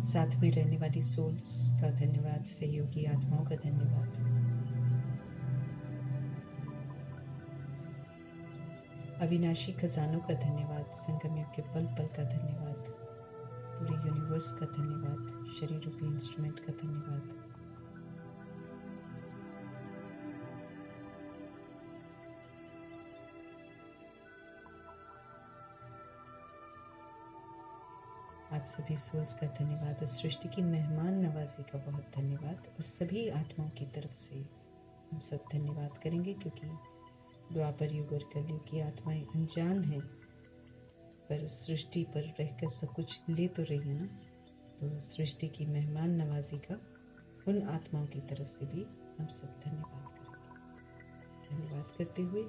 साथ में रहने वाली सोल्स का धन्यवाद, सहयोगी आत्माओं का धन्यवाद। अविनाशी खजानों का धन्यवाद, संगम युग के पल पल का धन्यवाद, पूरे यूनिवर्स का धन्यवाद, शरीर रूपी इंस्ट्रूमेंट का धन्यवाद। आप सभी सोल्स का धन्यवाद और सृष्टि की मेहमान नवाजी का बहुत धन्यवाद। और सभी आत्माओं की तरफ से हम सब धन्यवाद करेंगे, क्योंकि द्वापर युग और कलयुग की आत्माएं अनजान हैं, पर सृष्टि पर रहकर सब कुछ ले तो रही है ना। तो सृष्टि की मेहमान नवाजी का उन आत्माओं की तरफ से भी हम सब धन्यवाद करेंगे। धन्यवाद करते हुए